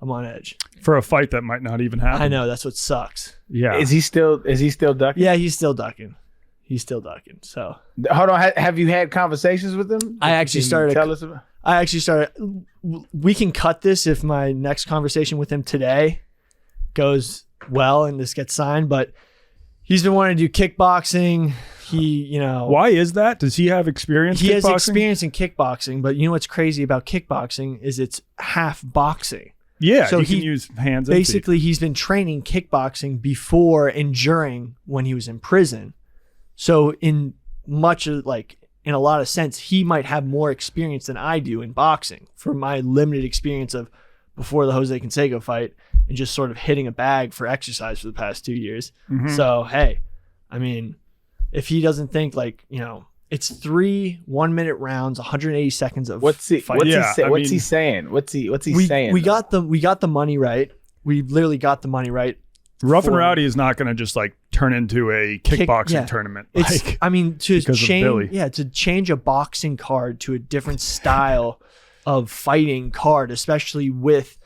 I'm on edge for a fight that might not even happen. I know, that's what sucks. Yeah. Is he still ducking? Yeah, he's still ducking. So Hold on. Have you had conversations with him? I actually started. Tell us about. We can cut this if my next conversation with him today goes well and this gets signed, but he's been wanting to do kickboxing. Why is that? Does he have experience? He has experience in kickboxing, but you know what's crazy about kickboxing is it's half boxing. Yeah, so he can use hands. Basically, he's been training kickboxing before and during when he was in prison. So in a lot of sense, he might have more experience than I do in boxing from my limited experience of before the Jose Canseco fight and just sort of hitting a bag for exercise for the past 2 years. Mm-hmm. So, hey, I mean, if he doesn't think it's 3 1-minute rounds, 180 seconds of What's he saying? We got the money right. We literally got the money right. Rough and Rowdy is not going to just turn into a kickboxing tournament. To change a boxing card to a different style of fighting card, especially with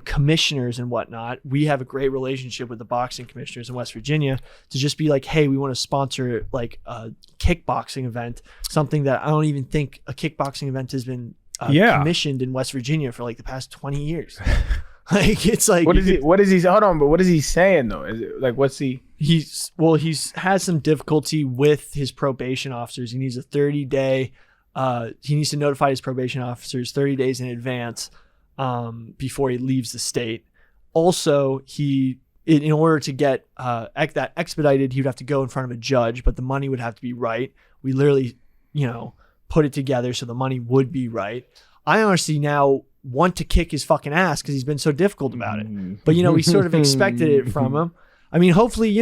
commissioners and whatnot. We have a great relationship with the boxing commissioners in West Virginia to just be like, hey, we want to sponsor a kickboxing event, something that I don't even think a kickboxing event has been commissioned in West Virginia for the past 20 years. What is he saying though? Is it what's he? He's has some difficulty with his probation officers. He needs a 30-day. He needs to notify his probation officers 30 days in advance before he leaves the state. Also, in order to get that expedited, he would have to go in front of a judge, but the money would have to be right. We literally, put it together so the money would be right. I honestly now want to kick his fucking ass because he's been so difficult about it. But, we sort of expected it from him. I mean, hopefully,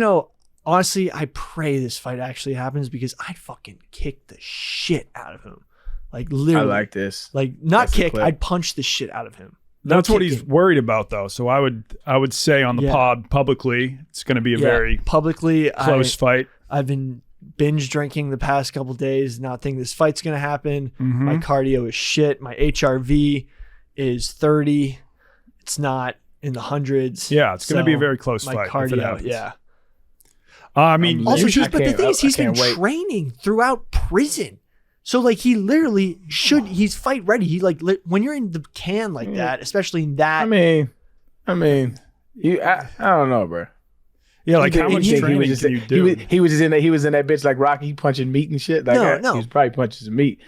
honestly, I pray this fight actually happens because I'd fucking kick the shit out of him. Literally. I like this. I'd punch the shit out of him. That's what he's worried about, though. So I would say on the pod publicly, it's going to be a very close fight. I've been binge drinking the past couple days, not thinking this fight's going to happen. Mm-hmm. My cardio is shit. My HRV is 30. It's not in the hundreds. Yeah, it's going to be a very close fight. Cardio, yeah. I mean, also, but the thing is, he's been training throughout prison. So he literally he's fight ready. He when you're in the can that, especially in that. I don't know, bro. Yeah, how much training can you do? He was in that bitch like Rocky punching meat and shit. No. He was probably punching some meat.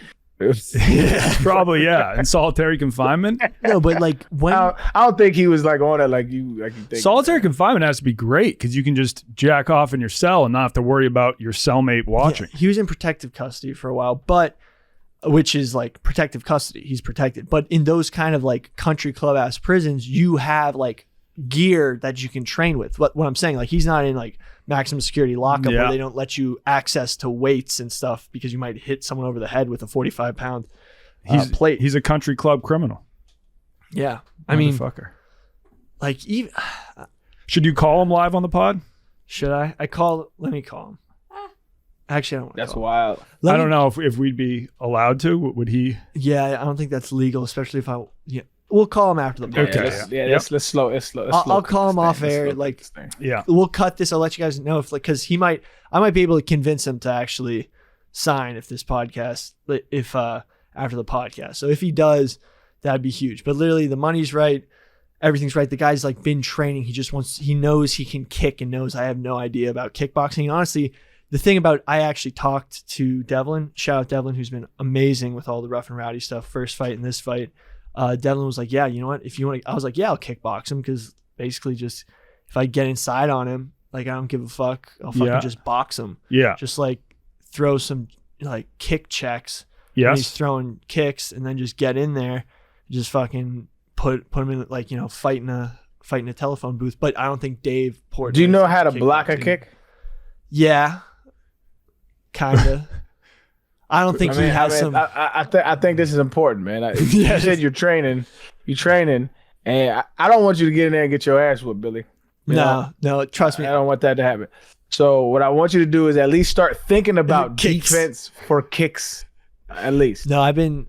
Probably, yeah. In solitary confinement. No, but when I don't think he was on it like you think. Solitary confinement has to be great because you can just jack off in your cell and not have to worry about your cellmate watching. Yeah, he was in protective custody for a while, which is protective custody. He's protected. But in those kind of country club ass prisons, you have gear that you can train with. What I'm saying, he's not in maximum security lockup where they don't let you access to weights and stuff because you might hit someone over the head with a 45-pound plate. He's a country club criminal. Yeah. I mean, fucker. Even should you call him live on the pod? Should I? Let me call him. Actually, I don't want to. That's wild. I don't know if we'd be allowed to. Would he? Yeah, I don't think that's legal, especially if we'll call him after the podcast. Let's slow. I'll call him off air. We'll cut this. I'll let you guys know because I might be able to convince him to actually sign if after the podcast. So if he does, that'd be huge. But literally, the money's right, everything's right. The guy's been training. He knows he can kick and knows I have no idea about kickboxing. And honestly, the thing about I actually talked to Devlin. Shout out Devlin, who's been amazing with all the rough and rowdy stuff. First fight and this fight. Devlin was like, yeah, you know what? If you want to, I was like, yeah, I'll kickbox him because basically just if I get inside on him, I don't give a fuck. I'll fucking just box him. Yeah. Just throw some kick checks. Yes. When he's throwing kicks and then just get in there, just fucking put him in fighting a telephone booth. But I don't think Dave Portnoy. Do you know how to block a kick? Yeah. Kinda. I don't think he has some. I think this is important, man. You said you're training, and I don't want you to get in there and get your ass whooped, Billy. No, trust me. I don't want that to happen. So what I want you to do is at least start thinking about defense for kicks, at least. No, I've been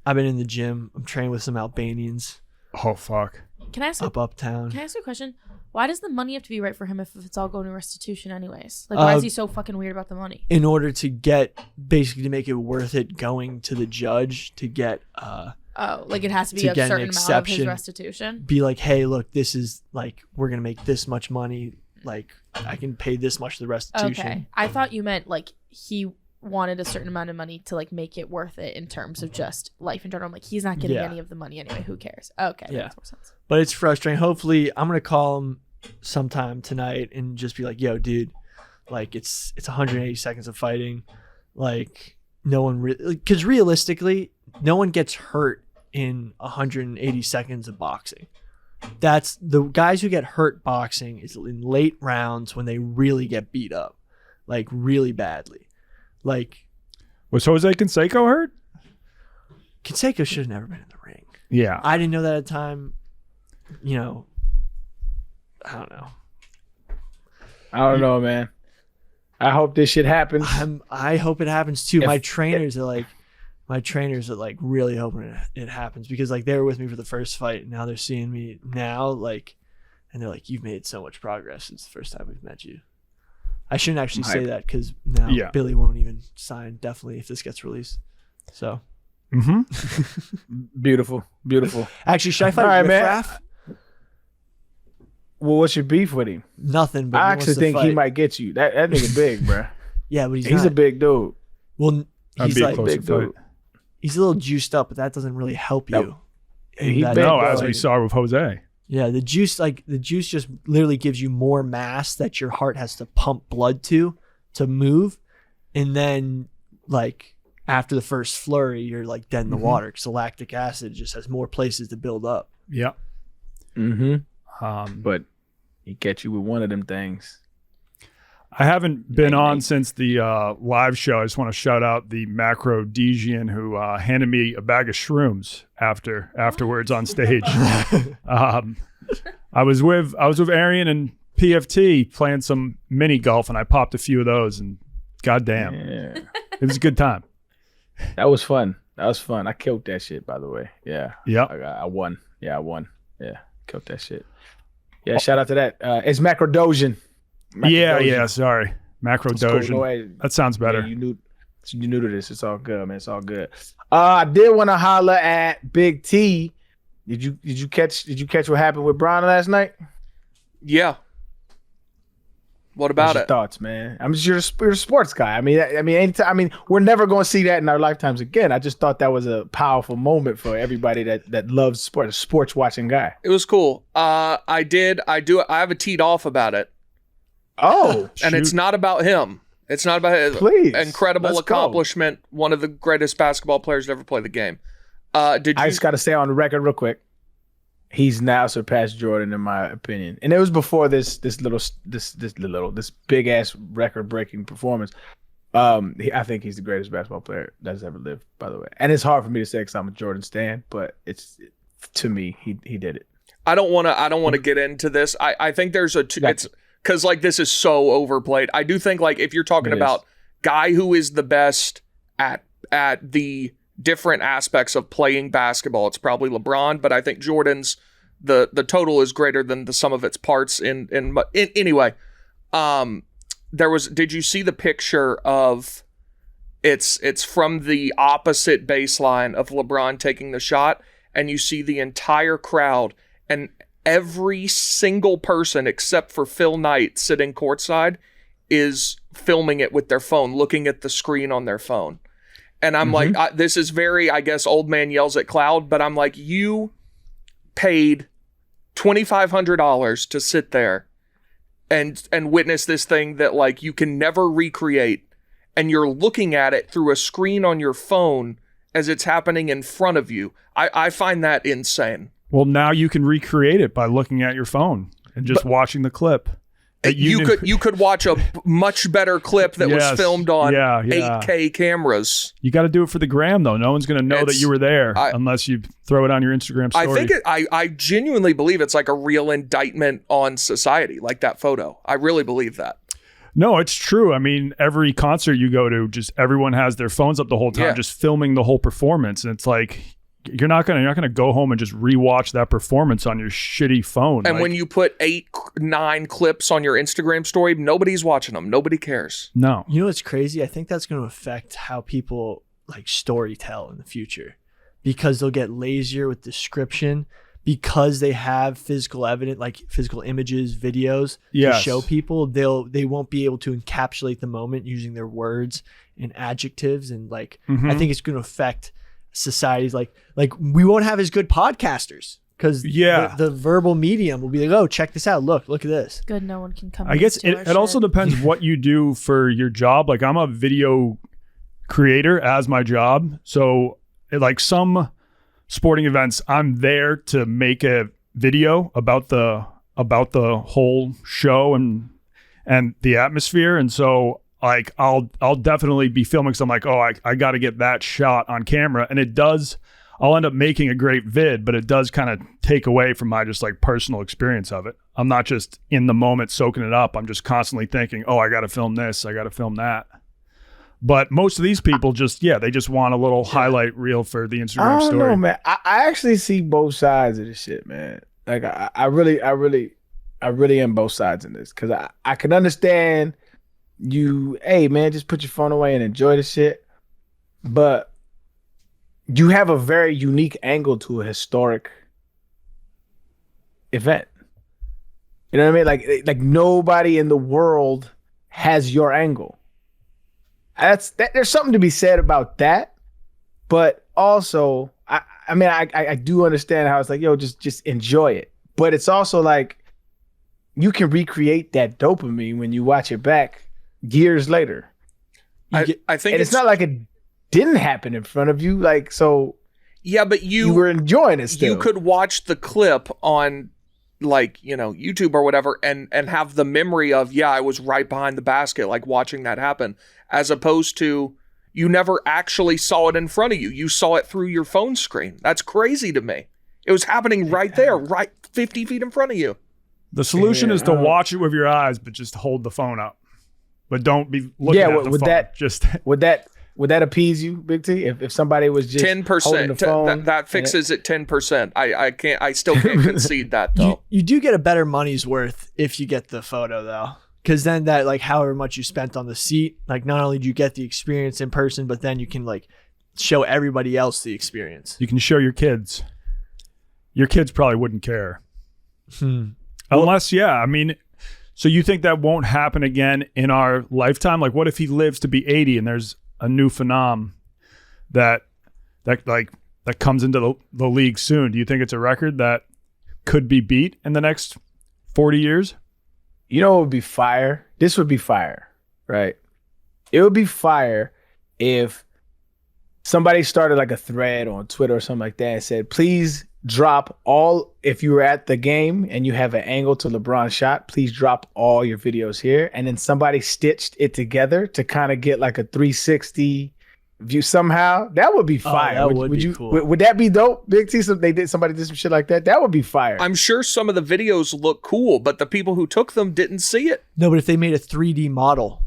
I've been in the gym. I'm training with some Albanians. Oh fuck. Can I ask uptown? Can I ask you a question? Why does the money have to be right for him if it's all going to restitution anyways? Like, why is he so fucking weird about the money? In order to basically to make it worth it going to the judge to get like it has to be a certain amount of his restitution. Be like, hey, look, this is like we're gonna make this much money. Like I can pay this much of the restitution. Okay, I thought you meant like he wanted a certain amount of money to like make it worth it in terms of just life in general. I'm like, he's not getting any of the money anyway. Who cares? Okay, that makes more sense. But it's frustrating. Hopefully, I'm gonna call him sometime tonight and just be like, yo, dude, like it's 180 seconds of fighting. Like no one really, because realistically, no one gets hurt in 180 seconds of boxing. That's the guys who get hurt boxing is in late rounds when they really get beat up, like really badly. Like, was Jose Canseco hurt? Canseco should have never been in the ring. Yeah, I didn't know that at the time. You know, I don't know. I don't know, man. I hope this shit happens. I hope it happens too. My trainers are like really hoping it happens because like they were with me for the first fight and now they're seeing me now like, and they're like, you've made so much progress since the first time we've met you. I shouldn't actually say that because now Billy won't even sign definitely if this gets released. So. Beautiful. Actually, should I fight Riff Raff? Well, what's your beef with him? Nothing. But I actually think he might get you. That nigga big, bro. Yeah, but he's a big dude. Well, he's like big dude. He's a little juiced up, but that doesn't really help you. As we saw with Jose. Yeah, the juice just literally gives you more mass that your heart has to pump blood to move, and then like after the first flurry, you're like dead in the water because the lactic acid just has more places to build up. Yeah. But he catch you with one of them things. I haven't been on since the live show. I just want to shout out the Macrodosian who handed me a bag of shrooms afterwards on stage. I was with Arian and PFT playing some mini golf, and I popped a few of those, and goddamn, it was a good time. That was fun. I killed that shit, by the way. Yeah. Yeah. I won. Yeah, I won. Yeah, killed that shit. Yeah, shout out to that. It's Macrodosian. Yeah. Sorry, Macrodosian. Cool. That sounds better. Yeah, you new to this. It's all good, man. It's all good. I did want to holler at Big T. Did you catch what happened with Brian last night? Yeah. What about What's your thoughts, man? you're a sports guy. I mean, we're never going to see that in our lifetimes again. I just thought that was a powerful moment for everybody that loves sports, a sports watching guy. It was cool. I have a teed off about it. Oh, and it's not about him. It's not about his incredible accomplishment. One of the greatest basketball players to ever play the game. I just got to say on the record real quick. He's now surpassed Jordan in my opinion, and it was before this big ass record breaking performance. I think he's the greatest basketball player that's ever lived, by the way. And it's hard for me to say because I'm a Jordan stan, but to me he did it. I don't want to get into this. I think there's it's because like this is so overplayed. I do think like if you're talking about guy who is the best at the different aspects of playing basketball, it's probably LeBron, but I think Jordan's the total is greater than the sum of its parts anyway. Did you see the picture of it's from the opposite baseline of LeBron taking the shot, and you see the entire crowd and every single person except for Phil Knight sitting courtside is filming it with their phone, looking at the screen on their phone. And I'm like, this is very, I guess, old man yells at cloud, but I'm like, you paid $2,500 to sit there and witness this thing that like you can never recreate, and you're looking at it through a screen on your phone as it's happening in front of you. I find that insane. Well, now you can recreate it by looking at your phone and just watching the clip. You could watch a much better clip that was filmed on 8K cameras. You got to do it for the gram, though. No one's going to know that you were there unless you throw it on your Instagram story. I genuinely believe it's like a real indictment on society, like that photo. I really believe that. No, it's true. I mean, every concert you go to, just everyone has their phones up the whole time, just filming the whole performance. And it's like, you're not gonna go home and just rewatch that performance on your shitty phone. And when you put 8-9 clips on your Instagram story, nobody's watching them. Nobody cares. No. You know what's crazy? I think that's going to affect how people like story tell in the future, because they'll get lazier with description because they have physical evidence, like physical images, videos to show people. They won't be able to encapsulate the moment using their words and adjectives, and like I think it's going to affect societies. Like we won't have as good podcasters because the verbal medium will be like, oh, check this out, look at this. Good, no one can come. I guess it also depends what you do for your job. Like I'm a video creator as my job, so like some sporting events, I'm there to make a video about the whole show and the atmosphere, and so like I'll definitely be filming. So I'm like, oh, I got to get that shot on camera, and I'll end up making a great vid, but it does kind of take away from my just like personal experience of it. I'm not just in the moment soaking it up. I'm just constantly thinking, oh, I got to film this, I got to film that. But most of these people they just want a little highlight reel for the Instagram story. I don't know, man. I actually see both sides of this shit, man. Like I really am both sides in this, because I can understand hey man, just put your phone away and enjoy the shit. But you have a very unique angle to a historic event. You know what I mean? Like nobody in the world has your angle. There's something to be said about that, but also I do understand how it's like, yo, just enjoy it. But it's also like you can recreate that dopamine when you watch it back years later. I think and it's not like it didn't happen in front of you, like, so yeah, but you were enjoying it still. You could watch the clip on like, YouTube or whatever and have the memory of, I was right behind the basket, like watching that happen, as opposed to you never actually saw it in front of you. You saw it through your phone screen. That's crazy to me. It was happening right there, right 50 feet in front of you. The solution is to watch it with your eyes, but just hold the phone up. But don't be looking at the phone. Would that appease you, Big T? If somebody was just 10%, holding the phone, that fixes it 10%. I still can't concede that though. You do get a better money's worth if you get the photo though, because then that, like, however much you spent on the seat, like not only do you get the experience in person, but then you can like show everybody else the experience. You can show your kids. Your kids probably wouldn't care. Unless, so you think that won't happen again in our lifetime? Like, what if he lives to be 80 and there's a new phenom that comes into the league soon? Do you think it's a record that could be beat in the next 40 years? You know what would be fire? This would be fire, right? It would be fire if somebody started like a thread on Twitter or something like that and said, please drop all, if you were at the game and you have an angle to LeBron's shot, please drop all your videos here. And then somebody stitched it together to kind of get like a 360 view somehow. That would be fire. That would be cool. Would that be dope, Big T? Somebody did some shit like that. That would be fire. I'm sure some of the videos look cool, but the people who took them didn't see it. No, but if they made a 3D model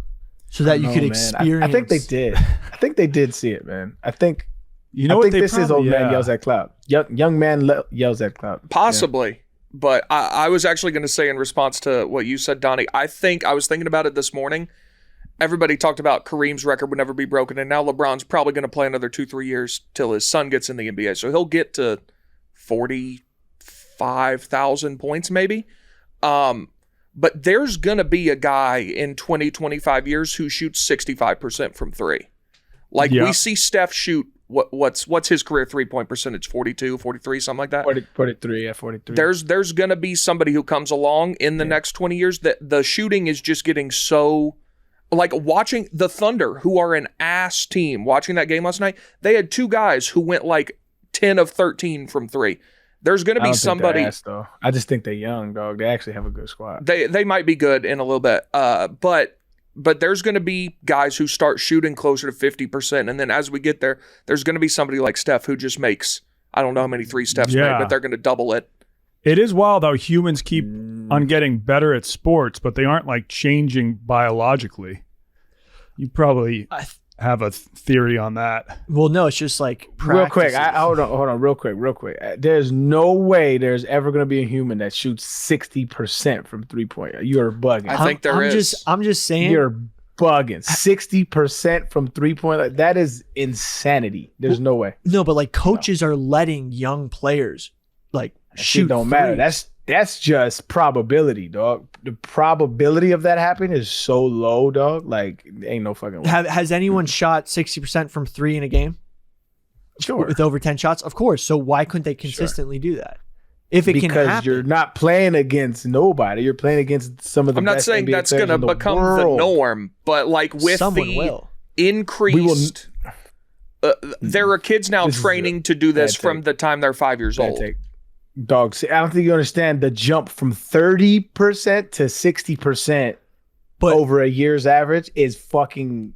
so that you could experience. I think they did. I think they did see it, man. I think this is old man yells at cloud. Young man yells at cloud. Possibly. Yeah. But I was actually going to say in response to what you said, Donnie, I was thinking about it this morning. Everybody talked about Kareem's record would never be broken, and now LeBron's probably going to play another 2-3 years till his son gets in the NBA. So he'll get to 45,000 points maybe. But there's going to be a guy in 20-25 years who shoots 65% from three. Like we see Steph shoot what's his career 3-point percentage? 42, 43, something like that? 43, yeah, 43. There's going to be somebody who comes along in the next 20 years that the shooting is just getting so, like watching the Thunder, who are an ass team, watching that game last night, they had two guys who went like 10 of 13 from three. There's going to be somebody. Ass, though. I just think they're young, dog. They actually have a good squad. They might be good in a little bit, but there's going to be guys who start shooting closer to 50%. And then as we get there, there's going to be somebody like Steph who just makes, I don't know how many three Steph's made, but they're going to double it. It is wild how humans keep on getting better at sports, but they aren't like changing biologically. You probably have a theory on that. Well, no, it's just like Real quick, practices. hold on, real quick. There's no way there's ever gonna be a human that shoots 60% from 3-point. You're bugging. I think there is. I'm just saying. You're bugging. 60% from 3-point. Like, that is insanity. There's no way. No, but like coaches are letting young players like That shoot. shit don't matter. threes. That's just probability, dog. The probability of that happening is so low, dog. Like, ain't no fucking way. Has anyone shot 60% from 3 in a game Sure. with over 10 shots? Of course. So why couldn't they consistently do that? If it can Because happen. you're not playing against nobody. You're playing against some of the I'm not best saying NBA that's players going to in the become world. the norm, but like with Someone the will. increased, there are kids now This is training to do this bad from take. the time they're 5 years Bad old. take. Dog, see, I don't think you understand the jump from 30% to 60% But over a year's average is fucking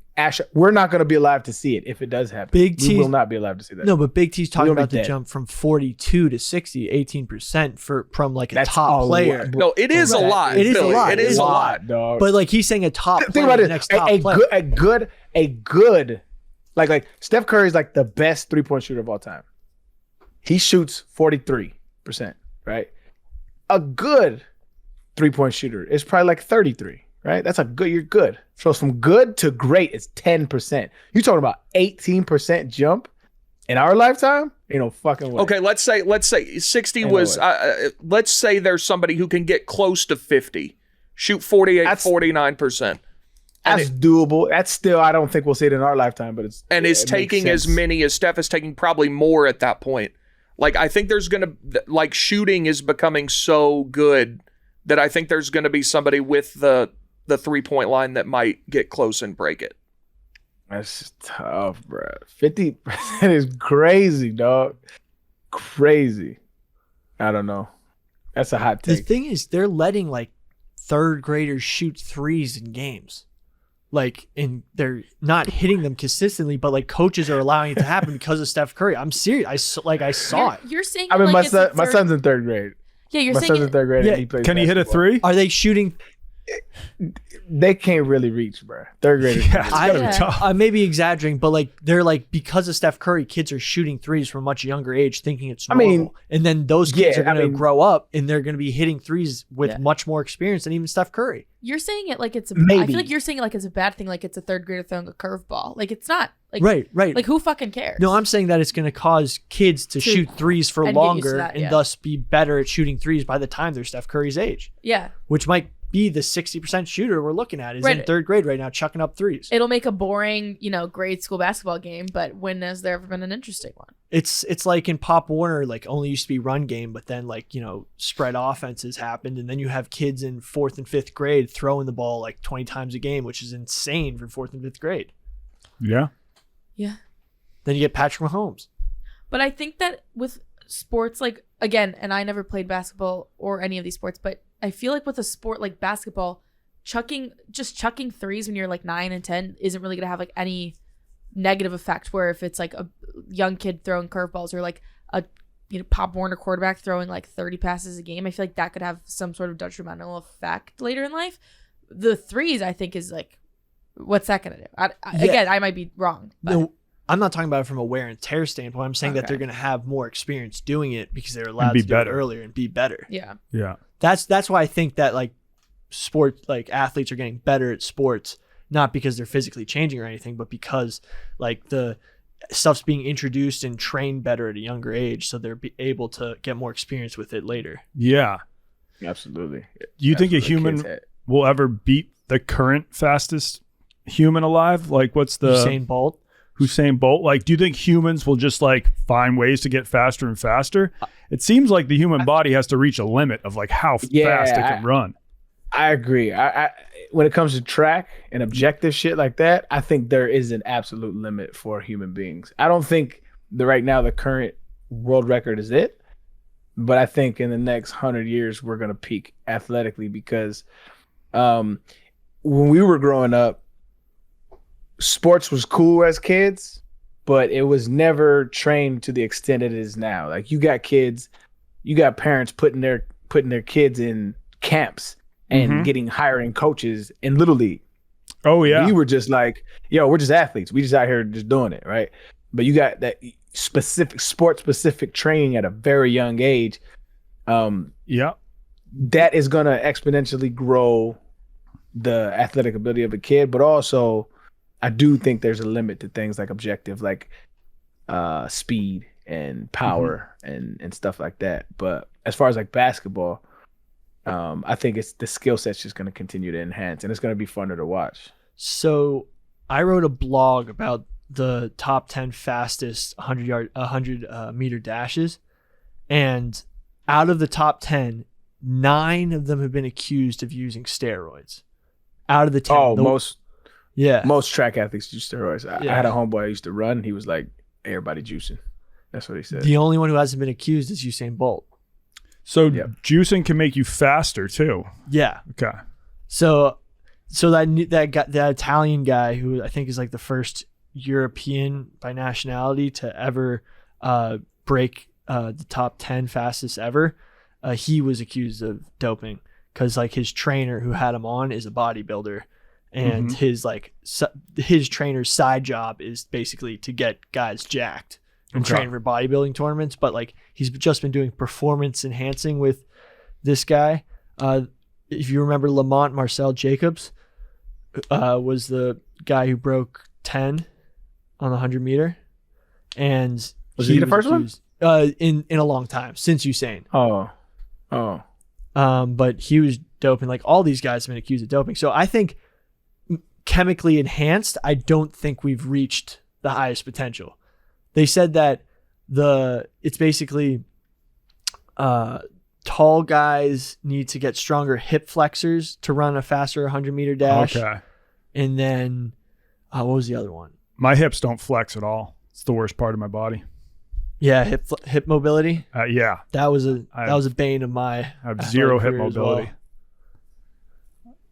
we're not going to be alive to see it if it does happen. Big We T's- will not be alive to see that. no, but Big T's talking We'll be about the dead. jump from 42 to 60, 18% from like a That's top a player. lot. No, it is a Right. lot. It is a Billy. lot. It is a lot. dog. But like he's saying a top Think player, about the it. next top player. A good, like Steph Curry is like the best 3-point shooter of all time. He shoots 43%, right? A good 3-point shooter is probably like 33, right? That's a good. You're good. So from good to great is 10%. You're talking about 18% jump in our lifetime? Ain't no fucking way. Okay, let's say 60 Ain't no was. way. Let's say there's somebody who can get close to 50, shoot 48, That's- 49%, That's doable. That's still, I don't think we'll see it in our lifetime, but it's and is it makes taking as sense. many as Steph is taking, probably more at that point. Like I think there's gonna like shooting is becoming so good that I think there's gonna be somebody with the 3-point line that might get close and break it. That's tough, bro. 50% is crazy, dog. Crazy. I don't know. That's a hot The take. thing is, they're letting like third graders shoot threes in games. Like, and they're not hitting them consistently, but like coaches are allowing it to happen because of Steph Curry. I'm serious. I saw it. You're saying I mean, like my son's in third grade. Yeah, you're My saying son's in third grade Yeah. and he plays Can he hit a basketball. 3? Are they shooting? They can't really reach, bro. Third graders. Yeah, it's gotta be Yeah. tough. I may be exaggerating, but like they're like because of Steph Curry, kids are shooting threes from a much younger age, thinking it's I normal. mean, And then those kids yeah, are going I to mean- grow up and they're going to be hitting threes with Yeah. much more experience than even Steph Curry. You're saying it like it's a. I Maybe. feel like you're saying it like it's a bad thing, like it's a third grader throwing a curveball. Like it's not. Like, Right. Like who fucking cares? No, I'm saying that it's going to cause kids to shoot threes for and get used to longer that, and yeah. thus be better at shooting threes by the time they're Steph Curry's age, Yeah, which might be the 60% shooter we're looking at is in Right. third grade right now, chucking up threes. it'll make a boring, grade school basketball game. But when has there ever been an interesting one? It's like in Pop Warner, like only used to be run game, but then like, spread offenses happened. And then you have kids in 4th and 5th grade throwing the ball like 20 times a game, which is insane for 4th and 5th grade. Yeah. Yeah. Then you get Patrick Mahomes. But I think that with sports, like, again, and I never played basketball or any of these sports, but I feel like with a sport like basketball, chucking threes when you're like 9 and 10 isn't really going to have like any negative effect. Where if it's like a young kid throwing curveballs or like a Pop Warner quarterback throwing like 30 passes a game, I feel like that could have some sort of detrimental effect later in life. The threes, I think, is like, what's that going to do? Again, I might be wrong. But No, I'm not talking about it from a wear and tear standpoint. I'm saying that Okay. they're going to have more experience doing it because they're allowed be to do better. it earlier and be better. yeah. Yeah. That's why I think that like athletes are getting better at sports, not because they're physically changing or anything, but because like the stuff's being introduced and trained better at a younger age, so they're able to get more experience with it later. Yeah. Absolutely. Do you That's think a what the human kids had. will ever beat the current fastest human alive? Like, what's the Usain Bolt. Usain Bolt? Like, do you think humans will just like find ways to get faster and faster? It seems like the human body has to reach a limit of like how Yeah, fast it can run. I agree. I when it comes to track and objective shit like that, I think there is an absolute limit for human beings. I don't think right now the current world record is it, but I think in the next 100 years we're gonna peak athletically because when we were growing up, sports was cool as kids, but it was never trained to the extent it is now. Like you got parents putting their kids in camps and hiring coaches in Little League. Oh yeah. We were just like, yo, we're just athletes. We just out here just doing it, right? But you got that sport-specific training at a very young age. Yeah. That is gonna exponentially grow the athletic ability of a kid, but also I do think there's a limit to things like objective, like speed and power and stuff like that. But as far as like basketball, I think it's the skill set's just going to continue to enhance, and it's going to be funner to watch. So I wrote a blog about the top 10 fastest 100 meter dashes, and out of the top 10, 9 of them have been accused of using steroids. Out of the 10. Most track athletes use steroids. I had a homeboy I used to run. He was like, everybody juicing. That's what he said. The only one who hasn't been accused is Usain Bolt. So juicing can make you faster too. Yeah. Okay. So that Italian guy who I think is like the first European by nationality to ever break the top 10 fastest ever, he was accused of doping because like his trainer who had him on is a bodybuilder, and his trainer's side job is basically to get guys jacked and train for bodybuilding tournaments. But like he's just been doing performance enhancing with this guy. If you remember, Lamont Marcel Jacobs was the guy who broke 10 on the 100 meter, and was he the first accused, in a long time since Usain. But he was doping. Like all these guys have been accused of doping. So I think chemically enhanced, I don't think we've reached the highest potential. They said that it's basically tall guys need to get stronger hip flexors to run a faster 100 meter dash. Okay. And then what was the other one? My hips don't flex at all. It's the worst part of my body. Yeah, hip mobility. Yeah. That was a bane of my. I have zero hip mobility.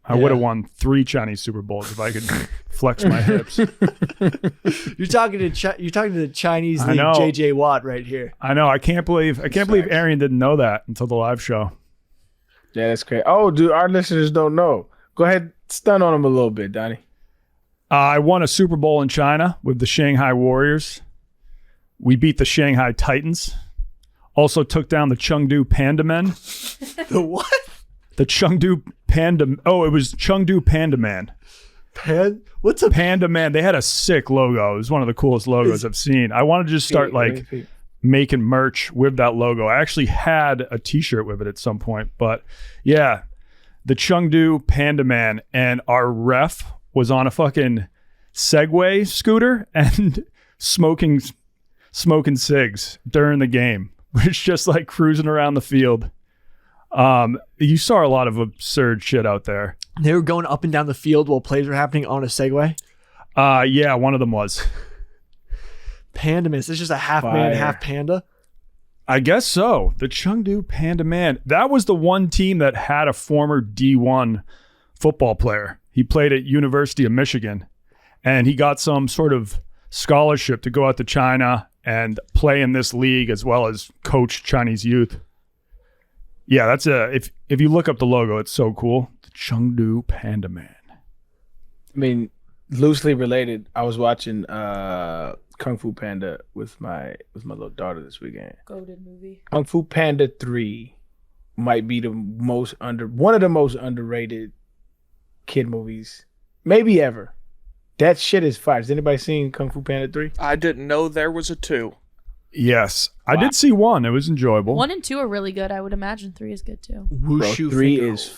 I would have won 3 Chinese Super Bowls if I could flex my hips. You're talking to the Chinese league JJ Watt right here. I know. I can't believe Arian didn't know that until the live show. Yeah, that's great. Oh, dude, our listeners don't know. Go ahead, stun on them a little bit, Donnie. I won a Super Bowl in China with the Shanghai Warriors. We beat the Shanghai Titans. Also took down the Chengdu Panda Men. The what? The Chengdu Panda. Oh, it was Chengdu Panda Man. What's a Panda Man? They had a sick logo. It was one of the coolest logos I've seen. I wanted to just start making merch with that logo. I actually had a t-shirt with it at some point, but yeah, the Chengdu Panda Man, and our ref was on a fucking Segway scooter and smoking cigs during the game. We're just like cruising around the field. You saw a lot of absurd shit out there. They were going up and down the field while plays were happening on a Segway. Yeah, one of them was. Panda Man. It's just a half man, half panda. I guess so. The Chengdu Panda Man. That was the one team that had a former D1 football player. He played at University of Michigan, and he got some sort of scholarship to go out to China and play in this league as well as coach Chinese youth. Yeah, that's if you look up the logo, it's so cool. The Chengdu Panda Man. I mean, loosely related. I was watching Kung Fu Panda with my little daughter this weekend. Goated movie. Kung Fu Panda 3 might be one of the most underrated kid movies maybe ever. That shit is fire. Has anybody seen Kung Fu Panda 3? I didn't know there was a 2. Yes. Wow. I did see 1. It was enjoyable. 1 and 2 are really good. I would imagine 3 is good too. Wushu 3 is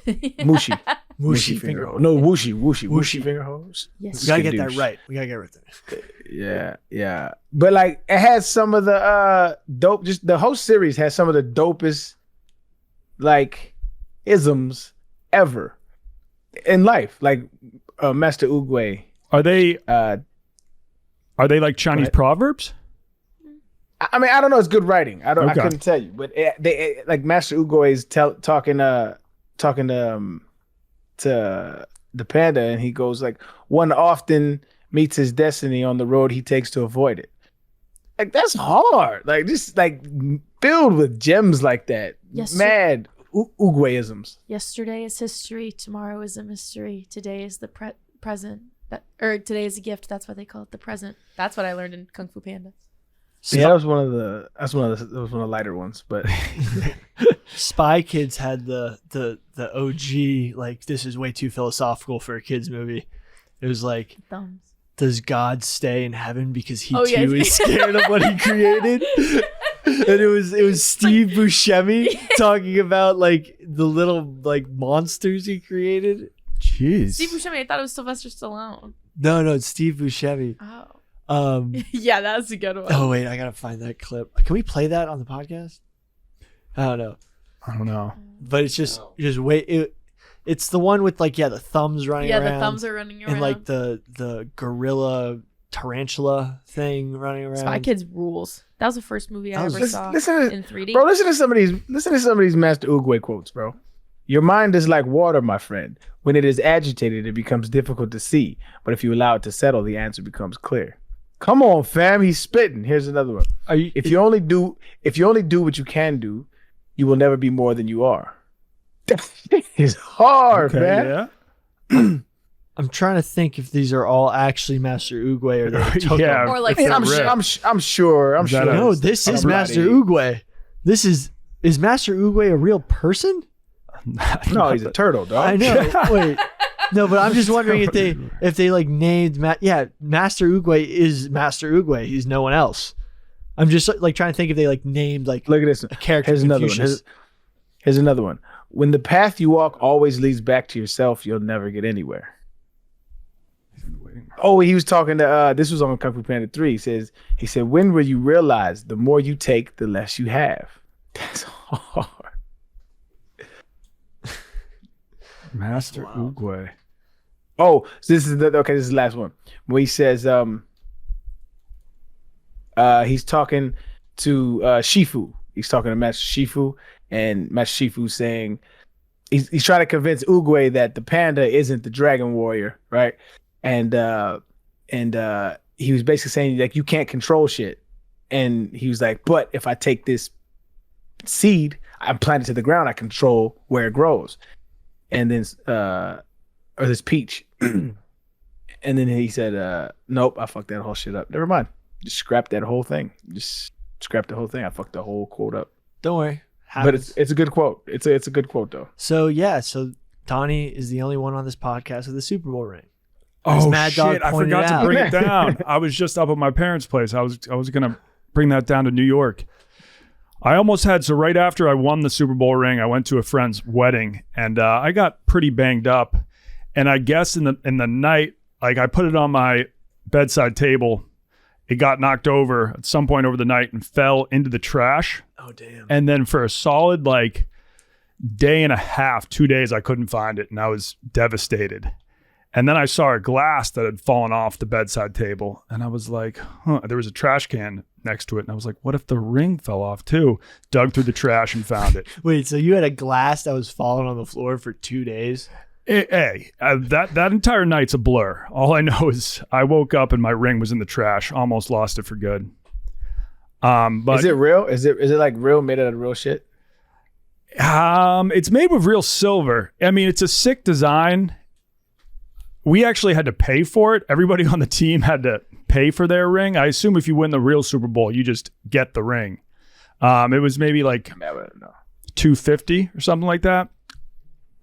Mushi. Mushi finger hole. No, Wushy finger holes. Yes. We gotta get that right. Yeah. But like it has some of the dope, just the whole series has some of the dopest like isms ever in life. Like Master Oogway. Are they like Chinese proverbs? I mean, I don't know. It's good writing. I couldn't tell you, but they like Master Oogway is talking to the panda, and he goes like, one often meets his destiny on the road he takes to avoid it. Like that's hard. Like just like filled with gems like that. Yes, mad Uguayisms. Yesterday is history. Tomorrow is a mystery. Today is the present. Or today is a gift. That's why they call it the present. That's what I learned in Kung Fu Panda. Yeah, that was one of the lighter ones. But Spy Kids had the OG, like, this is way too philosophical for a kids movie. It was like, Thumbs. does God stay in heaven because he Oh, yeah. too is scared of what he created? And it was Steve Buscemi talking about like the little like monsters he created. Jeez. Steve Buscemi. I thought it was Sylvester Stallone. No, it's Steve Buscemi. Oh. Yeah, that's a good one. Oh wait, I gotta find that clip. Can we play that on the podcast? I don't know, but it's just wait. It's the one with like the thumbs running around. Yeah, the thumbs are running around. And like the gorilla tarantula thing running around. Spy Kids rules. That was the first movie I ever saw in 3D. Bro, listen to some of these Master Uguay quotes, bro. Your mind is like water, my friend. When it is agitated, it becomes difficult to see. But if you allow it to settle, the answer becomes clear. Come on, fam. He's spitting. Here's another one. If you only do what you can do, you will never be more than you are. It's hard, man. Yeah. I'm trying to think if these are all actually Master Uguay or they took them. Or like I'm sure. No, this is Master Uguay. Is Master Uguay a real person? No, he's a turtle, dog. I know. Wait. No, but I'm just wondering if they like named Master Uguay is Master Uguay. He's no one else. I'm just like trying to think if they like named like look at this a character. Here's another one. Here's another one. When the path you walk always leads back to yourself, you'll never get anywhere. Oh, he was talking to this was on Kung Fu Panda 3. He said, when will you realize the more you take, the less you have? That's hard. Master Uguay. Oh, so this is the last one. Where he says he's talking to Shifu. He's talking to Master Shifu, and Master Shifu saying he's trying to convince Uguay that the panda isn't the dragon warrior, right? And he was basically saying like you can't control shit. And he was like, but if I take this seed, I'm planted to the ground, I control where it grows. And then or this peach. And then he said, nope, I fucked that whole shit up. Never mind. Just scrap that whole thing. Just scrap the whole thing. I fucked the whole quote up. Don't worry. But it's a good quote. It's a good quote though. So Donnie is the only one on this podcast with a Super Bowl ring. Oh Mad Dog shit! I forgot to bring it down. I was just up at my parents' place. I was gonna bring that down to New York. I almost had, so right after I won the Super Bowl ring, I went to a friend's wedding and I got pretty banged up. And I guess in the night, like I put it on my bedside table, it got knocked over at some point over the night and fell into the trash. Oh damn! And then for a solid like day and a half, 2 days, I couldn't find it, and I was devastated. And then I saw a glass that had fallen off the bedside table, and I was like, huh. There was a trash can next to it, and I was like, what if the ring fell off too? Dug through the trash and found it. Wait, so you had a glass that was falling on the floor for 2 days? That entire night's a blur. All I know is I woke up and my ring was in the trash. Almost lost it for good. But is it real? Is it like real, made out of real shit? It's made with real silver. I mean, it's a sick design. We actually had to pay for it. Everybody on the team had to pay for their ring. I assume if you win the real Super Bowl, you just get the ring. It was maybe like $250 or something like that.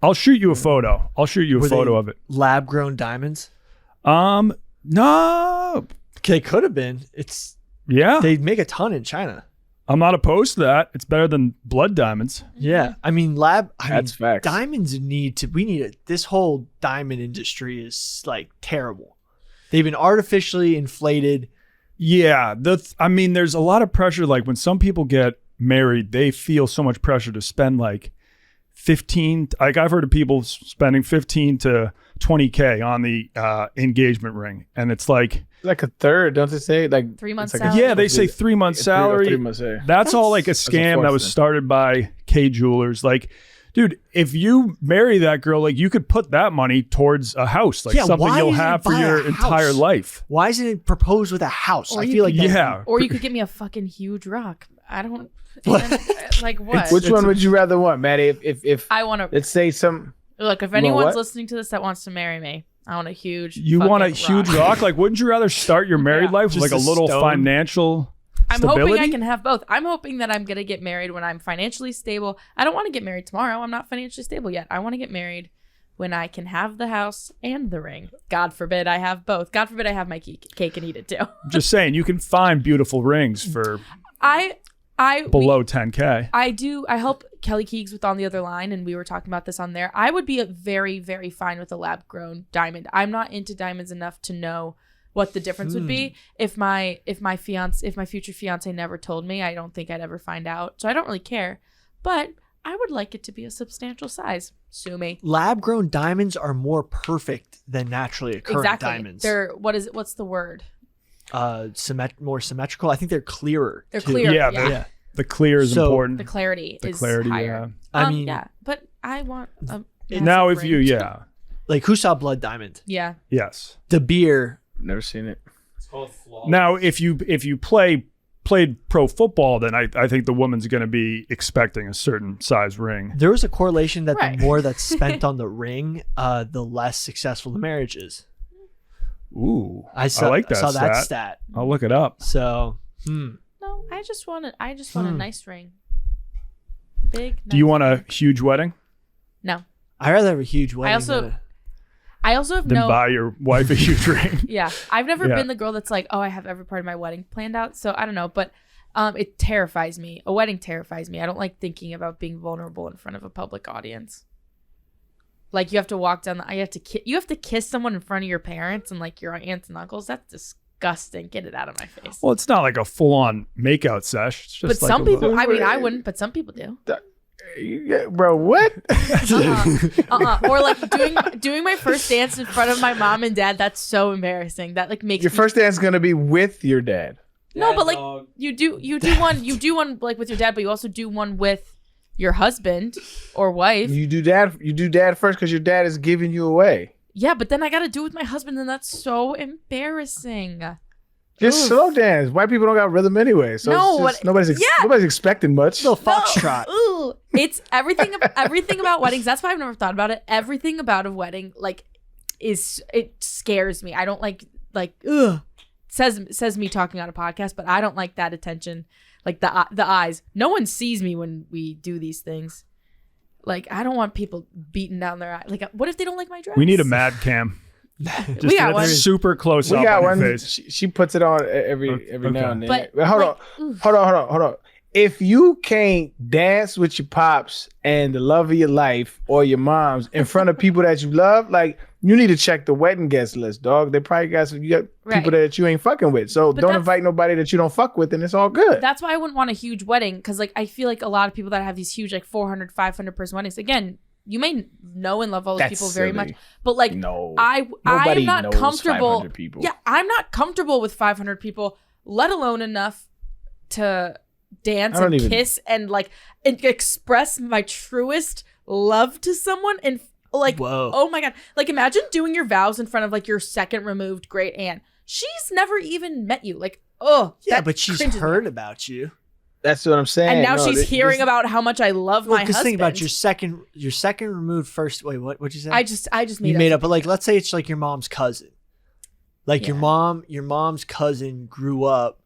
I'll shoot you a photo. Were photo of it. Lab grown diamonds? No. They could have been. They make a ton in China. I'm not opposed to that. It's better than blood diamonds. Yeah. I mean, that's facts. Diamonds this whole diamond industry is like terrible. They've been artificially inflated. Yeah. There's a lot of pressure. Like when some people get married, they feel so much pressure to spend like I've heard of people spending 15 to 20K on the engagement ring. And it's like a third, don't they say? Like 3 months like salary. Yeah, they say 3 months salary. 3 months, yeah. That's all like a scam that was started by K Jewelers. Like, dude, if you marry that girl, like you could put that money towards a house, like something you'll have for your entire life. Why isn't it proposed with a house? Or I feel like yeah. Or you could give me a fucking huge rock. I don't. Like what? Which one would you rather want, Maddie? If I want to let's say some. look. If want anyone's what? listening to this that wants to marry me, I want a huge. You want a fucking huge rock. rock? Like, wouldn't you rather start your married life with Just like a a little stone? financial I'm stability? hoping I can have both. I'm hoping that I'm gonna get married when I'm financially stable. I don't want to get married tomorrow. I'm not financially stable yet. I want to get married when I can have the house and the ring. God forbid I have both. God forbid I have my cake and eat it too. Just saying, you can find beautiful rings for I below 10K. I do. I help Kelly Keegs with On the Other Line, and we were talking about this on there. I would be very, very fine with a lab grown diamond. I'm not into diamonds enough to know what the difference would be. If my future fiance never told me, I don't think I'd ever find out. So I don't really care. But I would like it to be a substantial size. Sue me. Lab grown diamonds are more perfect than naturally occurring Exactly. diamonds. They're what's the word? More symmetrical. I think they're clearer. They're too. clear. Yeah, Yeah. the clear is So- important. The clarity The is clarity, higher. I mean, yeah, but I want a now, massive if you, ring. like who saw Blood Diamond? Yeah. yes. De Beer. Never seen it. Now, if you played pro football, then I think the woman's going to be expecting a certain size ring. There was a correlation that Right. the more that's spent on the ring, the less successful the marriage is. Ooh, I saw like that saw that stat. stat. I'll look it up. So, No, I just want a nice ring. Big. Do you nice want ring. a huge wedding? No. I rather have a huge wedding. I also have Then no. buy your wife a huge ring. Yeah, I've never Yeah. been the girl that's like, oh, I have every part of my wedding planned out. So I don't know, but it terrifies me. A wedding terrifies me. I don't like thinking about being vulnerable in front of a public audience. Like you have to walk down you have to kiss someone in front of your parents and like your aunts and uncles. That's disgusting. Get it out of my face. Well, it's not like a full-on makeout sesh. It's just But like some a people, little- I mean, I wouldn't, but some people do. Bro, what? Or like doing my first dance in front of my mom and dad. That's so embarrassing. That like makes Your me first dance is gonna be with your dad. No, but like you do one like with your dad, but you also do one with your husband or wife. You do dad first because your dad is giving you away. Yeah, but then I gotta do it with my husband, and that's so embarrassing. Just Oof. slow dance. White people don't got rhythm anyway, so No, it's just, but- nobody's expecting much. little foxtrot. Ooh, it's everything about weddings. That's why I've never thought about it. Everything about a wedding like it scares me. I don't like ugh. Says me talking on a podcast, but I don't like that attention. Like the eyes. No one sees me when we do these things. Like I don't want people beating down their eye. Like what if they don't like my dress? We need a mad cam. Just We got get one. super close We up got on your one. face. She puts it on every Okay. now and then. But, hold like, on, hold on. If you can't dance with your pops and the love of your life or your moms in front of people that you love, like you need to check the wedding guest list, dog. They probably got people Right. that you ain't fucking with. So But don't that's- invite nobody that you don't fuck with, and it's all good. That's why I wouldn't want a huge wedding, because like I feel like a lot of people that have these huge like 400, 500 person weddings. Again, you may know and love all those That's people very silly. much, but like No, I nobody am not knows comfortable. 500 people. Yeah, I'm not comfortable with 500 people, let alone enough to dance I don't and even- kiss and like and express my truest love to someone and like Whoa. oh my god, like imagine doing your vows in front of like your second removed great aunt. She's never even met you. Like oh Yeah, that but she's cringes me. heard about you. That's what I'm saying. And now No, she's this- hearing about how much I love my Because husband. think about your second removed first. Wait, what'd you say? I just you made up. But like, let's say it's like your mom's cousin. Like your Yeah. mom's cousin grew up.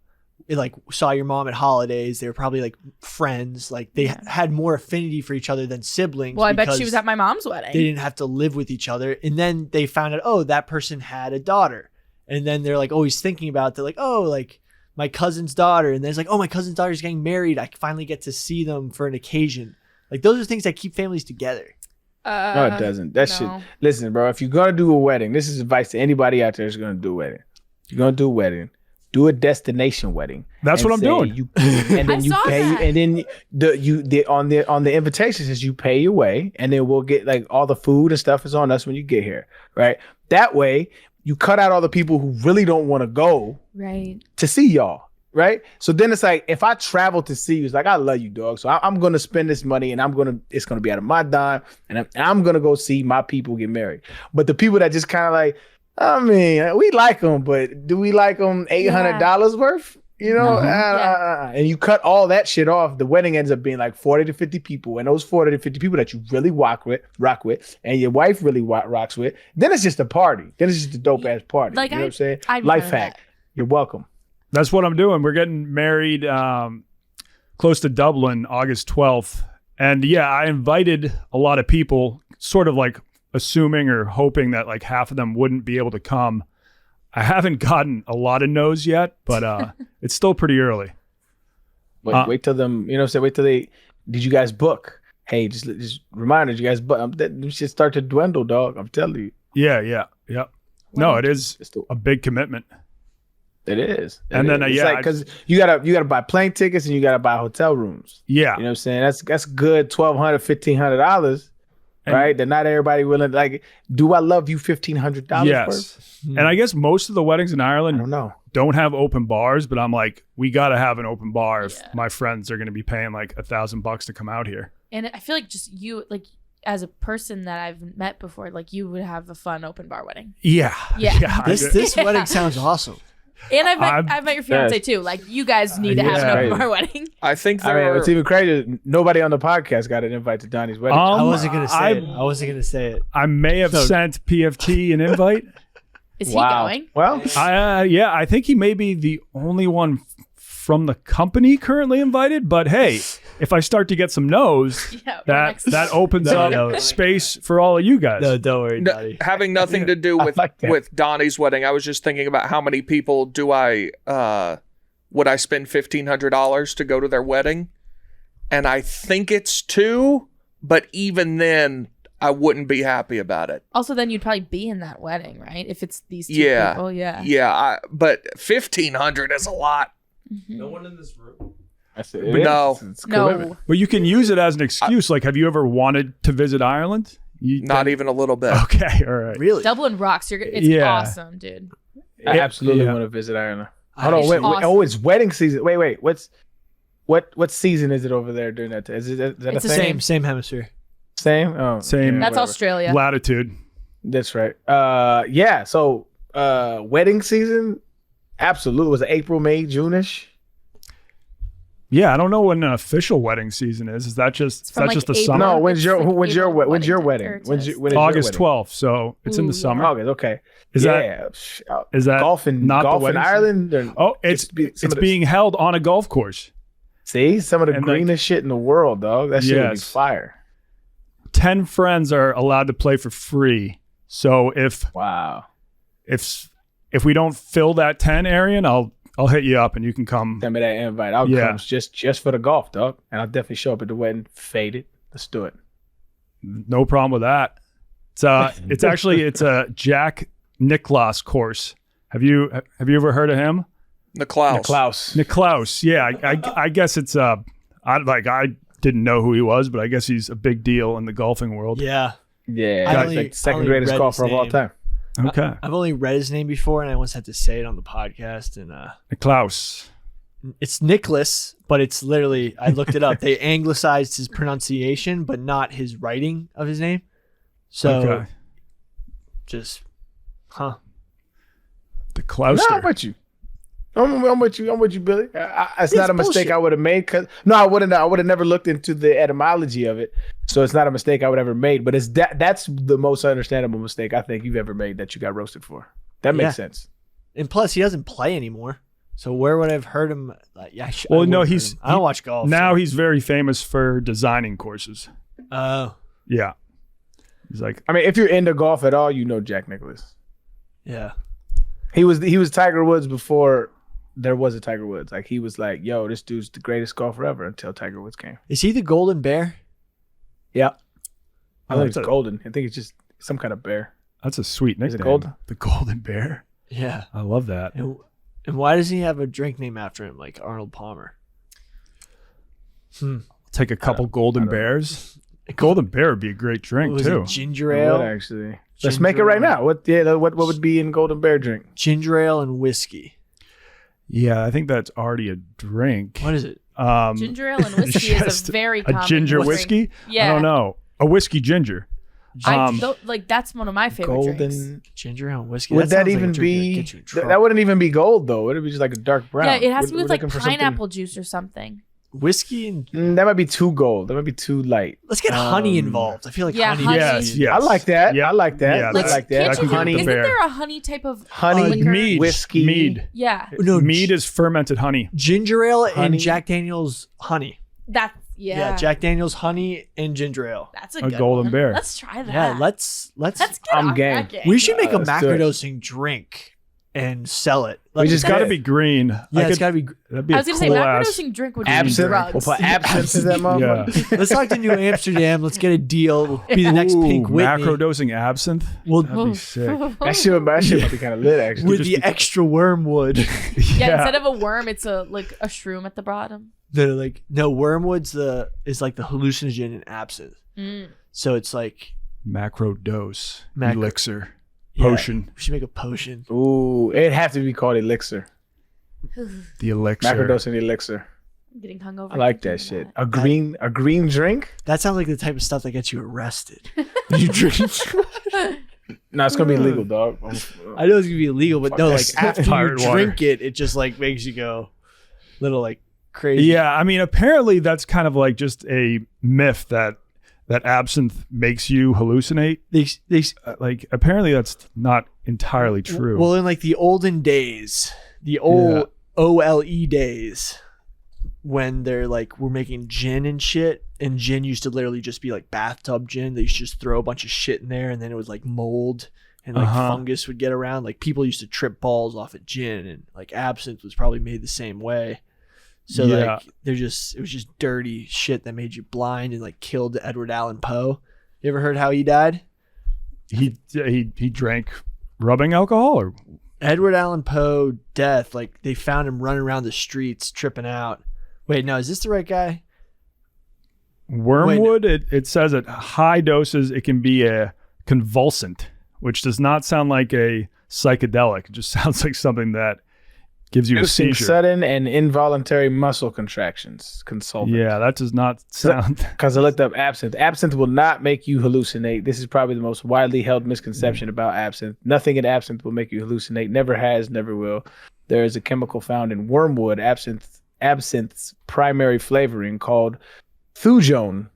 Like saw your mom at holidays. They were probably like friends. Like they had more affinity for each other than siblings. Well, I bet she because was at my mom's wedding. They didn't have to live with each other, and then they found out, oh, that person had a daughter, and then they're like always thinking about. They're like, oh, like my cousin's daughter, and there's like, oh, my cousin's daughter's getting married. I finally get to see them for an occasion. Like those are things that keep families together. No, it doesn't. That no. shit. Listen, bro. If you're gonna do a wedding, this is advice to anybody out there who's gonna do a wedding. You're gonna do a wedding. Do a destination wedding. That's and what I'm say doing. You, and then I you saw pay, that. and then on the invitation says you pay your way, and then we'll get like all the food and stuff is on us when you get here, right? That way, you cut out all the people who really don't want to go Right. to see y'all. Right. So then it's like, if I travel to see you, it's like, I love you, dog. So I'm going to spend this money and it's going to be out of my dime. And I'm going to go see my people get married. But the people that just kind of like, I mean, we like them, but do we like them $800 worth? You know, Yeah. and you cut all that shit off. The wedding ends up being like 40 to 50 people, and those 40 to 50 people that you really rock with, and your wife really rocks with, then it's just a party. Then it's just a dope ass party. Like, you know what I'm saying? I'd be Life fine with hack. that. You're welcome. That's what I'm doing. We're getting married close to Dublin, August 12th. And yeah, I invited a lot of people, sort of like assuming or hoping that like half of them wouldn't be able to come. I haven't gotten a lot of no's yet, but it's still pretty early. Wait till them, you know what I'm saying? Wait till they, did you guys book? Hey, just reminder, did you guys book? That shit start to dwindle, dog. I'm telling you. Yeah. No, it is It's the- a big commitment. It is. And then, it's like, because you gotta buy plane tickets and you gotta buy hotel rooms. Yeah. You know what I'm saying? That's good $1,200, $1,500, right? That not everybody willing. Like, do I love you $1,500? Yes. And I guess most of the weddings in I Ireland don't know. don't have open bars, but I'm like, we got to have an open bar if Yeah. my friends are going to be paying like $1,000 to come out here. And I feel like just you, like, as a person that I've met before, like, you would have a fun open bar wedding. Yeah. Yeah. This wedding sounds awesome. And I've met your fiance Yes. too. Like, you guys need to have an open Yeah. bar wedding. I think I there mean, are. what's even crazier, nobody on the podcast got an invite to Donnie's wedding. I wasn't gonna say I- it. I wasn't gonna say it. I may have So- sent PFT an invite. Is Wow. he going? Well, I think he may be the only one from the company currently invited. But hey, if I start to get some no's, Yeah. that opens No, up no. space for all of you guys. No, don't worry, Daddy. Having nothing to do I with like that. with Donnie's wedding, I was just thinking about how many people do I would I spend $1,500 to go to their wedding, and I think it's 2, but even then I wouldn't be happy about it. Also, then you'd probably be in that wedding, right? If it's these two Yeah. people. Yeah. But 1,500 is a lot. No one in this room. that's it. No. It's commitment. No. But you can use it as an excuse. Like, have you ever wanted to visit Ireland? Not even a little bit. Okay, all right. Really? Dublin rocks. It's Yeah. awesome, dude. I absolutely Yeah. want to visit Ireland. I Hold on, It's wait, awesome. oh, it's wedding season. Wait, what season is it over there during that time? Is that It's a the thing? Same hemisphere. Same? Oh, Same. yeah, That's whatever. Australia. Latitude. That's right. Yeah. So, wedding season, absolutely. Was it April, May, June-ish? Yeah, I don't know when an official wedding season is. Is that just It's from, like, the April. summer? No. It's When's your like when's your April when's your wedding wedding? to- When is your August wedding? 12th, so it's in Ooh, the yeah. summer. August. Okay. Is yeah. Is that golf in not the golf in wedding Ireland? Or, Oh, it's being held on a golf course. see some of the and, like- greenest shit in the world, dog. That shit would be Yes. fire. 10 friends are allowed to play for free. So Wow. if we don't fill that 10, Arian, I'll hit you up and you can come. Send me that invite. I'll Yeah. come just for the golf, dog. And I'll definitely show up at the wedding. Faded. Let's do it. No problem with that. It's it's a Jack Nicklaus course. Have you ever heard of him? Nicklaus. Klaus. Nicklaus. Yeah, I guess it's I didn't know who he was, but I guess he's a big deal in the golfing world. Yeah. Yeah. I He's only- like the second I only greatest read golfer his of all name. time. Okay. I've only read his name before, and I once had to say it on the podcast. And Nicklaus. it's Nicholas, but it's literally, I looked it up. They anglicized his pronunciation, but not his writing of his name. So Okay. just, The No, Clouster. I'm with you. I'm with you. I'm with you, Billy. It's not a mistake bullshit. I would have made. I would have never looked into the etymology of it. So it's not a mistake I would have ever made. But that's the most understandable mistake I think you've ever made that you got roasted for. That makes Yeah. sense. and plus he doesn't play anymore. So where would I have heard him? Like, yeah, Well, I no, wouldn't he's- heard him. I don't watch golf. Now so. he's very famous for designing courses. Oh, Yeah. He's like, I mean, if you're into golf at all, you know Jack Nicklaus. yeah. He was Tiger Woods before there was a Tiger Woods. Like he was like, yo, this dude's the greatest golfer ever until Tiger Woods came. Is he the golden bear? Yeah. I Oh, think it's that's a- golden. I think it's just some kind of bear. that's a sweet Is it nickname. gold? The Golden Bear. Yeah. I love that. And why doesn't he have a drink named after him, like Arnold Palmer? Take a couple Golden don't know. Bears. A Golden Bear would be a great drink Was too. it ginger It ale? would actually. Let's make it right now. What would be in Golden Bear drink? Ginger ale and whiskey. Yeah, I think that's already a drink. What is it? Ginger ale and whiskey is just a very a common ginger drink. whiskey. Yeah. I don't know. A whiskey ginger. That's one of my favorite drinks. Golden. Ginger ale and whiskey. Would that sounds like a even drink that'd be? get you in trouble. That wouldn't even be gold though. Would it be just like a dark brown? Yeah, it has to be We're with like looking for something- pineapple juice or something. whiskey and That might be too gold. That might be too light. let's get honey involved. I feel like Yeah, honey. honey. Yes. I like that. Yeah. I like that. Yeah, I that's- like that. Can't you honey. isn't Fair. there a honey type of Honey, liquor? mead, whiskey. mead. Yeah, No, Mead is fermented honey. ginger ale Honey. and Jack Daniel's honey. that's Jack Daniel's honey and ginger ale. That's a A good golden one. bear. Let's try that. Yeah, let's Let's get I'm on game. that game. we should make a Let's do it. macrodosing drink and sell it. We just It's got to Yeah. be green. yeah, it's got to be. That'd be I a was gonna say cool ass. macrodosing drink would be Absinthe. drugs. We'll put absinthe in that motherfucker. Let's talk to New Amsterdam. Let's get a deal. We'll be the next Pink Ooh, Whitney. macrodosing absinthe. We'll That'd be sick. That shit might be kind of lit actually. with the extra wormwood. Yeah, instead of a worm, it's a shroom at the bottom. They're like, no, wormwood's is like the hallucinogen in absinthe. Mm. So it's like Macrodose. Macro- Elixir. yeah, Potion. we should make a potion. Ooh, it'd have to be called elixir. The elixir. Macrodosing elixir. I'm getting hungover. I like that thinking shit. of A green drink? That sounds like the type of stuff that gets you arrested. you drink. No, it's gonna be illegal, dog. I know it's gonna be illegal, but no, like Fuck, after you pirate water. drink it, it just like makes you go little like crazy. Yeah, I mean, apparently that's kind of like just a myth that absinthe makes you hallucinate. They Like, apparently that's not entirely true. well in like the olden days, the old OLE days, when they're like we're making gin and shit, and gin used to literally just be like bathtub gin. They used to just throw a bunch of shit in there, and then it was like mold and like fungus would get around. Like people used to trip balls off of gin, and like absinthe was probably made the same way. So Yeah. like it was just dirty shit that made you blind and like killed Edward Allan Poe. You ever heard how he died? he drank rubbing alcohol, or Edward Allan Poe death, like they found him running around the streets tripping out. Wait, no, is this the right guy? wormwood. It says at high doses it can be a convulsant, which does not sound like a psychedelic. It just sounds like something that gives you a Inducing seizure. sudden and involuntary muscle contractions. Consultant. Yeah, that does not sound. Because I looked up absinthe. Absinthe will not make you hallucinate. This is probably the most widely held misconception about absinthe. Nothing in absinthe will make you hallucinate. Never has, never will. There is a chemical found in wormwood, absinthe's primary flavoring, called thujone.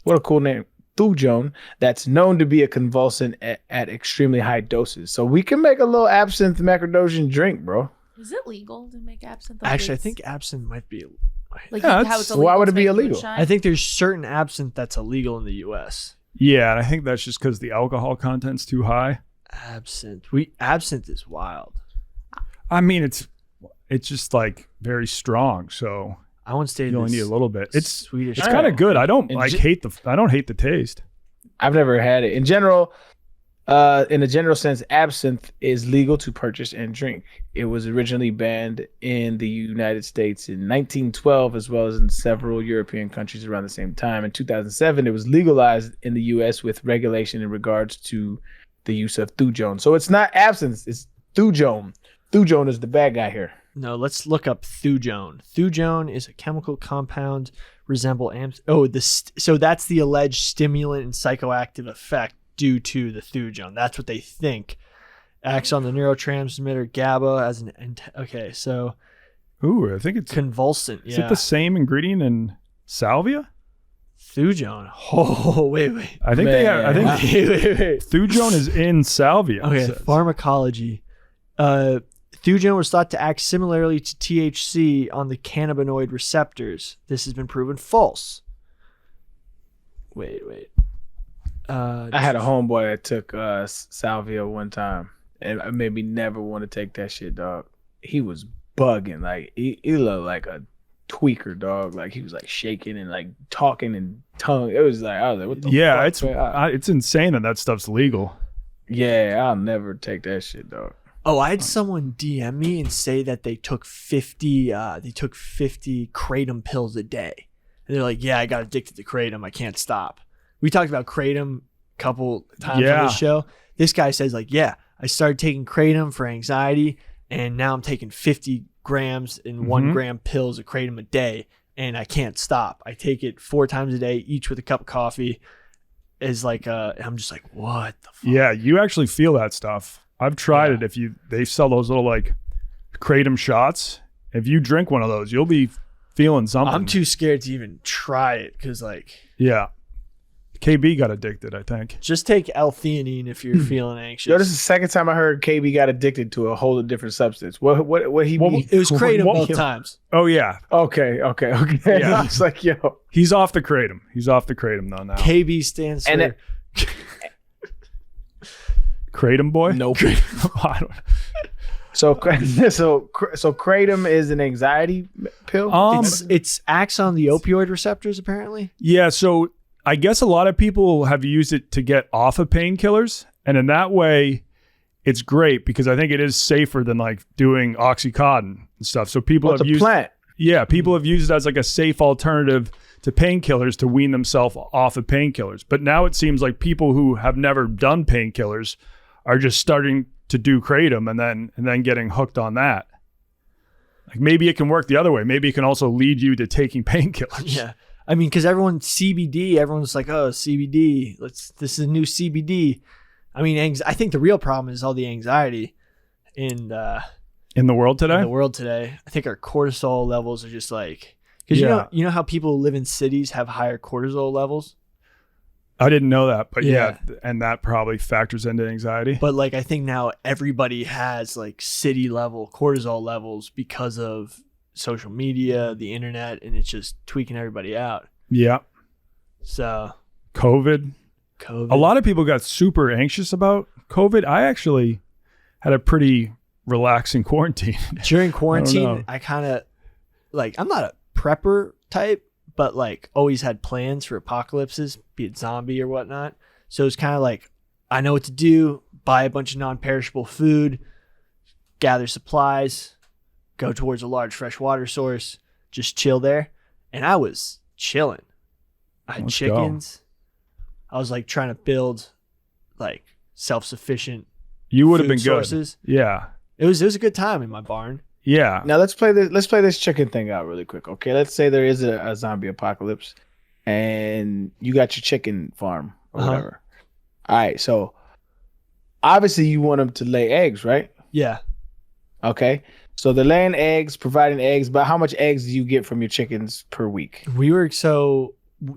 What a cool name. Thujone. That's known to be a convulsant at extremely high doses. So we can make a little absinthe macrodosing drink, bro. Is it legal to make absinthe? Actually, I think absinthe might be. like Yeah, how it's it's- illegal why would to it be make illegal? moonshine? I think there's certain absinthe that's illegal in the U.S. Yeah, and I think that's just because the alcohol content's too high. Absinthe is wild. I mean, it's just like very strong, so I once stayed. you only need a little bit. It's Swedish. it's kind of good. I don't And hate the taste. I've never had it. In general, in a general sense, absinthe is legal to purchase and drink. It was originally banned in the United States in 1912, as well as in several European countries around the same time. In 2007, it was legalized in the U.S. with regulation in regards to the use of thujone. So it's not absinthe, it's thujone. Thujone is the bad guy here. No, let's look up thujone. Thujone is a chemical compound so that's the alleged stimulant and psychoactive effect due to the thujone. That's what they think. Acts on the neurotransmitter GABA as so Ooh, I think it's. convulsant. Is Yeah, it the same ingredient in salvia? thujone. Oh, wait. I think they have. I think Wait. thujone is in salvia. it Okay, says. pharmacology. Thujone was thought to act similarly to THC on the cannabinoid receptors. This has been proven false. Wait. I had a homeboy that took salvia one time, and it made me never want to take that shit, dog. He was bugging. Like, he looked like a tweaker, dog. Like, he was like shaking and like talking in tongue. It was like, I was like, what the Yeah, fuck, man? it's insane that stuff's legal. Yeah, I'll never take that shit, dog. Oh, I had someone DM me and say that they took 50 kratom pills a day. And they're like, yeah, I got addicted to kratom. I can't stop. We talked about kratom a couple times on Yeah. this show. This guy says like, yeah, I started taking kratom for anxiety, and now I'm taking 50 grams and 1 gram pills of kratom a day, and I can't stop. I take it 4 times a day, each with a cup of coffee. is like I'm just like, what the fuck? Yeah, you actually feel that stuff. I've tried Yeah. it. They sell those little like kratom shots. If you drink one of those, you'll be feeling something. I'm too scared to even try it because like Yeah. KB got addicted, I think. just take L-theanine if you're feeling anxious. Yo, this is the second time I heard KB got addicted to a whole different substance. What he be? It was kratom What- both times. Oh yeah. Okay. Yeah. I was like, yo. He's off the kratom. He's off the kratom though now. KB stands for And it- Kratom boy? Nope. I don't- So kratom is an anxiety pill. it's acts on the opioid receptors apparently. Yeah, so I guess a lot of people have used it to get off of painkillers, and in that way, it's great because I think it is safer than like doing Oxycontin and stuff. So people It's have a used, plant. yeah, people have used it as like a safe alternative to painkillers to wean themselves off of painkillers. But now it seems like people who have never done painkillers are just starting to do kratom and then getting hooked on that. Like maybe it can work the other way. Maybe it can also lead you to taking painkillers. Yeah. I mean, because everyone's like, oh, CBD. This is a new CBD. I mean, I think the real problem is all the anxiety in In the world today? the world today. I think our cortisol levels are just like, because Yeah. you know how people who live in cities have higher cortisol levels, I didn't know that, but Yeah. yeah, and that probably factors into anxiety. but like I think now everybody has like city level cortisol levels because of social media, the internet, and it's just tweaking everybody out. Yeah. So COVID. COVID. A lot of people got super anxious about COVID. I actually had a pretty relaxing quarantine. during know. quarantine, I kind of like, I'm not a prepper type, but like always had plans for apocalypses, be it zombie or whatnot. So it's kind of like, I know what to do, buy a bunch of non-perishable food, gather supplies, go towards a large fresh water source, just chill there. And I was chilling. I had Let's go. chickens. I was like trying to build like self-sufficient You would have food been good. sources. Yeah. It was a good time in my barn. Yeah. Now let's play this chicken thing out really quick. Okay, let's say there is a zombie apocalypse, and you got your chicken farm or Uh-huh. whatever. All right, so obviously you want them to lay eggs, right? Yeah. Okay, so they're laying eggs, providing eggs. But how much eggs do you get from your chickens per week? We were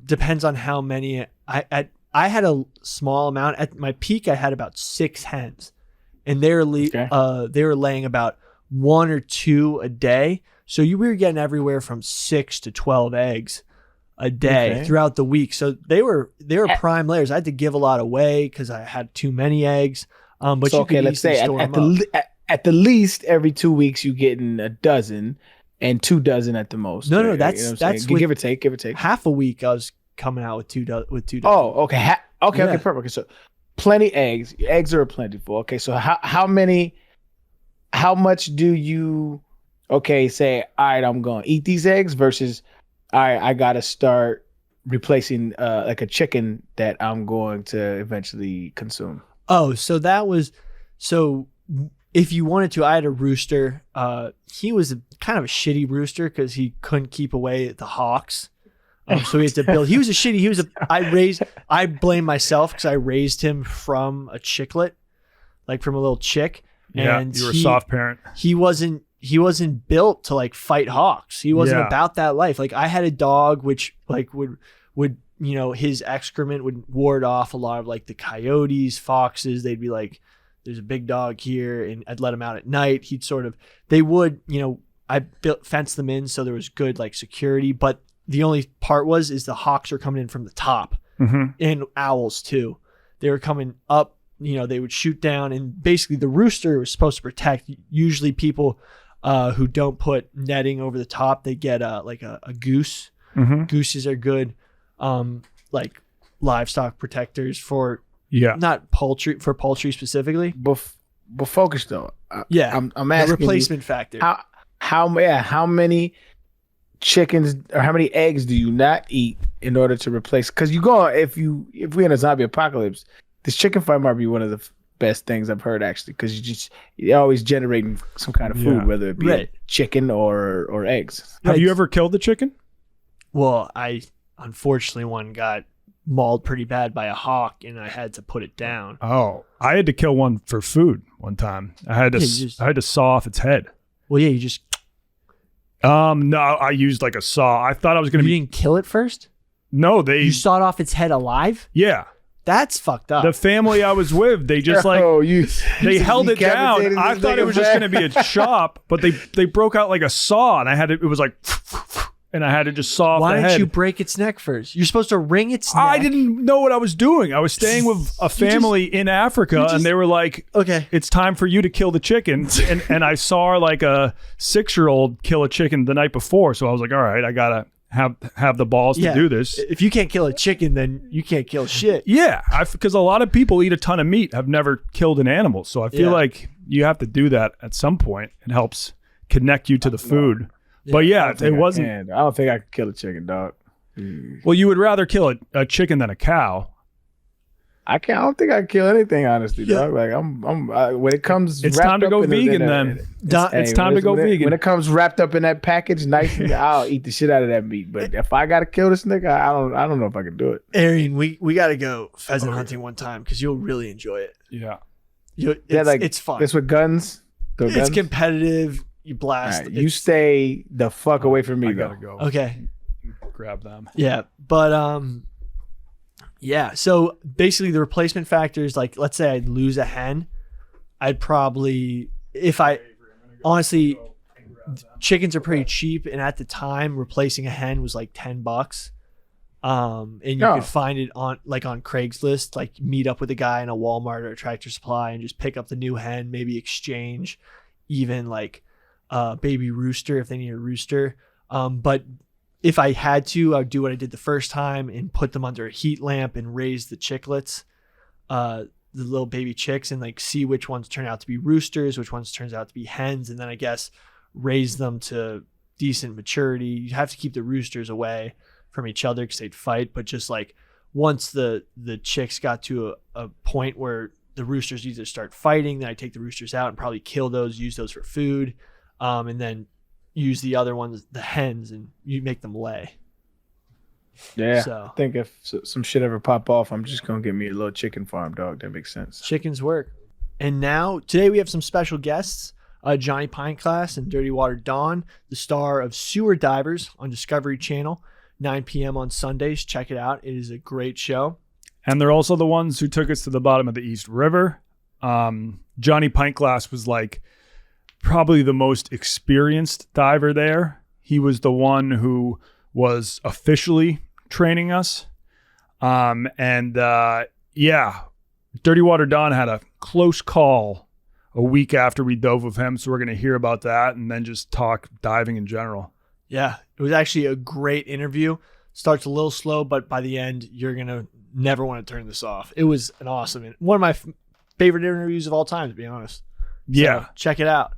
depends on how many. I had a small amount at my peak. I had about 6 hens, and they were laying about 1 or 2 a day. So we were getting everywhere from 6 to 12 eggs a day Okay. throughout the week. So they were prime layers. I had to give a lot away because I had too many eggs. But So you could let's easily say store them up. at the least every 2 weeks you getting a dozen, and 2 dozen at the most. No, You know that's what I'm saying? with- give or take. half a week. I was coming out with two dozen. Oh, okay. Okay, Yeah. perfect. Okay, so plenty eggs. Eggs are plentiful. Okay, so how much do you say, all right, I'm gonna eat these eggs versus all right, I gotta start replacing like a chicken that I'm going to eventually consume. Oh, so if you wanted to, I had a rooster. He was kind of a shitty rooster because he couldn't keep away the hawks. So he had to build. I blame myself because I raised him from a chicklet, like from a little chick. Yeah. And You were a soft parent. He wasn't built to like fight hawks. He wasn't Yeah. about that life. Like I had a dog which like would his excrement would ward off a lot of like the coyotes, foxes. They'd be like, there's a big dog here, and I'd let him out at night. I fenced them in so there was good like security, but the only part is the hawks are coming in from the top, Mm-hmm. and owls too. They were coming up, they would shoot down, and basically the rooster was supposed to protect. Usually people who don't put netting over the top, they get like a goose. Mm-hmm. Gooses are good, like livestock protectors for Yeah. not poultry, for poultry specifically. But focus though. Yeah, I'm the asking replacement factor. you, how many chickens or how many eggs do you not eat in order to replace? Because if we're in a zombie apocalypse, this chicken farm might be one of the best things I've heard actually, because you're always generating some kind of food, Yeah. whether it be Right. chicken or eggs. Have Right. you ever killed a chicken? Well, I unfortunately one got mauled pretty bad by a hawk, and I had to put it down. Oh, I had to kill one for food one time. I had to saw off its head. Well, yeah, you just No, I used like a saw. I thought I was gonna you didn't kill it first. No, You sawed off its head alive. yeah. That's fucked up. The family I was with, they just like they held it down. I thought it was just going to be a chop, but they broke out like a saw, and it was like, and I had to just saw off Why the didn't head. you break its neck first? You're supposed to wring its neck. I didn't know what I was doing. I was staying with a family in Africa, and they were like, okay, it's time for you to kill the chicken. and I saw like a 6-year-old kill a chicken the night before, so I was like, all right, I gotta have the balls to do this. If you can't kill a chicken, then you can't kill shit. Yeah, because a lot of people eat a ton of meat, have never killed an animal. So I feel like you have to do that at some point. It helps connect you to the food. But yeah, it wasn't. I don't think I could kill a chicken, dog. Well, you would rather kill a chicken than a cow. I don't think I can kill anything, honestly, dog. Like when it comes, It's wrapped time to up go in vegan then. It's time to go vegan. When it comes wrapped up in that package, nice, I'll eat the shit out of that meat. But if I gotta kill this nigga, I don't know if I can do it. Arian, we got to go pheasant hunting one time because you'll really enjoy it. Yeah. It's fun. It's with guns. It's competitive. You blast. Right, you stay the fuck away from me, I though. gotta go. Okay. Grab them. Yeah, but yeah. So basically, the replacement factors, like, let's say I'd lose a hen, I'd probably, honestly, chickens are pretty cheap, and at the time, replacing a hen was like $10. And you could find it on Craigslist, like meet up with a guy in a Walmart or a Tractor Supply and just pick up the new hen, maybe exchange, even like baby rooster if they need a rooster. But if I had to, I would do what I did the first time and put them under a heat lamp and raise the chicklets, the little baby chicks, and like see which ones turn out to be roosters, which ones turns out to be hens, and then I guess raise them to decent maturity. You have to keep the roosters away from each other because they'd fight, but just like once the chicks got to a point where the roosters either start fighting, then I take the roosters out and probably kill those, use those for food, and then use the other ones, the hens, and you make them lay. Yeah. So I think if some shit ever pop off, I'm just gonna get me a little chicken farm, dog. That makes sense. chickens work. And now today we have some special guests. Johnny Pint class and Dirty Water Dawn, the star of Sewer Divers on Discovery Channel, 9 p.m. on Sundays. Check it out. It is a great show. And they're also the ones who took us to the bottom of the East River. Johnny Pintglass was like probably the most experienced diver there. He was the one who was officially training us. Yeah, Dirty Water Dawn had a close call a week after we dove with him. So we're going to hear about that and then just talk diving in general. Yeah, it was actually a great interview. Starts a little slow, but by the end, you're going to never want to turn this off. It was an awesome, one of my favorite interviews of all time, to be honest. Yeah. So check it out.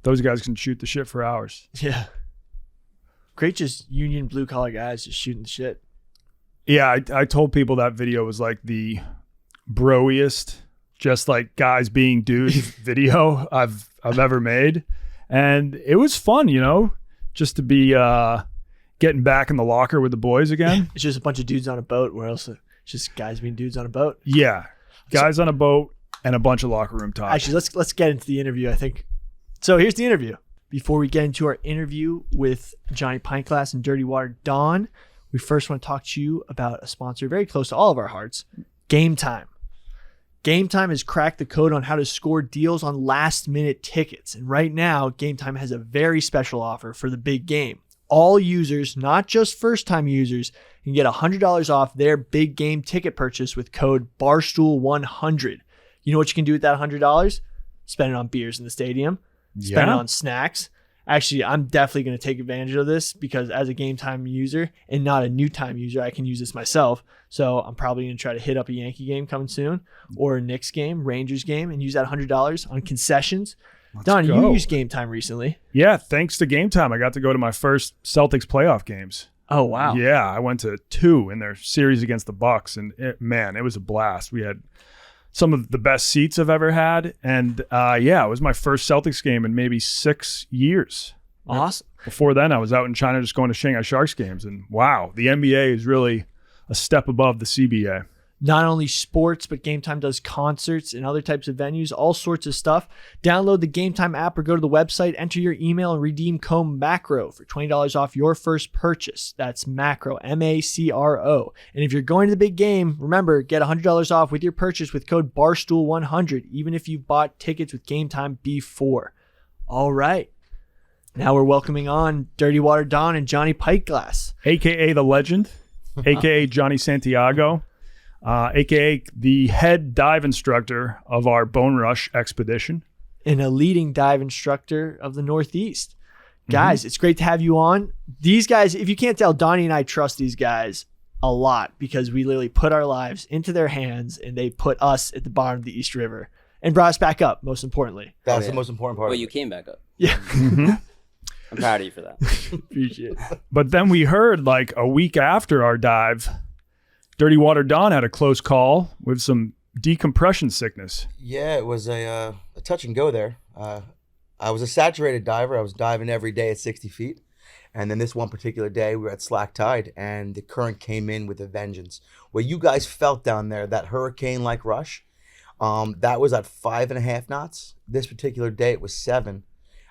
Those guys can shoot the shit for hours. Yeah. Great, just union blue collar guys just shooting the shit. Yeah, I told people that video was like the broiest, just like guys being dudes video I've ever made. And it was fun, just to be getting back in the locker with the boys again. It's just a bunch of dudes on a boat. Where else? It's just guys being dudes on a boat. Yeah. Guys on a boat and a bunch of locker room talk. Actually, let's get into the interview, I think. So here's the interview. Before we get into our interview with Johnny Pintglass and Dirty Water Dawn, we first want to talk to you about a sponsor very close to all of our hearts, Game Time. Game Time has cracked the code on how to score deals on last-minute tickets. And right now, Game Time has a very special offer for the big game. All users, not just first-time users, can get $100 off their big game ticket purchase with code BARSTOOL100. You know what you can do with that $100? Spend it on beers in the stadium. Spend it on snacks. Actually, I'm definitely going to take advantage of this because as a Game Time user and not a new time user, I can use this myself. So I'm probably going to try to hit up a Yankee game coming soon or a Knicks game, Rangers game, and use that $100 on concessions. Don, you used Game Time recently. Yeah, thanks to Game Time, I got to go to my first Celtics playoff games. Oh, wow. Yeah, I went to 2 in their series against the Bucks, and it was a blast. We had some of the best seats I've ever had, and it was my first Celtics game in maybe 6 years. Awesome. Before then, I was out in China just going to Shanghai Sharks games, and wow, the NBA is really a step above the CBA. Not only sports, but Game Time does concerts and other types of venues, all sorts of stuff. Download the Game Time app or go to the website, enter your email, and redeem code MACRO for $20 off your first purchase. That's MACRO, MACRO. And if you're going to the big game, remember, get $100 off with your purchase with code BARSTOOL100, even if you've bought tickets with Game Time before. All right. Now we're welcoming on Dirty Water Don and Johnny Pint-Glass. AKA the legend, AKA Johnny Santiago. AKA the head dive instructor of our Bone Rush expedition. And a leading dive instructor of the Northeast. Guys, it's great to have you on. These guys, if you can't tell, Donnie and I trust these guys a lot because we literally put our lives into their hands and they put us at the bottom of the East River and brought us back up, most importantly. That's the most important part. Well, of you it. came back up. Yeah. I'm proud of you for that. Appreciate it. But then we heard like a week after our dive, Dirty Water Don had a close call with some decompression sickness. Yeah, it was a touch and go there. I was a saturated diver. I was diving every day at 60 feet. And then this one particular day, we were at slack tide, and the current came in with a vengeance. What you guys felt down there, that hurricane-like rush, that was at 5.5 knots. This particular day, it was 7.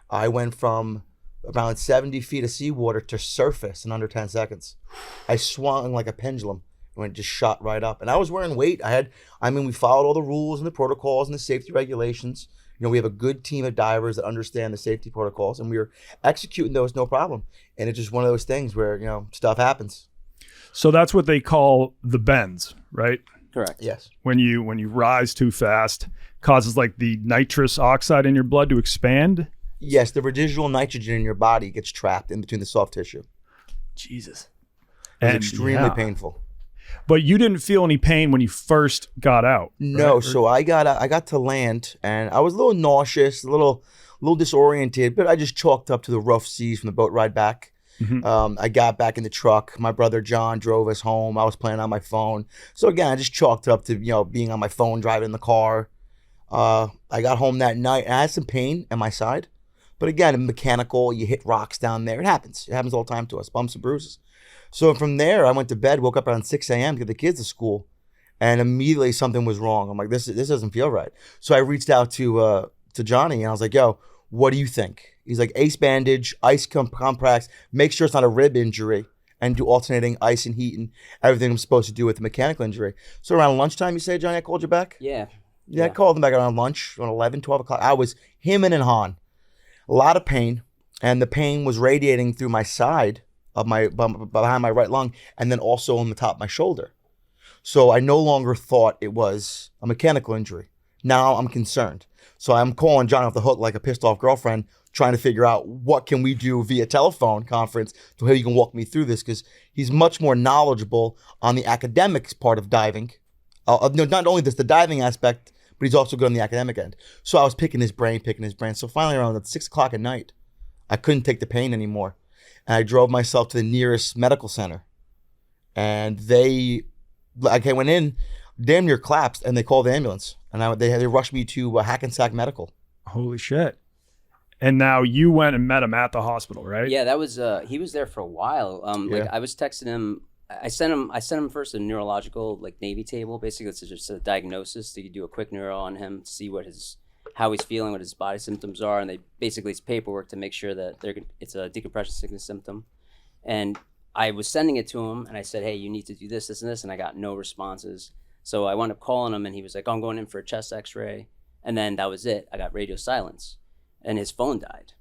I went from around 70 feet of seawater to surface in under 10 seconds. I swung like a pendulum. When it just shot right up. And I was wearing weight. We followed all the rules and the protocols and the safety regulations. We have a good team of divers that understand the safety protocols, and we were executing those no problem. And it's just one of those things where, stuff happens. So that's what they call the bends, right? Correct. Yes. When you rise too fast, causes like the nitrous oxide in your blood to expand. Yes, the residual nitrogen in your body gets trapped in between the soft tissue. Jesus. It's extremely painful. But you didn't feel any pain when you first got out. No, right? so I got to land, and I was a little nauseous, a little disoriented, but I just chalked up to the rough seas from the boat ride back. I got back in the truck. My brother John drove us home. I was playing on my phone. So again, I just chalked up to being on my phone, driving the car. I got home that night, and I had some pain in my side. But again, mechanical, you hit rocks down there. It happens all the time to us, bumps and bruises. So from there, I went to bed, woke up around 6 a.m. to get the kids to school, and immediately something was wrong. I'm like, this doesn't feel right. So I reached out to Johnny, and I was like, yo, what do you think? He's like, ace bandage, ice compress, make sure it's not a rib injury, and do alternating ice and heat and everything I'm supposed to do with the mechanical injury. So around lunchtime, you say, Johnny, I called you back? Yeah. Yeah, I called him back around lunch, around 11, 12 o'clock. I was hemming and hawing. A lot of pain, and the pain was radiating through my side of behind my right lung, and then also on the top of my shoulder. So I no longer thought it was a mechanical injury. Now I'm concerned. So I'm calling John off the hook like a pissed off girlfriend, trying to figure out what can we do via telephone conference so he can walk me through this, because he's much more knowledgeable on the academics part of diving. Not only just the diving aspect, but he's also good on the academic end. So I was picking his brain. So finally around 6 o'clock at night, I couldn't take the pain anymore. And I drove myself to the nearest medical center. And I went in, damn near collapsed, and they called the ambulance. And they rushed me to Hackensack Medical. Holy shit. And now you went and met him at the hospital, right? Yeah, that was he was there for a while. Yeah. Like I was texting him. I sent him first a neurological Navy table. Basically, it's just a diagnosis. So you do a quick neuro on him to see how he's feeling, what his body symptoms are, and it's paperwork to make sure that it's a decompression sickness symptom. And I was sending it to him, and I said, hey, you need to do this, this, and this, and I got no responses. So I wound up calling him, and he was like, oh, I'm going in for a chest x-ray. And then that was it. I got radio silence, and his phone died.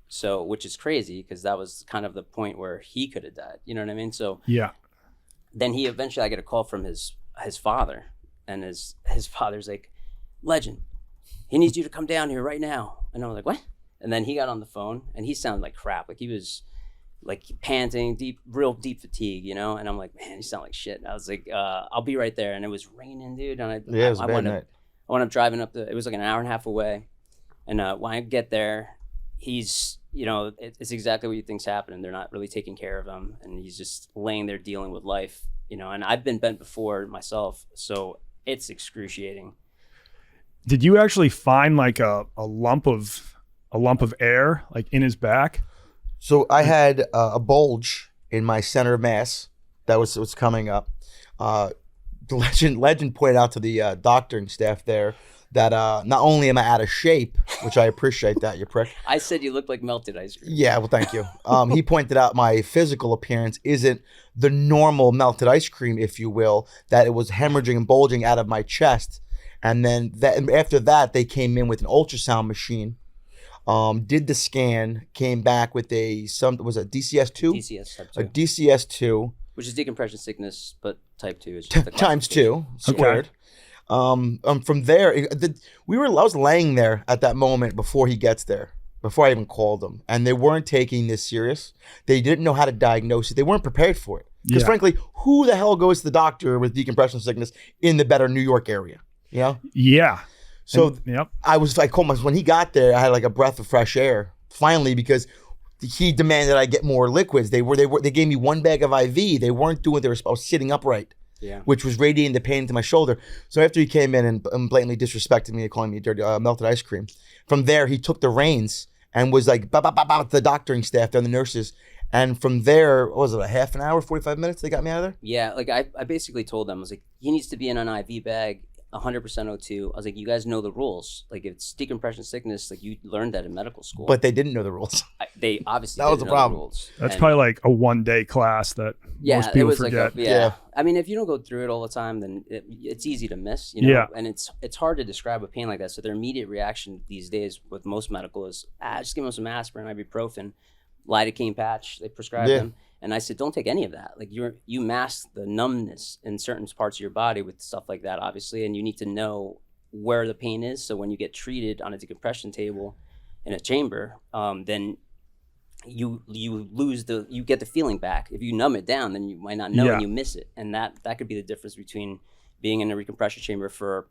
So, which is crazy, because that was kind of the point where he could have died. You know what I mean? So Yeah. then I get a call from his father, and his father's like, legend, he needs you to come down here right now. And I was like, what? And then he got on the phone, and he sounded like crap. Like he was like panting, real deep fatigue, And I'm like, man, you sound like shit. And I was like, I'll be right there. And it was raining, dude. And It was a bad night. I wound up driving up it was like an hour and a half away. And when I get there, he's, it's exactly what you think's happening. They're not really taking care of him. And he's just laying there dealing with life, and I've been bent before myself. So it's excruciating. Did you actually find like a lump of air like in his back? So I had a bulge in my center of mass, that was coming up. The legend pointed out to the doctoring staff there that not only am I out of shape, which I appreciate that, you prick. I said you look like melted ice cream. Yeah, well, thank you. He pointed out my physical appearance isn't the normal melted ice cream, if you will, that it was hemorrhaging and bulging out of my chest. And then after that, they came in with an ultrasound machine, did the scan, came back with was it DCS2? DCS type A 2. DCS2. Which is decompression sickness, but type 2 is just the Times classification. 2 squared. From there, I was laying there at that moment before he gets there, before I even called him, and they weren't taking this serious. They didn't know how to diagnose it. They weren't prepared for it. Because frankly, who the hell goes to the doctor with decompression sickness in the better New York area? You know? Yeah. So Yep. I called when he got there, I had like a breath of fresh air finally, because he demanded I get more liquids. They gave me one bag of IV. They weren't doing I was sitting upright. Yeah. Which was radiating the pain into my shoulder. So after he came in and blatantly disrespected me, calling me dirty melted ice cream, from there he took the reins and was like, bah, bah, bah, bah, the doctoring staff and the nurses. And from there, what was it, a half an hour, 45 minutes they got me out of there? Yeah, like I basically told them, I was like, he needs to be in an IV bag, 100% O2. I was like, you guys know the rules. Like, if it's decompression sickness, like you learned that in medical school. But they didn't know the rules. They obviously That was didn't the know problem. rules. That's And- probably like a 1-day class that most it people was forget. like Yeah. I mean, if you don't go through it all the time, then it's easy to miss, you know. Yeah. And it's hard to describe a pain like that. So their immediate reaction these days with most medical is, just give them some aspirin, ibuprofen, lidocaine patch. They prescribe them, and I said, don't take any of that. Like you mask the numbness in certain parts of your body with stuff like that, obviously, and you need to know where the pain is. So when you get treated on a decompression table in a chamber, then you get the feeling back. If you numb it down, then you might not know and you miss it. And that could be the difference between being in a recompression chamber for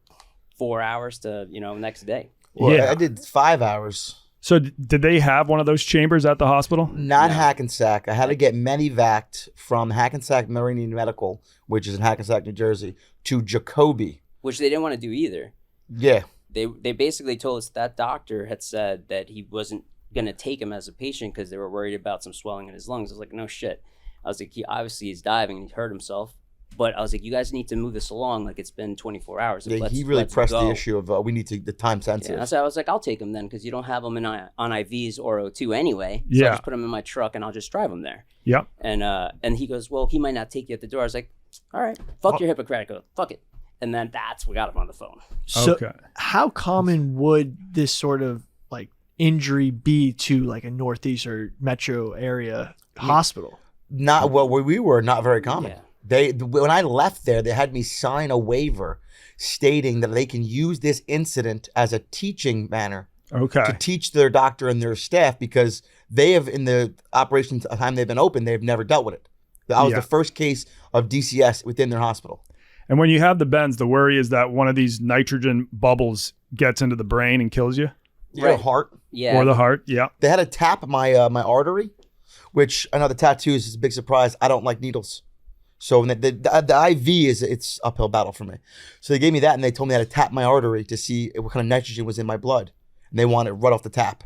4 hours to, next day. Well, Yeah. I did 5 hours. So did they have one of those chambers at the hospital? Not Hackensack. I had to get medevaced from Hackensack Marine Medical, which is in Hackensack, New Jersey, to Jacoby. Which they didn't want to do either. Yeah. They basically told us that doctor had said that he wasn't going to take him as a patient because they were worried about some swelling in his lungs. I was like, no shit. I was like, he obviously is diving and he hurt himself. But I was like, you guys need to move this along like it's been 24 hours. Yeah, he really pressed the issue of we need to the time sensitive. Yeah, so I was like, I'll take him then because you don't have him on IVs or O2 anyway. So Yeah. I'll just put him in my truck and I'll just drive him there. Yep. And he goes, well, he might not take you at the door. I was like, all right, fuck your Hippocratic oath. Fuck it. And then that's what got him on the phone. So Okay. how common would this sort of like injury be to like a Northeast or metro area hospital? Not well, where we were, not very common. Yeah. When I left there, they had me sign a waiver stating that they can use this incident as a teaching manner Okay. to teach their doctor and their staff, because they have, in the operations time they've been open, they've never dealt with it. That was Yeah. the first case of DCS within their hospital. And when you have the bends, the worry is that one of these nitrogen bubbles gets into the brain and kills you, Your Right. heart. Yeah. or the heart. Yeah. They had to tap my my artery, which I know the tattoos is a big surprise. I don't like needles. So when the IV it's uphill battle for me. So they gave me that and they told me I had to tap my artery to see what kind of nitrogen was in my blood. And they wanted it right off the tap.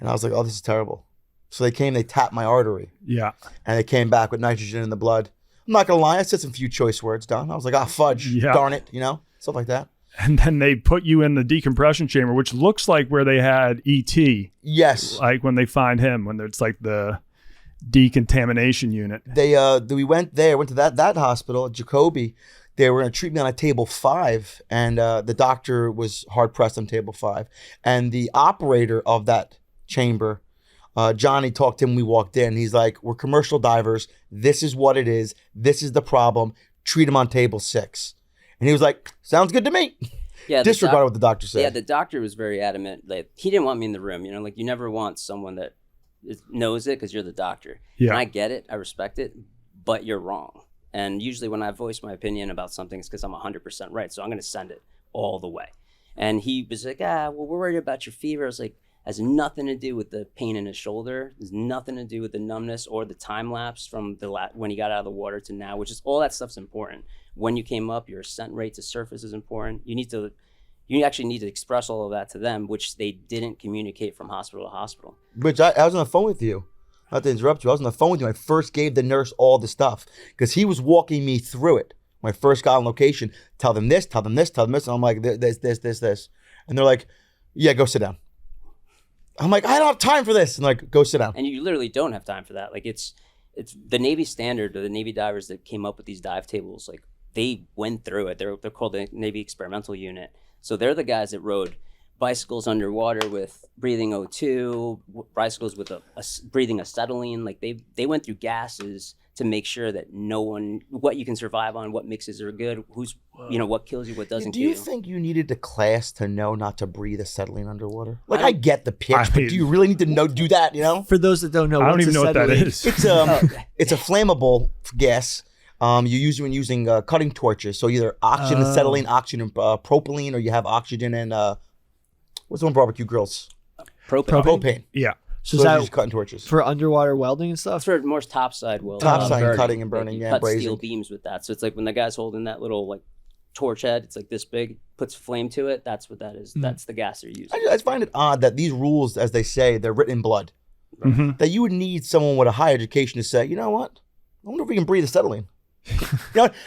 And I was like, oh, this is terrible. So they tapped my artery Yeah. and they came back with nitrogen in the blood. I'm not going to lie, I said some few choice words, Don. I was like, fudge, Yeah. darn it, stuff like that. And then they put you in the decompression chamber, which looks like where they had ET, Yes. like when they find him, when it's like the decontamination unit. We went to that hospital, Jacoby. They were going to treat me on a table 5, and the doctor was hard pressed on table 5. And the operator of that chamber, Johnny, talked to him. We walked in. He's like, "We're commercial divers. This is what it is. This is the problem. Treat him on table 6." And he was like, "Sounds good to me." Yeah. Disregard what the doctor said. Yeah, the doctor was very adamant. Like, he didn't want me in the room. Like, you never want someone that knows it because you're the doctor. Yeah. And I get it. I respect it. But you're wrong. And usually when I voice my opinion about something, it's because I'm 100% right. So I'm going to send it all the way. And he was like, well, we're worried about your fever. I was like, has nothing to do with the pain in his shoulder. There's nothing to do with the numbness or the time lapse from when he got out of the water to now, which is all that stuff's important. When you came up, your ascent rate to surface is important. You actually need to express all of that to them, which they didn't communicate from hospital to hospital. Which I was on the phone with you. Not to interrupt you. I was on the phone with you. I first gave the nurse all the stuff because he was walking me through it. When I first got on location, tell them this, tell them this, tell them this. And I'm like, this. And they're like, yeah, go sit down. I'm like, I don't have time for this. And like, go sit down. And you literally don't have time for that. Like it's the Navy standard, or the Navy divers that came up with these dive tables. Like they went through it. They're called the Navy Experimental Unit. So they're the guys that rode bicycles underwater with breathing O2, bicycles with breathing acetylene. Like they went through gases to make sure that what you can survive on, what mixes are good, what kills you, what doesn't Do kill you think you needed a class to know not to breathe acetylene underwater? Like I get the pitch, but do you really need to do that? You know? For those that don't know, I don't what's even know what that acetylene? is. It's a flammable gas. You use it when using cutting torches. So either oxygen and acetylene, oxygen and propylene, or you have oxygen and what's the one barbecue grills? Propane. Yeah. So So is they're that just cutting torches. for underwater welding and stuff? That's for more topside weld. Topside burning. cutting and burning, Like, you yeah, cut brazing. steel beams with that. So it's like when the guy's holding that little like torch head, it's like this big, puts flame to it. That's what that is. That's the gas they're using. I find it odd that these rules, as they say, they're written in blood. Mhm. That you would need someone with a high education to say, you know what? I wonder if we can breathe acetylene.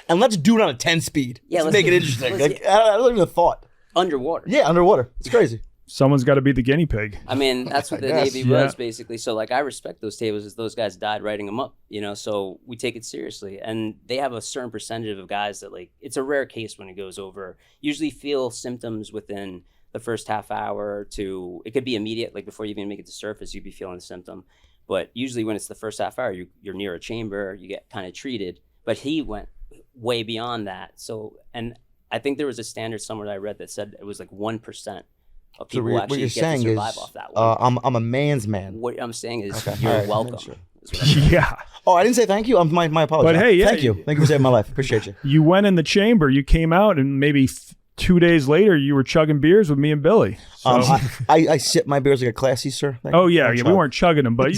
And let's do it on a 10 speed. Yeah, let's let's make it do- interesting. let's Like, I don't even have thought. Underwater. Yeah, underwater. It's crazy. Someone's got to be the guinea pig. I mean, that's what the guess, Navy yeah. was basically. So like I respect those tables as those guys died writing them up, so we take it seriously. And they have a certain percentage of guys that like, it's a rare case when it goes over, usually feel symptoms within the first half hour to, it could be immediate, like before you even make it to surface, you'd be feeling the symptom. But usually when it's the first half hour, you're near a chamber, you get kind of treated. But he went way beyond that. So, and I think there was a standard somewhere that I read that said it was like 1% of people what actually you're get to saying survive is, off that one. I'm a man's man. What I'm saying is Okay, you're all right, welcome. sure. is what I'm saying. Yeah. Oh, I didn't say thank you. My apologies. But hey, yeah, thank you. Thank you for saving my life. Appreciate you. You went in the chamber, you came out, and maybe 2 days later, you were chugging beers with me and Billy. So, I sip my beers like a classy, sir. Thank oh you. yeah, I'll we try. weren't chugging them, but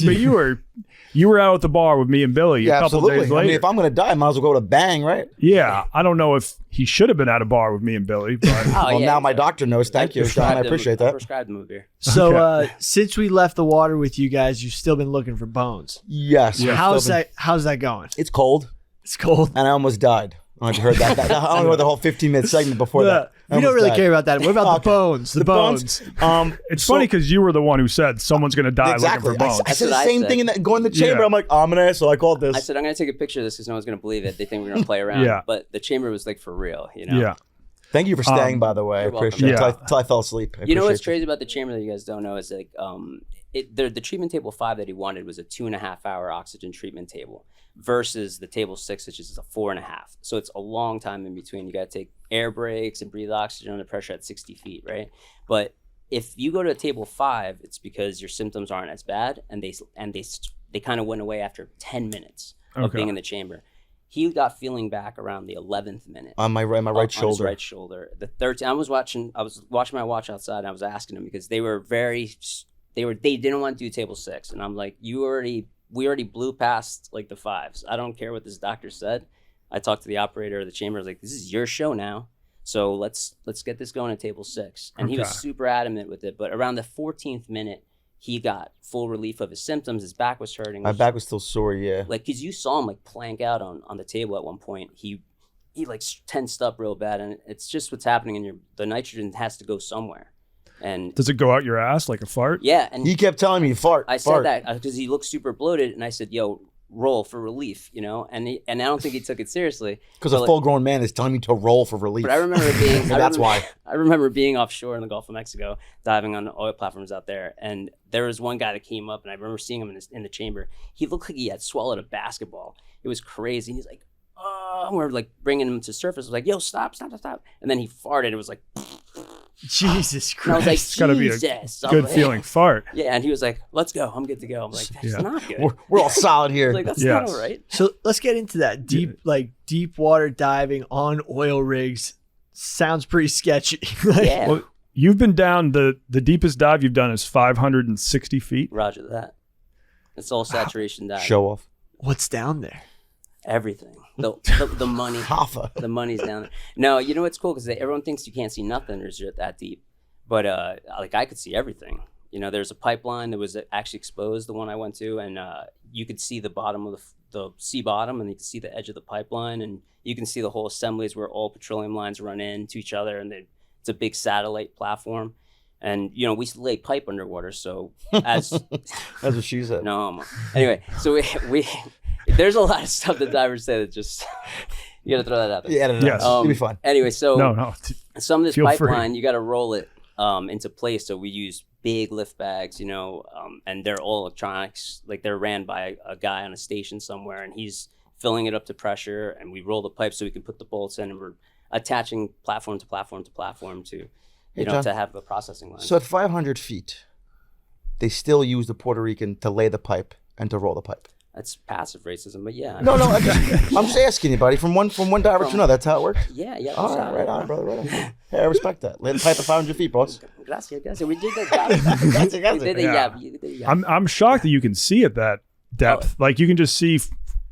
you were out at the bar with me and Billy Yeah, a couple absolutely. days I later. mean, if I'm gonna die, I might as well go with a bang, right? Yeah, I don't know if he should have been at a bar with me and Billy, but Oh, Well, yeah, now my doctor knows. Thank you, Sean. I prescribed him- appreciate I that. prescribed him a beer. So Okay. since we left the water with you guys, you've still been looking for bones. Yes. Yeah. I've still been- How's that going? It's cold, It's cold. and I almost died. I don't know if you heard that. I don't know the whole 15-minute segment before that. I We don't almost really died. care about that. What about the Okay. bones? The bones. it's funny because you were the one who said someone's going to die Exactly. looking for bones. I said the That's what I same said. thing in that going to the chamber. Yeah. I'm like, I'm an asshole. I called this. I said, I'm going to take a picture of this because no one's going to believe it. They think we're going to play around. Yeah. But the chamber was like for real, Yeah. Thank you for staying, by the way. I you're welcome. appreciate it. Yeah. Until I fell asleep. I You know what's appreciate crazy about the chamber that you guys don't know is like the treatment table 5 that he wanted was a 2.5 hour oxygen treatment table versus the table 6, which is a 4.5. So it's a long time in between. You got to take air breaks and breathe oxygen under pressure at 60 feet, right? But if you go to a table 5, it's because your symptoms aren't as bad, and they kind of went away after 10 minutes of Okay. being in the chamber. He got feeling back around the 11th minute. On my right on his shoulder. right shoulder. The 13th. I was watching my watch outside, and I was asking him because they didn't want to do table 6, and I'm like, we already blew past like the 5s. I don't care what this doctor said. I talked to the operator of the chamber. I was like, this is your show now, so let's get this going at table 6. And he was Okay. super adamant with it. But around the 14th minute, he got full relief of his symptoms. His back was hurting. My back was still sore, yeah. Like, because you saw him like plank out on the table at one point. He like tensed up real bad, and it's just what's happening in the nitrogen has to go somewhere. And Does it go out your ass like a fart? yeah, and He kept telling me, fart. I said that because he looked super bloated, and I said, "Yo, roll for relief," and I don't think he took it seriously. Because But, a like, full-grown man is telling me to roll for relief. But I remember being. That's why. I remember being offshore in the Gulf of Mexico, diving on oil platforms out there, and there was one guy that came up, and I remember seeing him in the chamber. He looked like he had swallowed a basketball. It was crazy. And he's like, "Oh," we're like bringing him to surface. I was like, "Yo, stop!" And then he farted. It was like, Jesus and I was like, Christ. It's got to be a Jesus. I'm good like- feeling fart. Yeah, and he was like, "Let's go. I'm good to go." I'm like, "That's Yeah. not good." We're all solid here. I was like, "That's Yes. not all right." So let's get into that deep water diving on oil rigs. Sounds pretty sketchy. Yeah, Well, you've been down, the deepest dive you've done is 560 feet. Roger that. It's all saturation dive. Show off. What's down there? Everything. The money. Hoffa. The money's down there. No, you know what's cool because everyone thinks you can't see nothing or you're that deep, but like I could see everything. You know, there's a pipeline that was actually exposed, the one I went to, and you could see the bottom of the sea bottom, and you could see the edge of the pipeline, and you can see the whole assemblies where all petroleum lines run into each other, and it's a big satellite platform. And, you know, we lay pipe underwater, so as... That's what she said. No, anyway, so we there's a lot of stuff that divers say that just... You got to throw that out there. Yeah, no, Yes. It'll be fun. Anyway, so No. some of this Feel free. pipeline, you got to roll it into place. So we use big lift bags, you know, and they're all electronics. Like they're ran by a guy on a station somewhere, and he's filling it up to pressure. And we roll the pipe so we can put the bolts in, and we're attaching platform to platform to platform to, you know, John, to have a processing line. So at 500 feet, they still use the Puerto Rican to lay the pipe and to roll the pipe. That's passive racism, but yeah. No, I'm just asking you, buddy. From one diver to another, that's how it works. Yeah. All right, right on, brother, right on. Hey, I respect that. Lay the pipe at 500 feet, boss. Gracias. We did that. We did it, yeah. I'm shocked that you can see at that depth. Like you can just see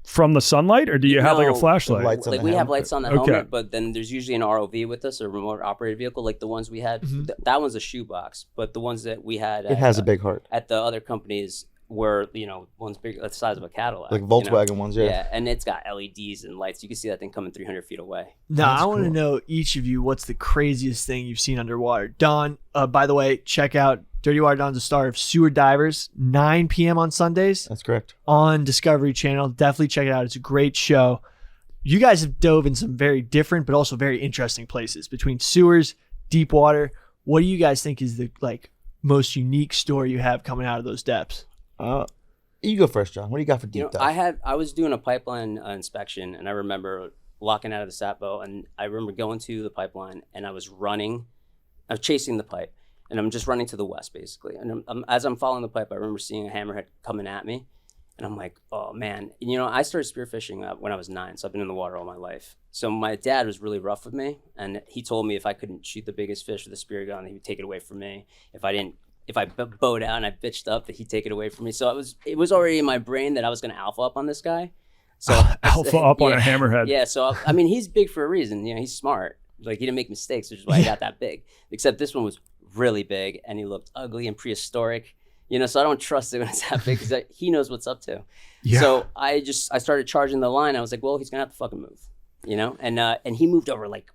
from the sunlight, or do you have like a flashlight? Lights on Like the we have helmet. lights on the Okay. helmet, but then there's usually an ROV with us, a remote operated vehicle, like the ones we had. That one's a shoebox, but the ones that we had, It has a big heart. at the other companies were, you know, one's big, the size of a Cadillac, Like you know? Volkswagen ones, yeah. Yeah, and it's got LEDs and lights. You can see that thing coming 300 feet away. Now, That's I want to cool. know each of you what's the craziest thing you've seen underwater. Don, by the way, check out Dirty Water Don's the star of Sewer Divers, 9 p.m. on Sundays That's correct. on Discovery Channel. Definitely check it out. It's a great show. You guys have dove in some very different but also very interesting places between sewers, deep water. What do you guys think is the most unique story you have coming out of those depths? You go first, John. What do you got for You deep know, dive? I was doing a pipeline inspection, and I remember walking out of the sat boat, and I remember going to the pipeline, and I was chasing the pipe, and I'm just running to the west, basically. And as I'm following the pipe, I remember seeing a hammerhead coming at me, and I'm like, oh man. And, you know, I started spearfishing when I was 9, so I've been in the water all my life. So my dad was really rough with me, and he told me if I couldn't shoot the biggest fish with a spear gun, he would take it away from me. If I bowed out and I bitched up, that he'd take it away from me. So it was already in my brain that I was going to alpha up on this guy. So Alpha up on a hammerhead. Yeah. So I mean, he's big for a reason. You know, he's smart. Like he didn't make mistakes, which is why he got that big. Except this one was really big, and he looked ugly and prehistoric. You know, so I don't trust it when it's that big because he knows what's up to. Yeah. So I started charging the line. I was like, well, he's gonna have to fucking move. You know, and he moved over like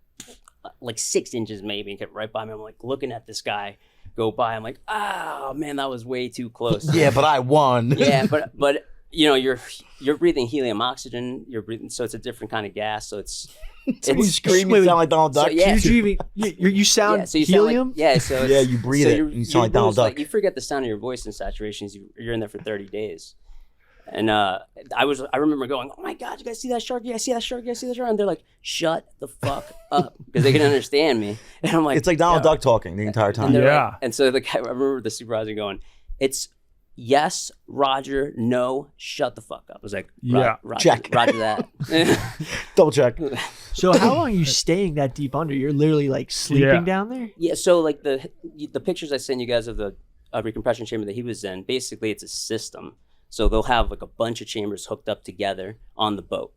6 inches maybe and kept right by me. I'm like looking at this guy go by. I'm like, oh man, that was way too close. Yeah, but I won. Yeah, but you know, you're breathing helium oxygen. You're breathing, so it's a different kind of gas. So it's When you scream, you sound like Donald Duck. So, yeah. You sound so you helium? Sound like, so Yeah, you breathe it, and you sound like Donald Duck. You forget the sound of your voice in saturations. You're in there for 30 days. And I remember going, oh my God, you guys see that shark? Yeah, I see that shark. Yeah, I see that shark. And they're like, shut the fuck up, because they can understand me. And I'm like, It's like Donald "Yeah." Duck talking the entire time. And they're Yeah. like- and so the guy, I remember the supervisor going, it's yes, Roger, no, shut the fuck up. I was like, Yeah. Roger, Check. Roger that. Double check. So how long are you staying that deep under? You're literally like sleeping Yeah. down there? Yeah, so like the pictures I sent you guys of the recompression chamber that he was in, basically it's a system. So they'll have like a bunch of chambers hooked up together on the boat.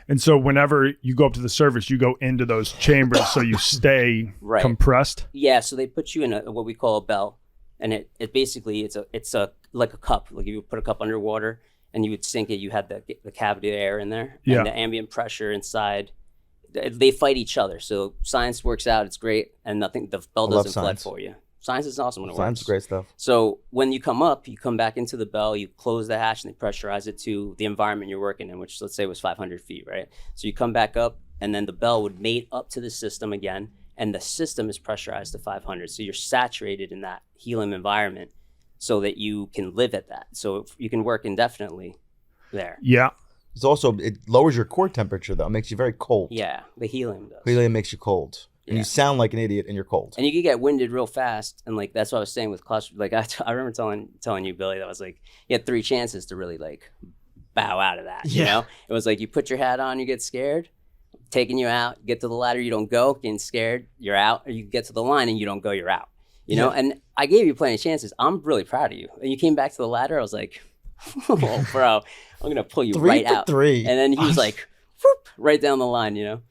And so whenever you go up to the surface, you go into those chambers so you stay Right. compressed. Yeah, so they put you in what we call a bell, and it basically it's a like a cup. Like you would put a cup underwater and you would sink it. You had the cavity of air in there, Yeah. and the ambient pressure inside. They fight each other. So science works out. It's great, and the bell I love doesn't flood science. for you. Science is awesome when it Science works. is great stuff. So when you come up, you come back into the bell, you close the hatch, and they pressurize it to the environment you're working in, which let's say was 500 feet, right? So you come back up, and then the bell would mate up to the system again, and the system is pressurized to 500. So you're saturated in that helium environment so that you can live at that. So you can work indefinitely there. Yeah. It's also, it lowers your core temperature, though. It makes you very cold. Yeah, the helium does. Helium makes you cold. And Yeah. you sound like an idiot and you're cold. And you can get winded real fast, and like that's what I was saying with claustrophobic. Like I remember telling you, Billy, that was like you had 3 chances to really like bow out of that. You Yeah. know, it was like you put your hat on, you get scared, taking you out, get to the ladder, you don't go, getting scared, you're out, or you get to the line and you don't go, you're out. You know, and I gave you plenty of chances. I'm really proud of you. And you came back to the ladder, I was like, oh, bro, I'm gonna pull you 3 right for out. 3. And then he was like, whoop, right down the line. You know,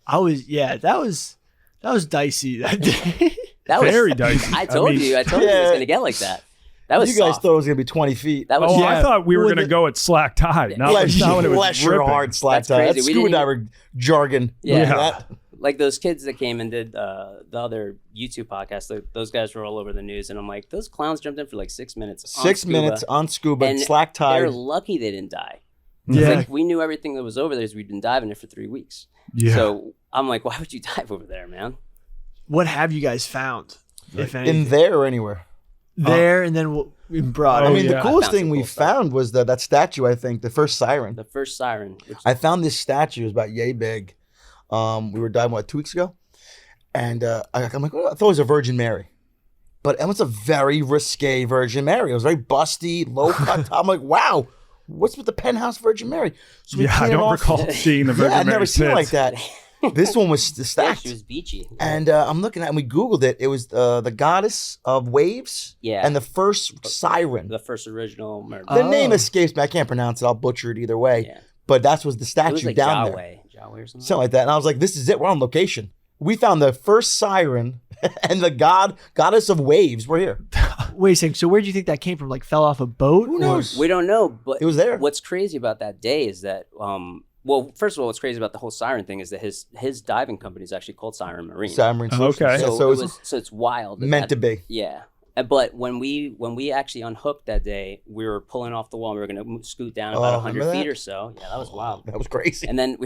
That was dicey that day. that was Very dicey. I told I mean, you it was Yeah. gonna get like that. That was You guys soft. thought it was gonna be 20 feet. That was Oh, Yeah. I thought we were Well, going to go at slack tide. Not Bless not when it was bless your ripping. heart, slack That's tie. crazy. That's We scuba didn't diver jargon. Yeah. Remember Yeah. that? like those kids that came and did the other YouTube podcast. Those guys were all over the news, and I'm like, those clowns jumped in for like 6 minutes. on 6 scuba, minutes on scuba, and slack tide. They're lucky they didn't die. Yeah. Like, we knew everything that was over there because we'd been diving there for 3 weeks. Yeah. So I'm like, why would you dive over there, man? What have you guys found, if anything? In there or anywhere. There and then in broad. Oh, I mean, yeah. the coolest I found thing some we cool stuff. found was that statue, I think, the first siren. The first siren. Which, I found this statue. It was about yay big. We were diving, 2 weeks ago? And I'm like, oh, I thought it was a Virgin Mary. But it was a very risque Virgin Mary. It was very busty, low cut. I'm like, wow, what's with the penthouse Virgin Mary? So we Yeah, I came don't off- recall seeing the Virgin Yeah, I've never Mary's seen it like tits. that. This one was yeah, stacked. she was beachy. And I'm looking at it, and we Googled it. It was the goddess of waves Yeah. and the first siren. The first original murder. The name Oh. escapes me. I can't pronounce it. I'll butcher it either way. Yeah. But that was the It statue was like down there. Jawa or something. Something like that. And I was like, this is it. We're on location. We found the first siren and the goddess of waves. We're here. Wait a second. So where do you think that came from? Like fell off a boat? Who or- knows? We don't know, but It was there. What's crazy about that day is that, well, first of all, what's crazy about the whole siren thing is that his diving company is actually called Siren Marine. Siren Oh, okay. Yeah, So, so it it's was, so it's wild. that meant to that- be. Yeah. But when we actually unhooked that day, we were pulling off the wall. And we were going to scoot down about Oh, 100 remember feet that? or so. Yeah, that was wild. That was crazy. And then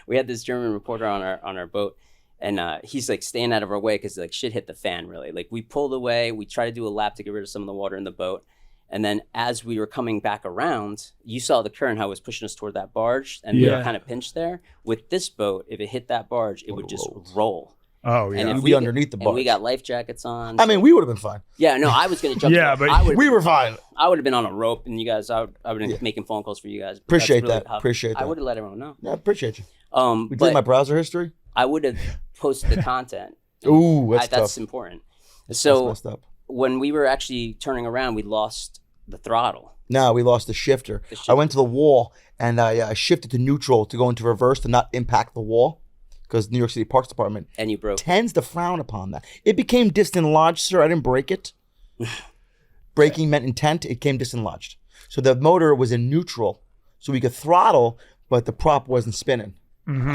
we had this German reporter on our boat, and he's like staying out of our way because like shit hit the fan really. Like we pulled away, we tried to do a lap to get rid of some of the water in the boat, and then as we were coming back around, you saw the current how it was pushing us toward that barge, and we Yeah. were kind of pinched there. With this boat, if it hit that barge, it would just roll. Oh, And yeah. if We'd we be underneath the and we barge. got life jackets on. I mean, we would have been fine. yeah, no, I was gonna jump. Yeah, in. but I would We were fine. I would have been on a rope, and you guys, I would have been Yeah. making phone calls for you guys. But Appreciate that's really that. how- Appreciate I that. would have let everyone know. Yeah, appreciate you. We But did my browser history. I would have posted the content. Ooh, that's That's tough. important. That's So messed up. when we were actually turning around, we lost the throttle. No, we lost the shifter. The I went to the wall and I shifted to neutral to go into reverse to not impact the wall because New York City Parks Department And you broke. tends to frown upon that. It became dislodged, sir. I didn't break it. Breaking meant intent. It came dislodged. So the motor was in neutral, so we could throttle, but the prop wasn't spinning.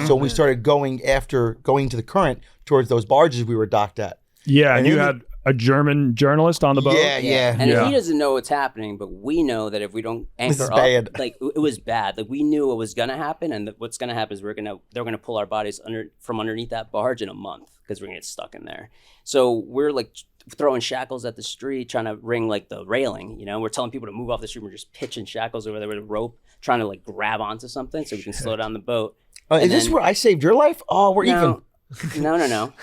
So we started going to the current towards those barges we were docked at. Yeah, and And you then had a German journalist on the boat? Yeah. And Yeah. he doesn't know what's happening, but we know that if we don't anchor This is up, bad. like it was bad. Like we knew what was gonna happen, and that what's gonna happen is they're gonna pull our bodies from underneath that barge in a month because we're gonna get stuck in there. So we're like throwing shackles at the street, trying to ring like the railing. You know, we're telling people to move off the street. We're just pitching shackles over there with a rope, trying to like grab onto something so we can slow down the boat. Is And this then- where I saved your life? Oh, we're even. No.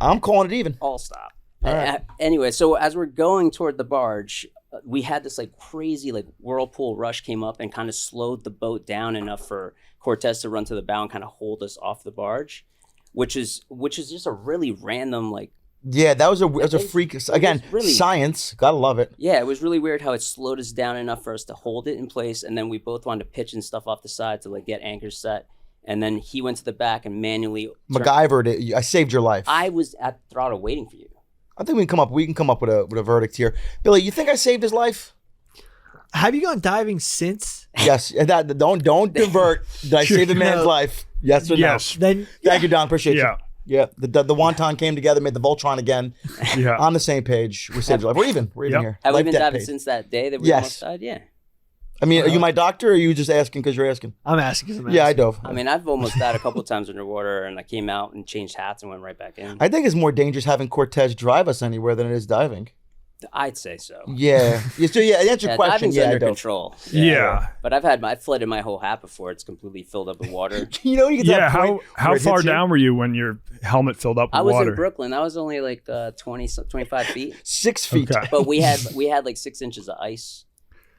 I'm calling it even. All stop. All right. Anyway, so as we're going toward the barge, we had this like crazy like whirlpool rush came up and kind of slowed the boat down enough for Cortez to run to the bow and kind of hold us off the barge, which is just a really random like. Yeah, that was a freak. Again, really- science. Gotta love it. Yeah, it was really weird how it slowed us down enough for us to hold it in place, and then we both wanted to pitch and stuff off the side to like get anchors set, and then he went to the back and manually. MacGyvered it. I saved your life. I was at the throttle waiting for you. I think we can come up with a verdict here. Billy, you think I saved his life? Have you gone diving since? Yes. Don't divert. Did I save the man's life? Yes or no? Yes. Then Thank you, Don. Appreciate Yeah. you. Yeah. The Wonton came together, made the Voltron again. Yeah. On the same page. We saved your life. We're even. We're even Yep. here. Have we Life been debt diving paid. since that day that we Yes. almost died? Yeah. I mean, are you my doctor or are you just asking because you're asking? I'm asking. 'Cause I'm Yeah, I asking. dove. I mean, I've almost died a couple times underwater, and I came out and changed hats and went right back in. I think it's more dangerous having Cortez drive us anywhere than it is diving. I'd say so. Yeah. So yeah, answer your question. Diving's Yeah, I under dove. control. Yeah. But I've flooded my whole hat before. It's completely filled up with water. You know, you get to Yeah. that point How where it far hits you. down were you when your helmet filled up with I was water? in Brooklyn. I was only like 25 feet. 6 feet. Okay. But we had like 6 inches of ice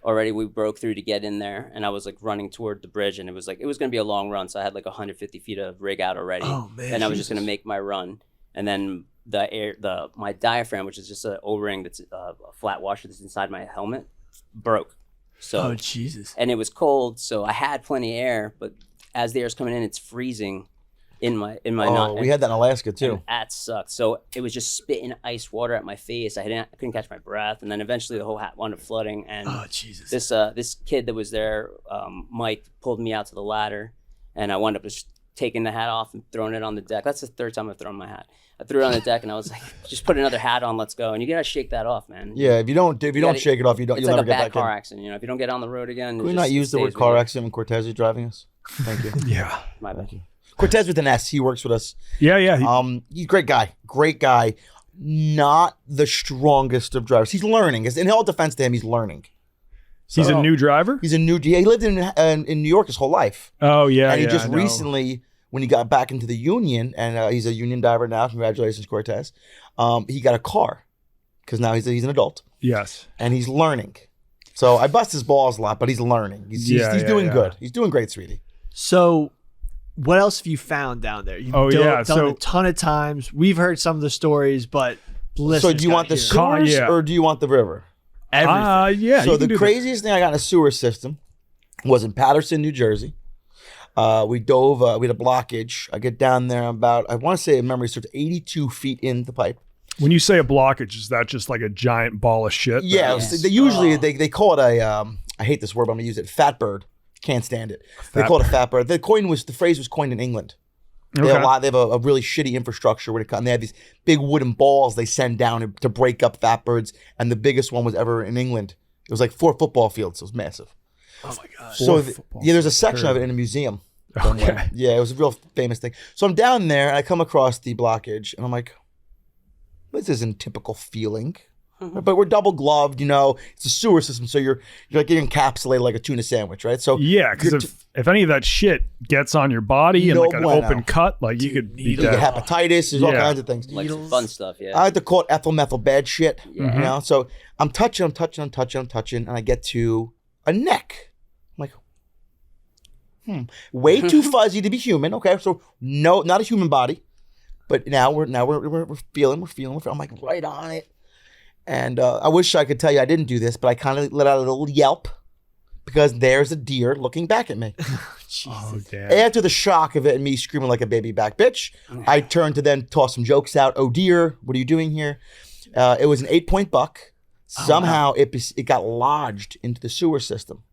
already. We broke through to get in there, and I was like running toward the bridge, and it was going to be a long run. So I had like 150 feet of rig out already. Oh, man. And I was just going to make my run, and then my diaphragm, which is just an O-ring that's a flat washer that's inside my helmet, broke. So Oh Jesus. and it was cold, so I had plenty of air, but as the air's coming in, it's freezing. in my Oh, we had that in Alaska too. and that sucked. So it was just spitting ice water at my face. I couldn't catch my breath, and then eventually the whole hat wound up flooding. And Oh Jesus. this kid that was there, Mike, pulled me out to the ladder, and I wound up just taking the hat off and throwing it on the deck. That's the third time I've thrown my hat. I threw it on the deck, and I was like, "Just put another hat on, let's go." And you gotta shake that off, man. Yeah, if you don't shake it off, you'll It's never like a get bad back car in. accident. If you don't get on the road again, Can we not use the word car accident when Cortez is driving us? Thank you. Yeah. My bad. Thank you. Cortez with an S. He works with us. Yeah. He's a great guy. Great guy. Not the strongest of drivers. He's learning. In all defense to him, he's learning. He's a new driver? He's a new. He lived in New York his whole life. Oh, yeah. And he yeah, just I know. recently, when he got back into the union, and he's a union driver now. Congratulations, Cortez. He got a car because now he's an adult Yes. and he's learning. So I bust his balls a lot, but he's learning. He's doing good. He's doing great, sweetie. So, what else have you found down there? You've done So a ton of times. We've heard some of the stories, but So do you want the Car- sewers yeah. or do you want the river? everything? Yeah. So you can the do craziest thing I got in a sewer system was in Patterson, New Jersey. We dove. We had a blockage. I get down there about, I want to say, if memory serves, 82 feet in the pipe. that. When you say a blockage, is that just like a giant ball of shit? Yeah, Yes. they usually they call it a. I hate this word, but I'm gonna use it. Fat bird. Can't stand it. They call it a fat bird. The phrase was coined in England. They have They have a really shitty infrastructure when it comes. They have these big wooden balls they send down to break up fat birds, and the biggest one was ever in England. It was like 4 football fields. It was massive. Oh my god. So there's a section of it in a museum. Okay. Yeah, it was a real famous thing. So I'm down there and I come across the blockage and I'm like, this isn't typical feeling. But we're double gloved, it's a sewer system, so you're like getting encapsulated like a tuna sandwich, right? So Yeah, because if any of that shit gets on your body and No like an bueno. open cut, like you could beat you get that. hepatitis, there's all Yeah. kinds of things. Like some fun stuff, yeah. I like to call it ethyl methyl bad shit. Yeah. So I'm touching, and I get to a neck. I'm like, way too fuzzy to be human. Okay, so no, not a human body, but now we're feeling. I'm like right on it, and I wish I could tell you I didn't do this, but I kind of let out a little yelp because there's a deer looking back at me. Oh, damn. After the shock of it and me screaming like a baby back bitch, I turned to then toss some jokes out. Oh dear, what are you doing here? It was an 8-point buck. Somehow it got lodged into the sewer system.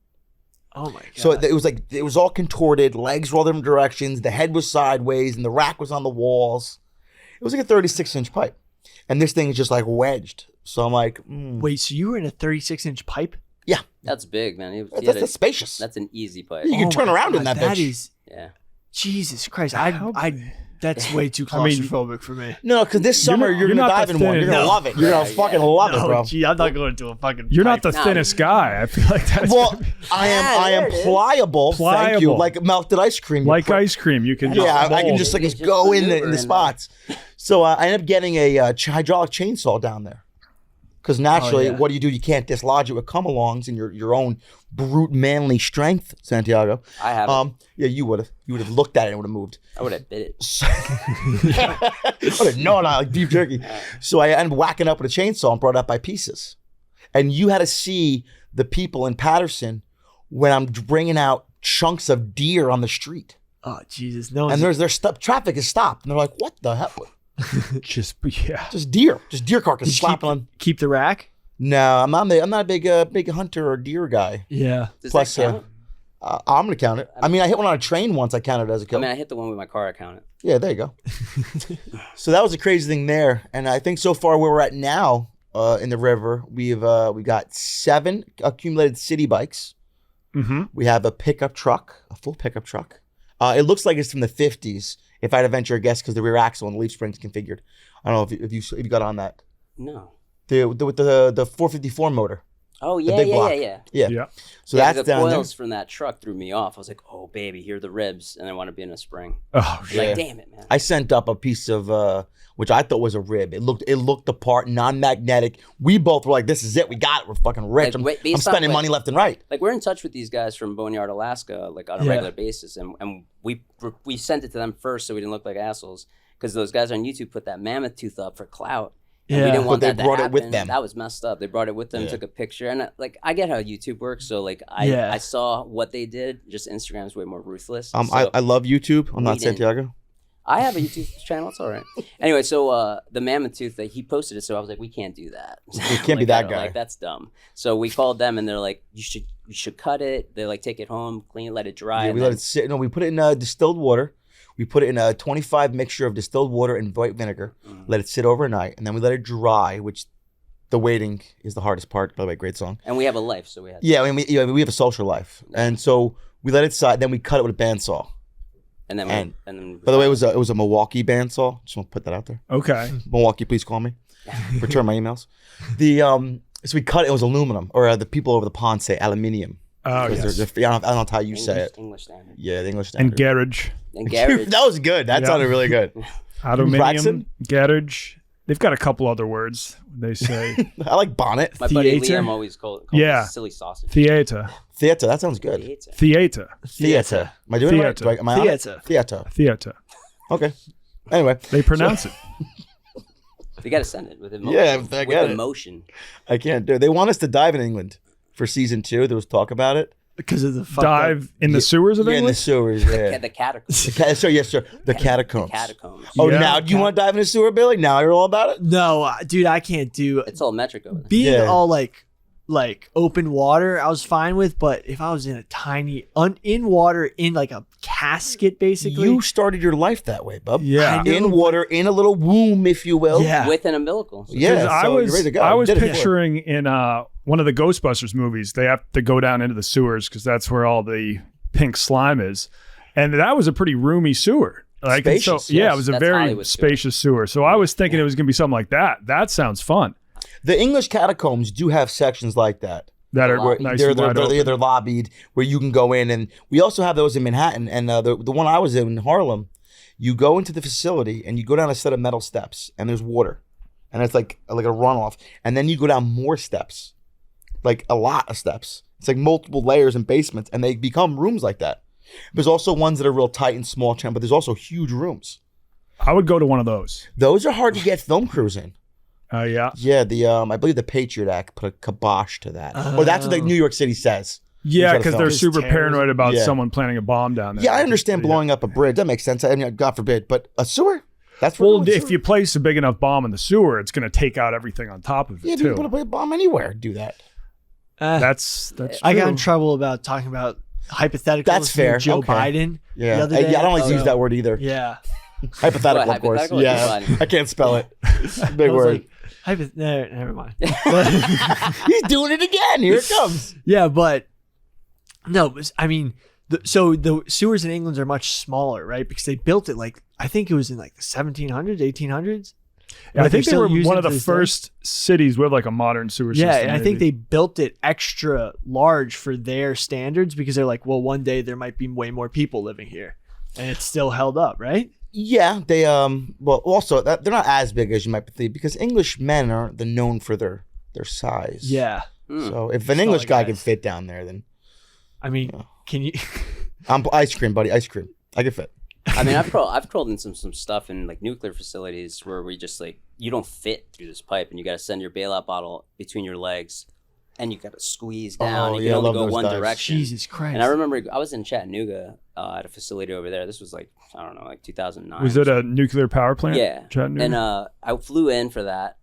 Oh my god. So it was all contorted. Legs were all different directions. The head was sideways, and the rack was on the walls. It was like a 36-inch pipe, and this thing is just like wedged. So I'm like, Wait, so you were in a 36-inch pipe? yeah, That's big, man. that's spacious. That's an easy pipe. You can Oh turn my around in God, that That bitch. is Yeah. Jesus Christ. That's way too I mean- claustrophobic for me. No, because this summer you're you're gonna not dive the in one. You're gonna thin- love it. You're gonna fucking love it, bro. Gee, I'm not going to a fucking You're not pipe. the thinnest guy. I feel like that's Well, I am there it is. pliable. Thank you. Pliable. Like melted ice cream. You like put- ice cream. You can Yeah, I can mold. just like Just go in maneuver the in spots. So I ended up getting a hydraulic chainsaw down there. Because naturally, what do? You can't dislodge it with come-alongs and your own brute manly strength, Santiago. I have it. Yeah, you would have. You would have looked at it and would have moved. I would have bit it. No, like beef jerky. So I ended up whacking up with a chainsaw and brought it up by pieces. And you had to see the people in Patterson when I'm bringing out chunks of deer on the street. Oh Jesus, no. And traffic is stopped. And they're like, what the hell? Just Just deer carcass slapping on. keep the rack? No, I'm not a big hunter or deer guy. Yeah. Does Plus, that count? I'm gonna count it. I mean, I hit one on a train once. I counted it as a kill. I hit the one with my car. I count it. Yeah, there you go. So that was a crazy thing there, and I think so far where we're at now in the river, we got 7 accumulated city bikes. Mm-hmm. We have a pickup truck, a full pickup truck. It looks like it's from the 50s. If I had to venture a guess, because the rear axle and the leaf spring's configured. I don't know if you got on that. No. With the 454 motor. Oh The yeah, big yeah, block. yeah. Yeah. So Yeah, that's the down there. coils from that truck threw me off. I was like, "Oh baby, here are the ribs," and I want to be in a spring. Oh Like, shit. damn it, man. I sent up a piece of which I thought was a rib. It looked the part, non-magnetic. We both were like, "This is it. We got it. We're fucking rich." Like, I'm spending money left and right. Like we're in touch with these guys from Boneyard, Alaska, like on a Yeah. regular basis, and we sent it to them first so we didn't look like assholes because those guys on YouTube put that mammoth tooth up for clout. And we Yeah. didn't want But they that to brought it happen. with them. That was messed up. They brought it with them, Yeah. took a picture, and I get how YouTube works. So like Yeah. I saw what they did. Just Instagram's way more ruthless. So I love YouTube. I'm not we didn't- Santiago. I have a YouTube channel. It's all right. Anyway, so the mammoth tooth, he posted it. So I was like, we can't do that. You can't be that guy. Like, that's dumb. So we called them and they're like, you should cut it. They like take it home, clean it, let it dry. Yeah, we let it sit. No, we put it in distilled water. We put it in a 25 mixture of distilled water and white vinegar. Let it sit overnight, and then we let it dry, which the waiting is the hardest part. By the way, great song. And we have a life, so we have. Yeah, I mean, we have a social life, and so we let it sit. Then we cut it with a bandsaw. And then, and then. By the way, it was a Milwaukee bandsaw. Just want to put that out there. Okay. Milwaukee, please call me. Return my emails. So we cut it. It was aluminum, or the people over the pond say aluminium. Oh, yes. I don't know how you say it. English standard. Yeah, the English And standard. garage. And garage. That was good. That sounded really good. Aluminium, Braxton? garage. They've got a couple other words they say. I like bonnet. My buddy Theater? Liam always called Yeah. it silly sausage. Theater. Theater. That sounds good. Theater. Theater. Am I doing it right? Theater. Am I on it? Theater. Theater. Theater. Okay. Anyway, They pronounce it. You got to send it with emotion. Yeah, I get with it. emotion. I can't do it. They want us to dive in England for season 2. There was talk about it. Because of the fucked up- Dive in the sewers of Yeah, in the England? sewers. Yeah. The catacombs. Yes, sir. The catacombs. Catacombs. Oh, Yeah. now do you want to dive in a sewer, Billy? Now you're all about it? No, dude, I can't do It's all metric over there. being Yeah. all like open water. I was fine with, but if I was in a tiny in water in like a casket, basically, You started your life that way, bub. Yeah. I know. In water, in a little womb, if you will. yeah, With an umbilical. So Yeah. 'Cause So I you're was ready to go. I was Did it before. picturing in one of the Ghostbusters movies, they have to go down into the sewers because that's where all the pink slime is, and that was a pretty roomy sewer. Like, and Spacious, yeah, yes. it was a That's very Hollywood sewer. spacious sewer. So I was thinking it was going to be something like that. That sounds fun. The English catacombs do have sections like that. That are Lobby. nice they're, and they're, wide they're, open. they're lobbied where you can go in, and we also have those in Manhattan. And the one I was in Harlem, you go into the facility and you go down a set of metal steps, and there's water, and it's like a runoff, and then you go down more steps, like a lot of steps. It's like multiple layers and basements, and they become rooms like that. There's also ones that are real tight and small, but there's also huge rooms. I would go to one of those. Those are hard to get film crews in. Yeah. Yeah, I believe the Patriot Act put a kibosh to that. Well, that's what the New York City says. Yeah, try to because film. they're Just super terrorism. paranoid about Yeah. someone planting a bomb down there. Yeah, I understand blowing up a bridge. That makes sense. I mean, God forbid, but a sewer? That's Well, what if you place a big enough bomb in the sewer, it's going to take out everything on top of it yeah, if you too. put a bomb anywhere, do that. That's I got true. in trouble about talking about hypotheticals. That's fair. with Joe Okay. Biden. Yeah, the other day. I don't like to use So, that word either. Yeah, Hypothetical, What, of course. hypothetical? Yeah, It's fine. I can't spell it. Big I was word. like, never mind. He's doing it again. Here it comes. Yeah, but no, I mean, so the sewers in England are much smaller, right? Because they built it like I think it was in like the 1700s, 1800s. Yeah, I But they're think they still were using one of it the to this day. first cities with like a modern sewer system. Yeah, and I think maybe. they built it extra large for their standards because they're like, well, one day there might be way more people living here, and it's still held up, right? Yeah, they well, also they're not as big as you might think because English men aren't known for their size. Yeah, So if an Smaller English guy guys. can fit down there, then I mean, can you? I'm ice cream, buddy. Ice cream. I can fit. I mean, I've crawled in some stuff in like nuclear facilities where we just like you don't fit through this pipe and you got to send your bailout bottle between your legs, and you got to squeeze down. Oh, You yeah, I can only love go those one dives. direction. Jesus Christ! And I remember I was in Chattanooga at a facility over there. This was like I don't know, like 2009. Was it a nuclear power plant? Yeah. Chattanooga? And I flew in for that,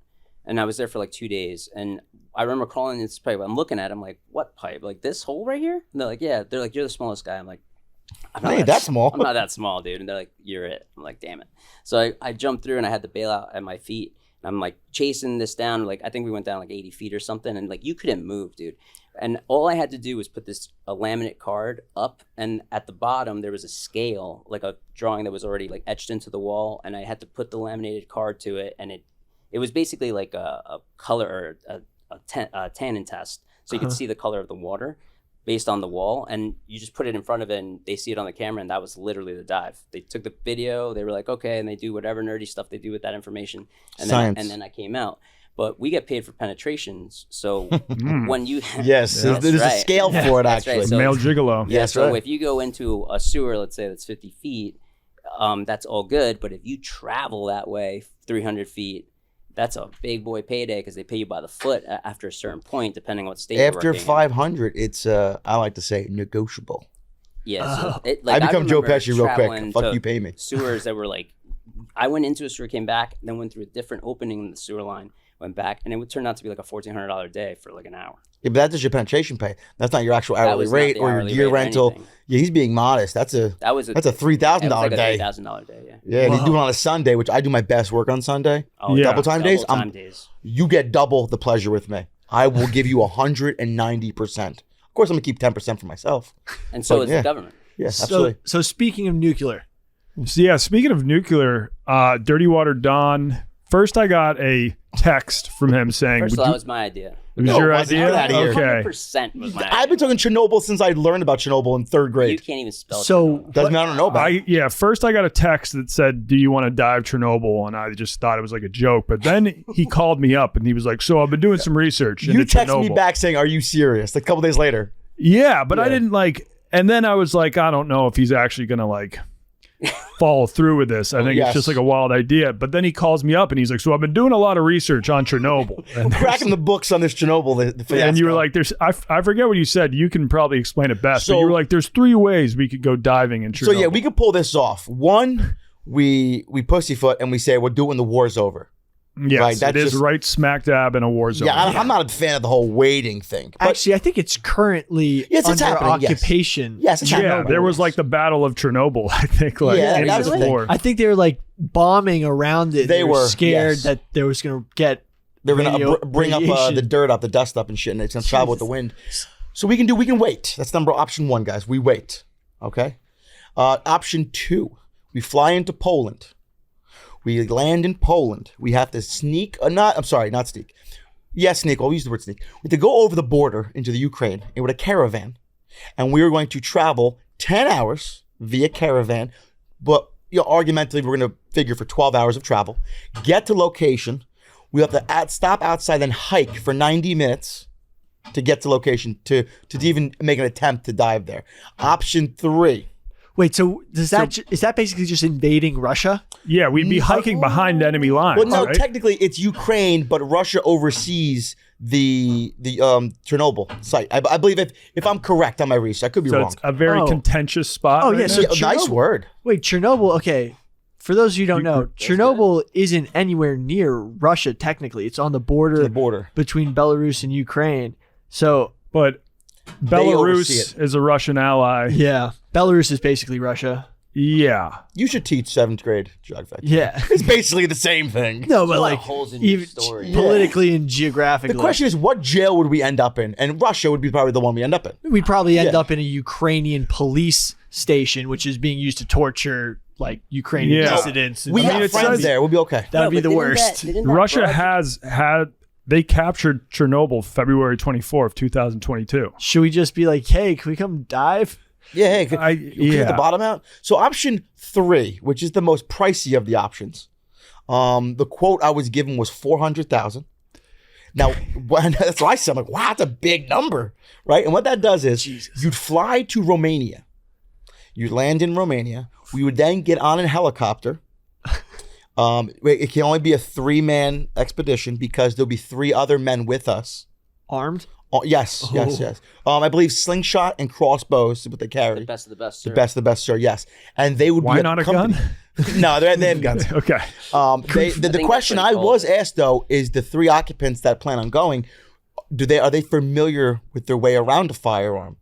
and I was there for like 2 days. And I remember crawling in this pipe. I'm looking at it, I'm like, what pipe? Like this hole right here? And they're like, yeah. They're like, you're the smallest guy. I'm like, I'm I ain't that small. I'm not that small, dude. And they're like, you're it. I'm like, damn it. So I jumped through and I had the bailout at my feet. And I'm like chasing this down. Like I think we went down like 80 feet or something. And like you couldn't move, dude. And all I had to do was put a laminate card up, and at the bottom there was a scale, like a drawing that was already like etched into the wall, and I had to put the laminated card to it, and it was basically like a color or a tannin test, so you could see the color of the water based on the wall, and you just put it in front of it, and they see it on the camera, and that was literally the dive. They took the video, they were like, okay, and they do whatever nerdy stuff they do with that information, and Science. then I came out. But we get paid for penetrations, so when you Yes, That's there's a right. scale for it That's right. actually. So- Male gigolo. yeah, That's so right. if you go into a sewer, let's say that's 50 feet, that's all good. But if you travel that way 300 feet, that's a big boy payday because they pay you by the foot after a certain point, depending on what state you're After working in. 500, it's I like to say negotiable. Yeah, so I become Joe remember Pesci real traveling quick. Fuck to you, pay me. Sewers that were like, I went into a sewer, came back, then went through a different opening in the sewer line, went back, and it would turn out to be like a $1,400 day for like an hour. Yeah, but that's just your penetration pay. That's not your actual That hourly was not rate the or your hourly gear rate or rental. anything. Yeah, he's being modest. That's a That was $3,000 it was like a day. $3,000 day. Yeah. Yeah, and you do it on a Sunday, which I do my best work on Sunday. Oh, Yeah. Double time days. Double time days. You get double the pleasure with me. I will give you 190%. Of course, I'm gonna keep 10% for myself. And so But, is yeah. the government. Yeah, absolutely. So speaking of nuclear, So yeah, speaking of nuclear, Dirty Water Don. First, I got a text from him saying, First of "Would all, that you-" was my idea. it was No, your it wasn't. idea. Get outta here. Okay. 100% was my idea. I've been talking Chernobyl since I learned about Chernobyl in 3rd You grade. can't even spell So- Chernobyl. Doesn't mean I don't know about it. First I got a text that said, "Do you want to dive Chernobyl?" And I just thought it was like a joke. But then he called me up and he was like, "So I've been doing some research into You texted Chernobyl." me back saying, "Are you serious?" Like a couple days later. Yeah, but I Yeah. didn't like. And then I was like, I don't know if he's actually gonna like follow through with this. I think yes. it's just like a wild idea. But then he calls me up and he's like, "So I've been doing a lot of research on Chernobyl." And, Cracking the books on this Chernobyl. The fiasco. and you were like, "There's," I forget what you said. You can probably explain it best. But So- you were like, "There's 3 ways we could go diving in Chernobyl." So yeah, we could pull this off. One, we pussyfoot and we say we'll do it when the war's over. yes, right, that's it is just- right smack dab in a war zone. Yeah, I'm not a fan of the whole waiting thing. But actually, I think it's currently Yes, it's under happening, yes. occupation. yes, it's Yeah, happening. there was like the Battle of Chernobyl, I think. Like, Yeah, in that's this the thing. war. I think they were like bombing around it. They were, scared yes. that there was going to get. They're gonna radio- bring up radiation. the dirt up, the dust up and shit, and it's gonna travel with the wind. So we can wait. That's option 1, guys. We wait. Okay. Option 2, we fly into Poland. We land in Poland. We have to sneak. Not sneak. Yeah, sneak. I'll use the word sneak. We have to go over the border into the Ukraine with a caravan, and we are going to travel 10 hours via caravan, but argumentatively we're going to figure for 12 hours of travel. Get to location. We have to stop outside, then hike for 90 minutes to get to location to even make an attempt to dive there. Option 3. Wait, so is that basically just invading Russia? Yeah, we'd be hiking behind enemy lines. Well, no, right? technically it's Ukraine, but Russia oversees the Chernobyl site. I believe if I'm correct on my research, I could be So wrong. it's a very Oh. contentious spot. Oh, right yeah, now. so Yeah, nice Chernobyl- word. Wait, Chernobyl. Okay, for those of you who don't know, Chernobyl isn't anywhere near Russia. Technically, it's on the border, To the border. between Belarus and Ukraine. So But oversee Belarus is a Russian ally. yeah, Belarus is basically Russia. Yeah. You should teach 7th grade geography. Yeah. It's basically the same thing. No, There's but a lot like of holes in your even story. politically and geographically. The question is, what jail would we end up in? And Russia would be probably the one we end up in. we'd probably end Yeah. up in a Ukrainian police station, which is being used to torture like Ukrainian Yeah. dissidents. We I mean, have it friends says- there. We'll be okay. That would be but the didn't worst. didn't that Russia Russia- has had, they captured Chernobyl February 24th, 2022. Should we just be like, hey, can we come dive? Yeah, hey, can you get the Yeah. bottom out? So option 3, which is the most pricey of the options, the quote I was given was 400,000. Now, that's what I said. I'm like, wow, that's a big number, right? And what that does is you'd fly to Romania. You'd land in Romania. We would then get on a helicopter. It can only be a 3-man expedition because there'll be 3 other men with us. Armed? Oh, yes. I believe slingshot and crossbows is what they carry. The best of the best, sir. The best, sir. Yes, and they would Why be not a company. gun? No, they have guns. Okay. The think question that's I what it's was asked though is the 3 occupants that plan on going, are they familiar with their way around a firearm?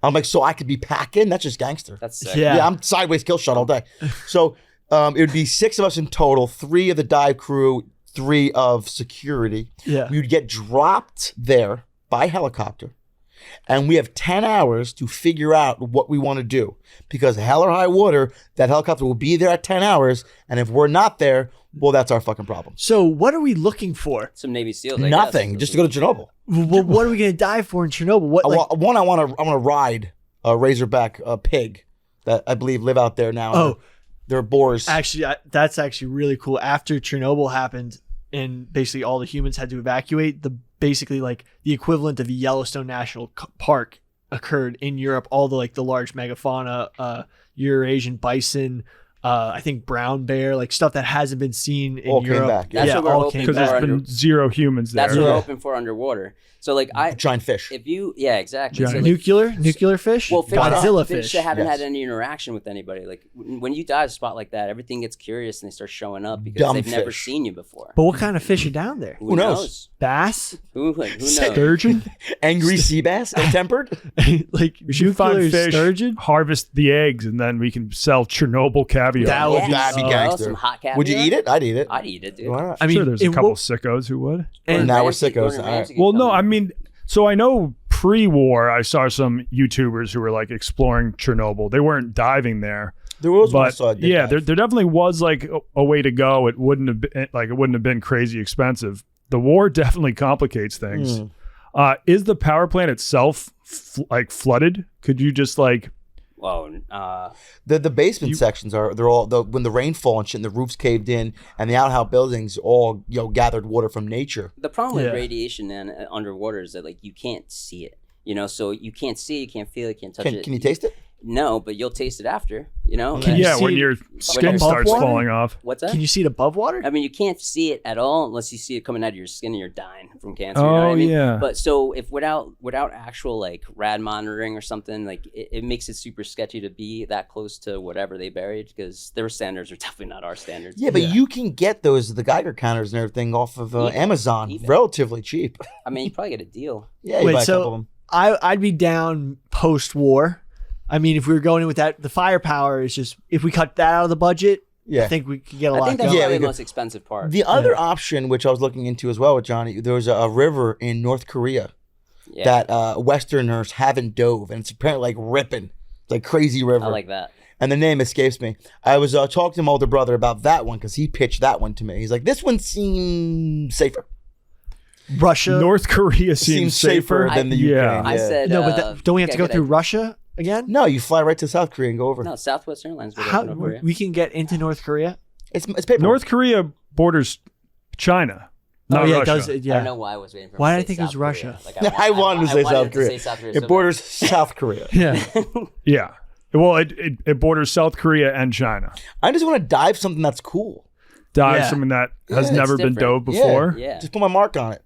I'm like, so I could be packing? That's just gangster. That's sick. Yeah. Yeah, I'm sideways kill shot all day. So it would be 6 of us in total, 3 of the dive crew, 3 of security. Yeah. We would get dropped there by helicopter. And we have 10 hours to figure out what we want to do. Because hell or high water, that helicopter will be there at 10 hours. And if we're not there, well, that's our fucking problem. So what are we looking for? Some Navy SEAls. I Nothing. guess. Just to go to Chernobyl. Well, what are we going to dive for in Chernobyl? What? I Like, want to ride a razorback pig that I believe live out there now. Oh. They're boars. actually, that's actually really cool. After Chernobyl happened and basically all the humans had to evacuate, basically like the equivalent of a Yellowstone National Park occurred in Europe. All the like the large megafauna, Eurasian bison, I think brown bear, like stuff that hasn't been seen in All came Europe. back, yeah. That's what we're all hoping came Because back. there's been 0 humans there. That's what we're hoping for underwater. So like Giant fish. if you, yeah, exactly. Giant. So, like, Nuclear fish, well, fish Godzilla fish fish. that haven't Yes. had any interaction with anybody. Like when you dive a spot like that, everything gets curious and they start showing up because Dumb they've never fish. seen you before. But what kind of fish are down there? Who knows? Bass, Who knows? Sturgeon? Angry sea bass, ill-tempered. like We should find nuclear fish, sturgeon. harvest the eggs, and then we can sell Chernobyl caviar. That would be That'd be Oh, gangster. some hot caviar. Would you eat it? I'd eat it. I'd eat it, dude. Why not? I mean, sure, there's a it couple won't- sickos who would. and now we're Ramsey- sickos. Gordon All right. Ramsay can Well, come no, in. I mean, so I know pre-war, I saw some YouTubers who were like exploring Chernobyl. They weren't diving there, There was one I but saw. that did yeah, dive. there definitely was like a way to go. It wouldn't have been crazy expensive. The war definitely complicates things. Is the power plant itself flooded? Could you just like? Well, The basement sections they're all when the rainfall and shit and the roofs caved in and the outhouse buildings all gathered water from nature. the problem Yeah. with radiation and underwater is that like you can't see it. So you can't see it, you can't feel it, you can't touch it. Can you taste it? No, but you'll taste it after. Can you Yeah, see when it your skin above starts water? falling off. What's that? Can you see it above water? I mean, you can't see it at all unless you see it coming out of your skin and you're dying from cancer. You know what I Oh, mean? yeah. But so if without actual like rad monitoring or something, like it makes it super sketchy to be that close to whatever they buried because their standards are definitely not our standards. Yeah, but you can get the Geiger counters and everything off of Amazon eBay. relatively cheap. I mean, you probably get a deal. Yeah, you Wait, buy a so- couple of them. I'd be down post-war. I mean, if we were going in with that, the firepower is just if we cut that out of the budget, Yeah. I think we could get a I lot think that's going. Yeah, probably we the could- most expensive part. The other option, which I was looking into as well with Johnny, there was a river in North Korea Yeah, that Westerners haven't dove, and it's apparently like ripping. It's like crazy river. I like that. And the name escapes me. I was talking to my older brother about that one because he pitched that one to me. He's like, this one seems safer. Russia. North Korea seems safer. than the Yeah. Ukraine. I said, no, but don't we have to go get through a- Russia again? No, you fly right to South Korea and go over. No, Southwest Airlines would How open over here. we can get into North Korea? It's paper. North Korea borders China, not yeah, Russia. it does. I Yeah. don't know why I was waiting for him Why to did I say think it was South Russia? Korea. Like, I wanted to say South wanted Korea. South Korea It so borders South Korea. Yeah. Yeah. Well, it borders South Korea and China. I just want to dive something that's cool. Dive Yeah. something that has Yeah, never it's been different. dove before. Yeah. Just put my mark on it.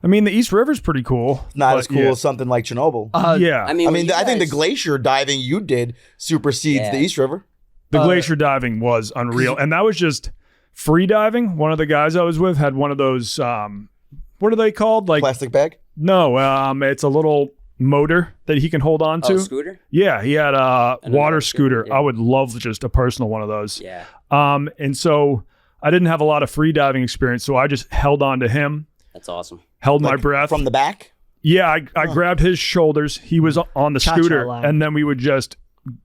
I mean, the East River's pretty cool. Not but as cool yeah. as something like Chernobyl. Yeah. I mean, I when mean, you I think the guys- glacier diving you did supersedes Yeah. the East River. The glacier diving was unreal. And that was just free diving. One of the guys I was with had one of those, what are they called? Like, Plastic bag. no, it's a little motor that he can hold on to. Oh, scooter? Yeah, he had a Another water scooter, scooter. yeah. I would love just a personal one of those. Yeah. And so I didn't have a lot of free diving experience, so I just held on to him, That's awesome. held my Like, breath. from the back. Yeah, I grabbed his shoulders. He was on the Cha-cha scooter, line. and then we would just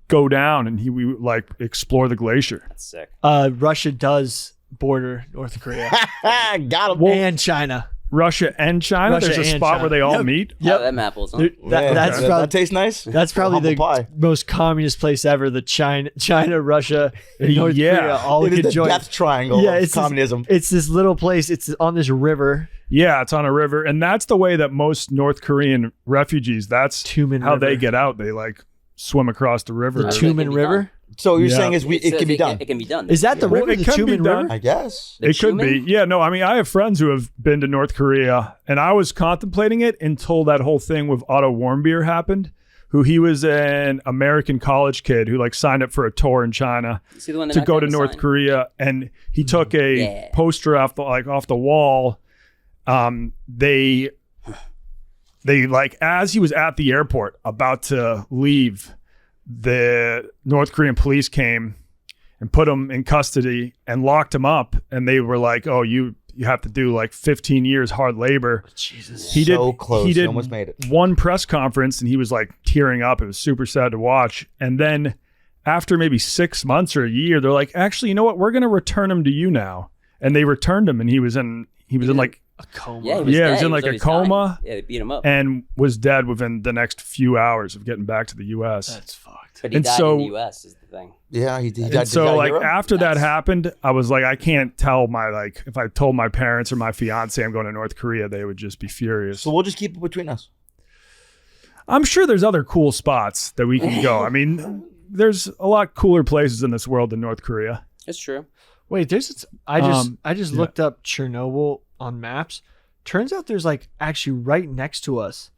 go down and we would like explore the glacier. That's sick. Russia does border North Korea Got him. and China. Russia and China. Russia There's a and spot China. where they all Yep. meet. Yep. Oh, that apples, huh? There- that's that probably tastes nice. that's probably Humble the pie. most communist place ever. The China, Russia, and North Yeah. Korea all It is could the join. death triangle Yeah, of it's communism. It's this little place. It's on this river. Yeah, it's on a river, and that's the way that most North Korean refugees. That's Tumen how they River. get out. They like swim across the river. The It can Tumen be River. done. So you're Yeah. saying is it can be done? It can be done. Is that the Well, river? it The can be Tumen done. River? I guess. The It could Tumen? be. Yeah, no, I mean, I have friends who have been to North Korea, and I was contemplating it until that whole thing with Otto Warmbier happened, he was an American college kid who like signed up for a tour in China You see the one that to knocked go down to the North sign? Korea, and he took a Yeah. poster off the wall. They like, as he was at the airport about to leave, the North Korean police came and put him in custody and locked him up, and they were like, "Oh, you have to do like 15 years hard labor." Jesus. He So did close. He He did almost made it. one press conference, and he was like tearing up. It was super sad to watch. And then after maybe 6 months or a year, they're like, "Actually, you know what? We're going to return him to you now." And they returned him, and he was in like A coma. Yeah, he was, Yeah, he dead. was in like a always dying. coma. Yeah, they beat him up. and was dead within the next few hours of getting back to the U.S. That's fucked. But he and died so- in the U.S. is the thing. Yeah, he did. And so like Europe? after that That's- happened, I was like, I can't tell if I told my parents or my fiance I'm going to North Korea, they would just be furious. So we'll just keep it between us. I'm sure there's other cool spots that we can go. I mean, there's a lot cooler places in this world than North Korea. It's true. Wait, I just looked up Chernobyl on maps. Turns out there's like actually right next to us,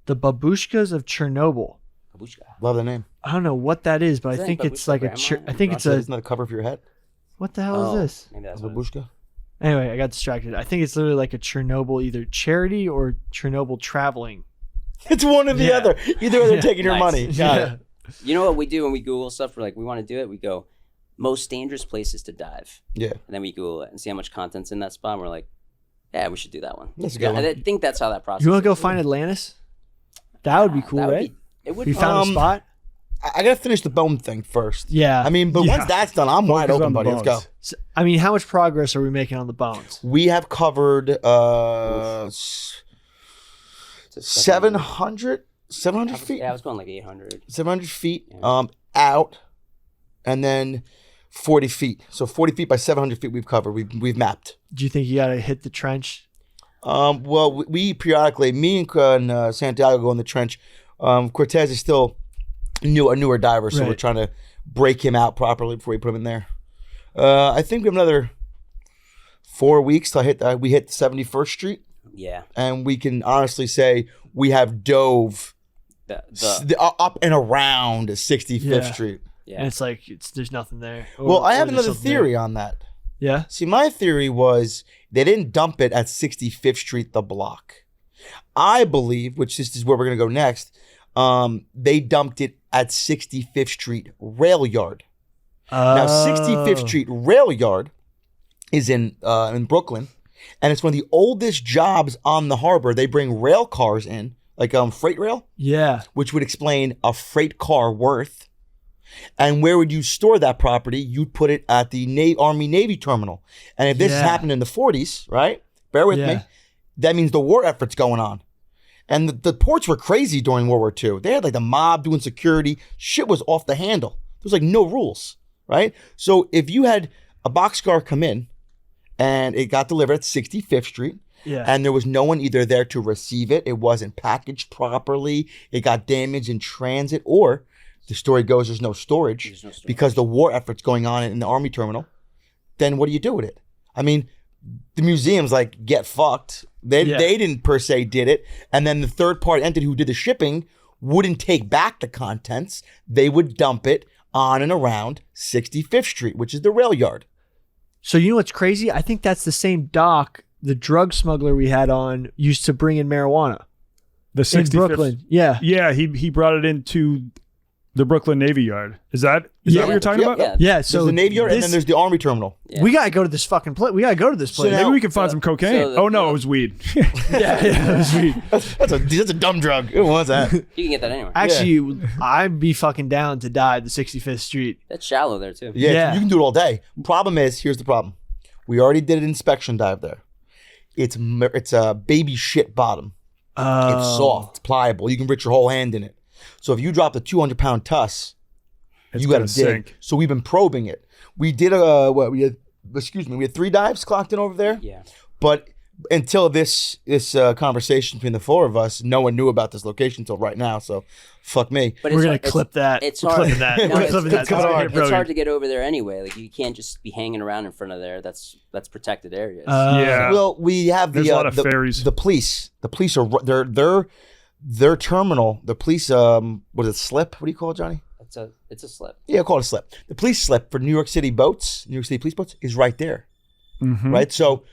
the babushkas of Chernobyl. Babushka. Love the name. I don't know what that is, but I Isn't think it it's like babushka I think grandma? it's a. Isn't that the cover for your hat? What the hell is this? Maybe that's what it is. Babushka? Anyway, I got distracted. I think it's literally like a Chernobyl either charity or Chernobyl traveling. It's one or the Yeah. other. Either way, they're taking your Nice. money. Got it. You know what we do when we Google stuff? We're like, we want to do it. We go, most dangerous places to dive. Yeah. And then we Google it and see how much content's in that spot. And we're like, yeah, we should do that one. That's a good one. I think that's how that process You want to go is. find Atlantis? That would be cool, That would right? it would We be found a spot. I gotta finish the bone thing first. Yeah. I mean, but Yeah. once that's done, I'm wide Focus open, on the buddy. Let's go. bones. So, I mean, how much progress are we making on the bones? We have covered It's a 700 feet. Yeah, I was going like 800. 700 feet Yeah. out, and then 40 feet. So 40 feet by 700 feet we've covered. We've mapped. Do you think you got to hit the trench? Well, we periodically, me and Santiago go in the trench. Cortez is still a newer diver, so we're Right. trying to break him out properly before we put him in there. I think we have another 4 weeks till we hit 71st Street, Yeah. and we can honestly say we have dove up and around 65th Yeah. Street. Yeah. And it's like there's nothing there. Well, I have there's another something theory there. on that. Yeah. See, my theory was they didn't dump it at 65th Street, the block. I believe, which this is where we're going to go next, they dumped it at 65th Street Rail Yard. Now, 65th Street Rail Yard is in Brooklyn, and it's one of the oldest jobs on the harbor. They bring rail cars in, like freight rail, Yeah. which would explain a freight car worth. And where would you store that property? You'd put it at the Army Navy terminal. And if this Yeah. happened in the 40s, right? Bear with me. Yeah. That means the war effort's going on. And the ports were crazy during World War II. They had like the mob doing security. Shit was off the handle. There was like no rules, right? So if you had a boxcar come in and it got delivered at 65th Street, Yeah. and there was no one either there to receive it, it wasn't packaged properly, it got damaged in transit, or the story goes there's no storage, There's no storage. because the war effort's going on in the Army terminal, then what do you do with it? I mean, the museum's like, get fucked. They didn't per se did it. And then the third party entity who did the shipping wouldn't take back the contents. They would dump it on and around 65th Street, which is the rail yard. So you know what's crazy? I think that's the same dock the drug smuggler we had on used to bring in marijuana The in 65th. Brooklyn. Yeah. Yeah, he brought it into the Brooklyn Navy Yard. Is that Yeah. what you're talking Yeah. about? Yeah. Yeah. There's So the Navy yard, and this- then there's the Army terminal. Yeah. we gotta go to this fucking place. We gotta go to this place. Maybe we can find so- some cocaine. so the- Oh no, it was weed. yeah. It was weed. That's a dumb drug. Who wants that? You can get that anywhere. Actually, I'd be fucking down to die at the 65th Street. That's shallow there too. Yeah. You can do it all day. Problem is, here's the problem. We already did an inspection dive there. It's a baby shit bottom. It's soft, it's pliable. You can put your whole hand in it. So if you dropped a 200-pound tuss, you got to dig. sink. So we've been probing it. We did we had 3 dives clocked in over there. Yeah. But until this conversation between the 4 of us, no one knew about this location until right now. So fuck me. But We're it's gonna hard- it's- clip that. It's We're hard. clipping that. No, We're it's- clipping it's that. hard. Brilliant. It's hard to get over there anyway. Like you can't just be hanging around in front of there. That's protected areas. Yeah. Well, we have There's the a lot of the, ferries. the police. The police are their terminal. The police what is it, slip? What do you call it, Johnny? It's a slip. Yeah, call it a slip. The police slip for New York City boats, New York City police boats, is right there. Mhm. Right? So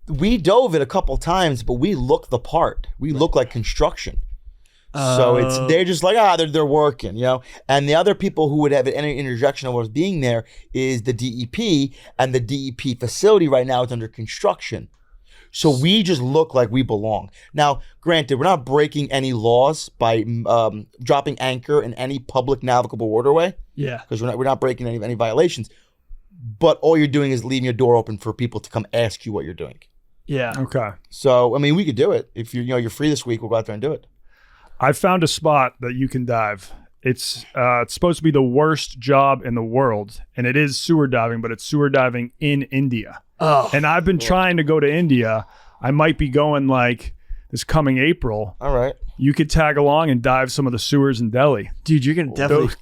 we dove it a couple times, but we look the part. We look like construction. So they're just like, they're working, you know? And the other people who would have any interjection of what's being there is the DEP, and the DEP facility right now is under construction. So we just look like we belong. Now, granted, we're not breaking any laws by dropping anchor in any public navigable waterway, Yeah. because we're not breaking any violations. But all you're doing is leaving your door open for people to come ask you what you're doing. Yeah. Okay. So I mean, we could do it if you're free this week. We'll go out there and do it. I found a spot that you can dive. It's supposed to be the worst job in the world, and it is sewer diving, but it's sewer diving in India. Oh. And I've been trying to go to India. I might be going like this coming April. All right. you could tag along and dive some of the sewers in Delhi. Dude, you're gonna definitely.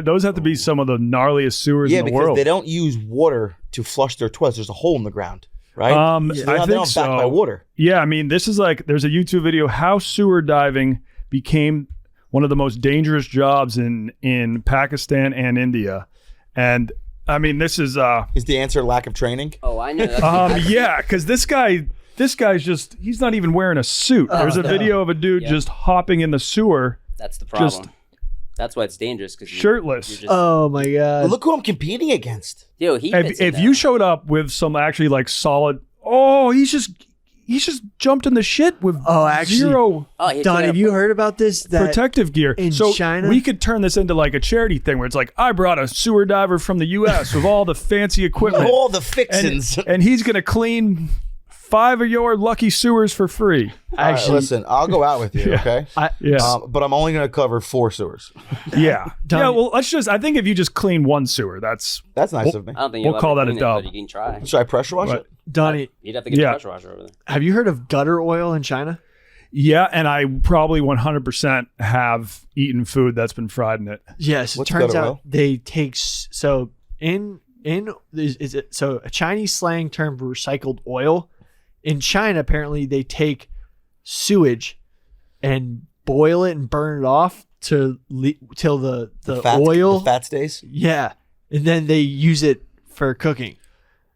Those have to be some of the gnarliest sewers Yeah, in the because world. they don't use water to flush their toilets. There's a hole in the ground, right? I they're think not so. backed by water. Yeah, I mean, this is like there's a YouTube video how sewer diving became one of the most dangerous jobs in Pakistan and India, and I mean this is Is the answer lack of training? Oh, I know. That's yeah, because this guy's just he's not even wearing a suit. There's a video of a dude just hopping in the sewer, That's the problem. That's why it's dangerous because shirtless. Oh my god! But look who I'm competing against. Yo, he fits in If that. you showed up with some actually like solid, he's just jumped in the shit with Actually, zero he Don, took have it you heard about this? That protective gear. in So China? we could turn this into like a charity thing where it's like, I brought a sewer diver from the U.S. with all the fancy equipment. All the fixins. and he's going to clean 5 of your lucky sewers for free. All right, listen, I'll go out with you, okay? Yeah. But I'm only going to cover 4 sewers. Yeah. Well, I think if you just clean one sewer, that's nice of me. I don't think We'll you'll call ever that a clean it, dub. but you can try. Should I pressure wash it? Donnie, You'd have to get Yeah. the pressure washer over there. have you heard of gutter oil in China? Yeah, and I probably 100% have eaten food that's been fried in it. Yes, it What's turns gutter out oil? they take so in is it so a Chinese slang term for recycled oil. In China, apparently they take sewage and boil it and burn it off till the oil. The fat stays. Yeah, and then they use it for cooking.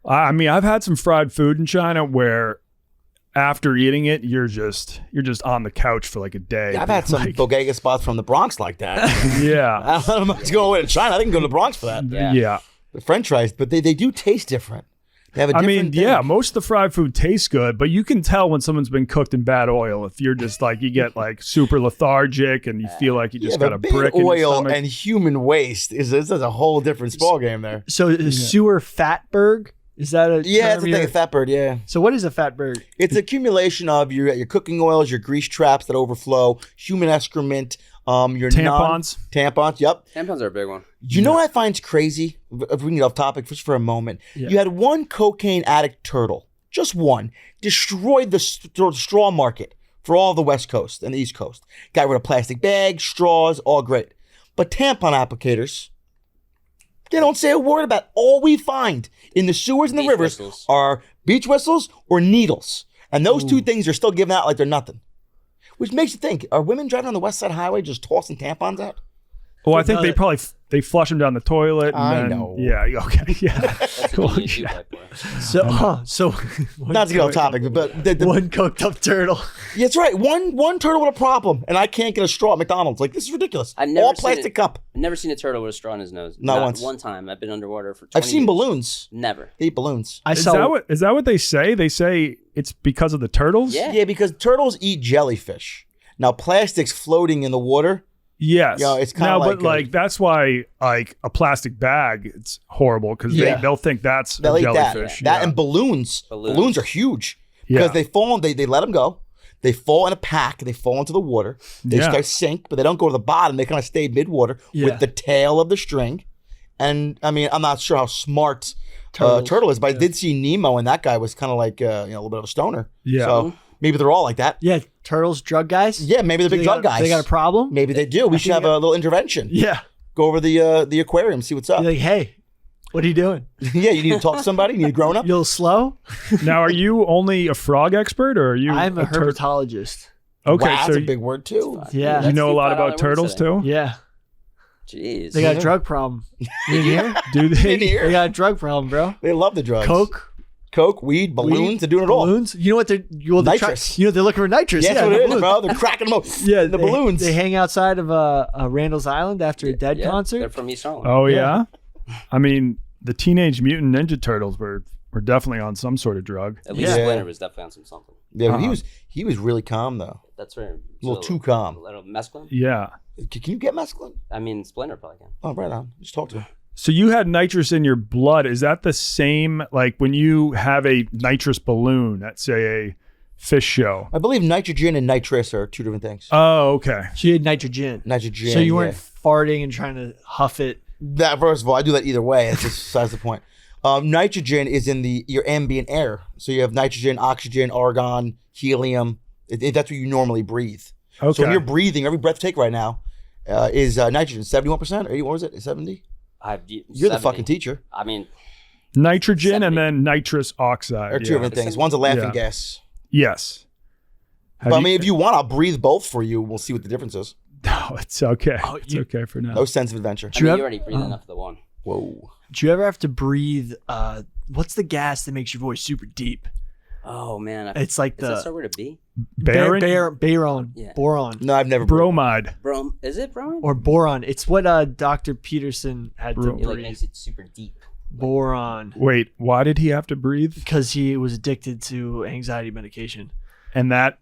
I mean, I've had some fried food in China where after eating it, you're just on the couch for like a day. Yeah, I've had some Like, bodega spots from the Bronx like that. yeah. I don't know if it's going away to China. I think go to the Bronx for that. Yeah. The French fries, but they do taste different. They have a I different mean, thing. yeah, most of the fried food tastes good, but you can tell when someone's been cooked in bad oil. If you're just like, you get like super lethargic and you feel like you just Yeah, got a but bad brick in your oil stomach. and human waste is a whole different ball game there. So is sewer fatberg? Is that a Yeah, term it's a you're- thing of fatbird. Yeah, So what is a fatberg? it's accumulation of your cooking oils, your grease traps that overflow, human excrement, your Tampons. tampons. Yep. Tampons are a big one. You know what I find crazy? If we can get off topic just for a moment. Yeah. You had one cocaine addict turtle, just one, destroyed the straw market for all the West Coast and the East Coast. Got rid of plastic bags, straws, all great. But tampon applicators, they don't say a word about it. All we find in the sewers and the Beach rivers whistles. are beach whistles or needles. And those two things are still given out like they're nothing. Which makes you think, are women driving on the West Side Highway just tossing tampons out? Well, I think No, they that- probably they flush them down the toilet. And I then, know. Yeah. Okay. Yeah. That's Cool, what you do yeah. that for. So Not to get off topic, but the, one cooked up turtle. yeah, that's right. One turtle with a problem, and I can't get a straw at McDonald's. Like, this is ridiculous. I've never All seen plastic it. cup. I've never seen a turtle with a straw in his nose. Not once. One time. I've been underwater for 20 I've seen years. balloons. Never. They eat balloons. I Is saw that what they say? They say it's because of the turtles? Yeah. Yeah, because turtles eat jellyfish. Now, plastic's floating in the water. Yes. Yeah, it's kinda no, like but like that's why like a plastic bag, it's horrible because Yeah. they'll think that's They'll a eat that. jellyfish. That Yeah. and balloons. Balloons. Balloons are huge because Yeah. they fall. They let them go. They fall in a pack. They fall into the water. They Yeah. start sink, but they don't go to the bottom. They kind of stay mid-water Yeah. with the tail of the string. And I mean, I'm not sure how smart Turtles. turtle is, but I did see Nemo, and that guy was kind of like a little bit of a stoner. Yeah. So maybe they're all like that. Yeah, turtles, drug guys. Yeah, maybe the Do big they drug got- guys. They got a problem. Maybe they do. We should have a little intervention. Yeah. Go over the aquarium, see what's up. You're like, hey, what are you doing? Yeah, you need to talk to somebody. You need a grown up. You a little slow? Now, are you only a frog expert or are you? I'm a tur- herpetologist. Okay, wow, so that's a big word too. Yeah. you That's know a lot $5 about words turtles today. too. Yeah. Jeez. They got a drug problem. You didn't hear? Do they? In here. They got a drug problem, bro. They love the drugs. Coke, weed, balloons. weed, They're doing it all. balloons. You know what they're Nitrous. you know they're looking for nitrous. Yeah, that's yeah, what the it is, balloons. bro. They're cracking them up. Yeah, the they- balloons. They hang outside of Randall's Island after a Dead Yeah, concert. They're from East Harlem. Oh Yeah. yeah. I mean, the Teenage Mutant Ninja Turtles were definitely on some sort of drug. At least Yeah. Splinter was definitely on some something. Yeah, but Uh-huh. he was really calm though. That's right. A little too calm. A little mescaline? Yeah. Can you get mescaline? I mean, Splinter probably can. Oh, right on. Just talk to him. So you had nitrous in your blood. Is that the same like when you have a nitrous balloon at say a fish show? I believe nitrogen and nitrous are two different things. Oh, okay. So you had nitrogen. Nitrogen. So you weren't yeah. farting and trying to huff it. That first of all, I do that either way. That's just besides the point. Nitrogen is in your ambient air. So you have nitrogen, oxygen, argon, helium. That's what you normally breathe. Okay. So when you're breathing, every breath you take right now is nitrogen, 71%. Or what was it? 70? You're the fucking teacher. I mean, Nitrogen 70. and then nitrous oxide. Or two different things. One's a laughing gas. Yes. But I mean, if you want, I'll breathe both for you. We'll see what the difference is. No, it's okay. Oh, It's okay for now. No sense of adventure. I mean, you already breathe enough of the one. Whoa. Do you ever have to breathe? What's the gas that makes your voice super deep? Oh man, It's like does that the start with a B? baron, Yeah. boron, No, I've never. Bromide. Brom? Is it bromide? or boron. It's what Dr. Peterson had to Bro- It like breathe. makes it super deep. Boron, Wait, why did he have to breathe? because he was addicted to anxiety medication. And that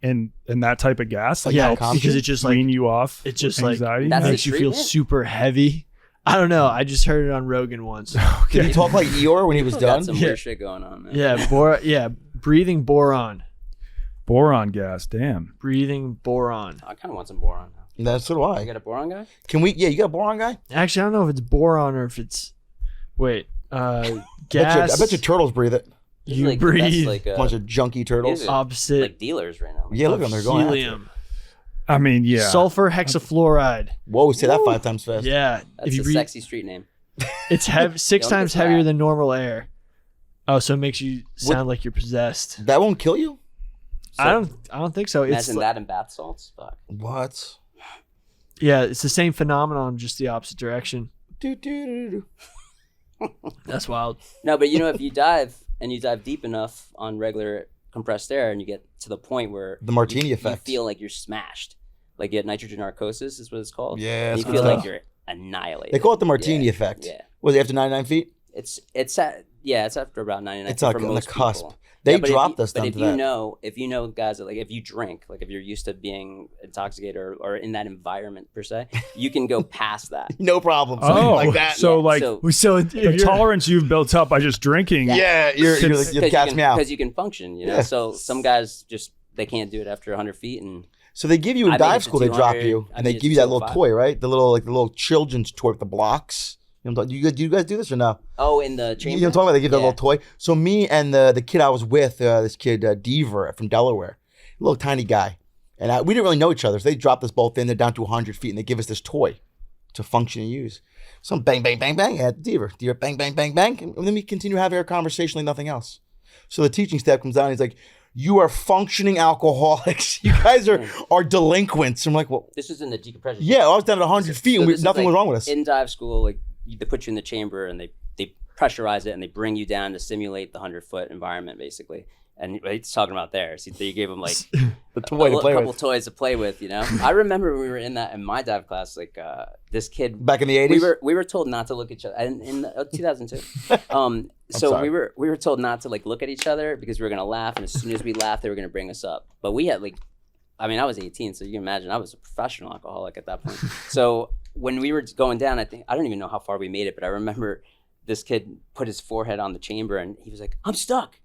type of gas, like Yeah, helps because it just like wean you off. it just anxiety. That's makes the you feel treatment? super heavy. I don't know. I just heard it on Rogan once. Did he talk like Eeyore when he was Got done? some Yeah. weird shit going on, man. Yeah, breathing boron. Boron gas. Damn. Breathing boron. I kind of want some boron now. That's so do You I. got a boron guy? Can we? Yeah, you got a boron guy? Actually, I don't know if it's boron or if it's. Wait. I Gas. bet you turtles breathe it. This is You like the best, breathe like, A bunch of junky turtles. These are opposite like dealers right now. Yeah, look at them. They're going. After it. helium. I mean, yeah. Sulfur hexafluoride. Whoa, say that 5 times fast. Yeah. That's if you a breathe, sexy street name. it's six Don't times get heavier that. than normal air. Oh, so it makes you sound like you're possessed. That won't kill you? I don't think so. It's Imagine that in bath salts. Fuck. What? yeah, it's the same phenomenon, just the opposite direction. Do, do, do, do. That's wild. No, but you know, if you dive and you dive deep enough on regular compressed air, and you get to the point where The martini you effect. feel like you're smashed, like you get nitrogen narcosis is what it's called. Yeah, And you that's feel good like stuff. you're annihilated. They call it the martini Yeah, effect. Yeah, Was it after 99 feet? it's after about 99. It's like for on the most cusp. people. They but if dropped you- us But down if to you that. know, guys, that, like if you drink, like if you're used to being intoxicated or in that environment per se, you can go past that. No problem. Something Oh, like that. so Yeah, like so- So if the you're- tolerance you've built up by just drinking. yeah, you're the cat's meow. Because you can function, you know. Yeah. So some guys just they can't do it after 100 feet, and So they give you in I made it dive to school, they drop 200, you, I and they made it give to you that little 205. toy, right? The little children's toy with the blocks. You know, do you guys do this or no? in the chamber. You know what I'm talking about? They give that Yeah. little toy. So me and the kid I was with, this kid Deaver from Delaware, little tiny guy, and we didn't really know each other. So they dropped us both in. They're down to 100 feet, and they give us this toy to function and use. Some bang, bang, bang, bang at Deaver, bang, bang, bang, bang, and then we continue having our conversation like nothing else. So the teaching staff comes down. And he's like, "You are functioning alcoholics. You guys are delinquents." I'm like, "Well, This was in the decompression. yeah, I was down at 100 feet, and So this is nothing like was wrong with us." In dive school, like they put you in the chamber and they pressurize it and they bring you down to simulate the 100-foot environment basically. And it's talking about there. So you gave them like The toy to play couple with. toys to play with, you know. I remember when we were in my dive class, like this kid Back in the 80s? we were told not to look at each other in 2002. So sorry. we were told not to like look at each other because we were gonna laugh, and as soon as we laughed, they were gonna bring us up. But we had I mean, I was 18, so you can imagine I was a professional alcoholic at that point. So when we were going down, I don't even know how far we made it, but I remember this kid put his forehead on the chamber and he was like, I'm stuck.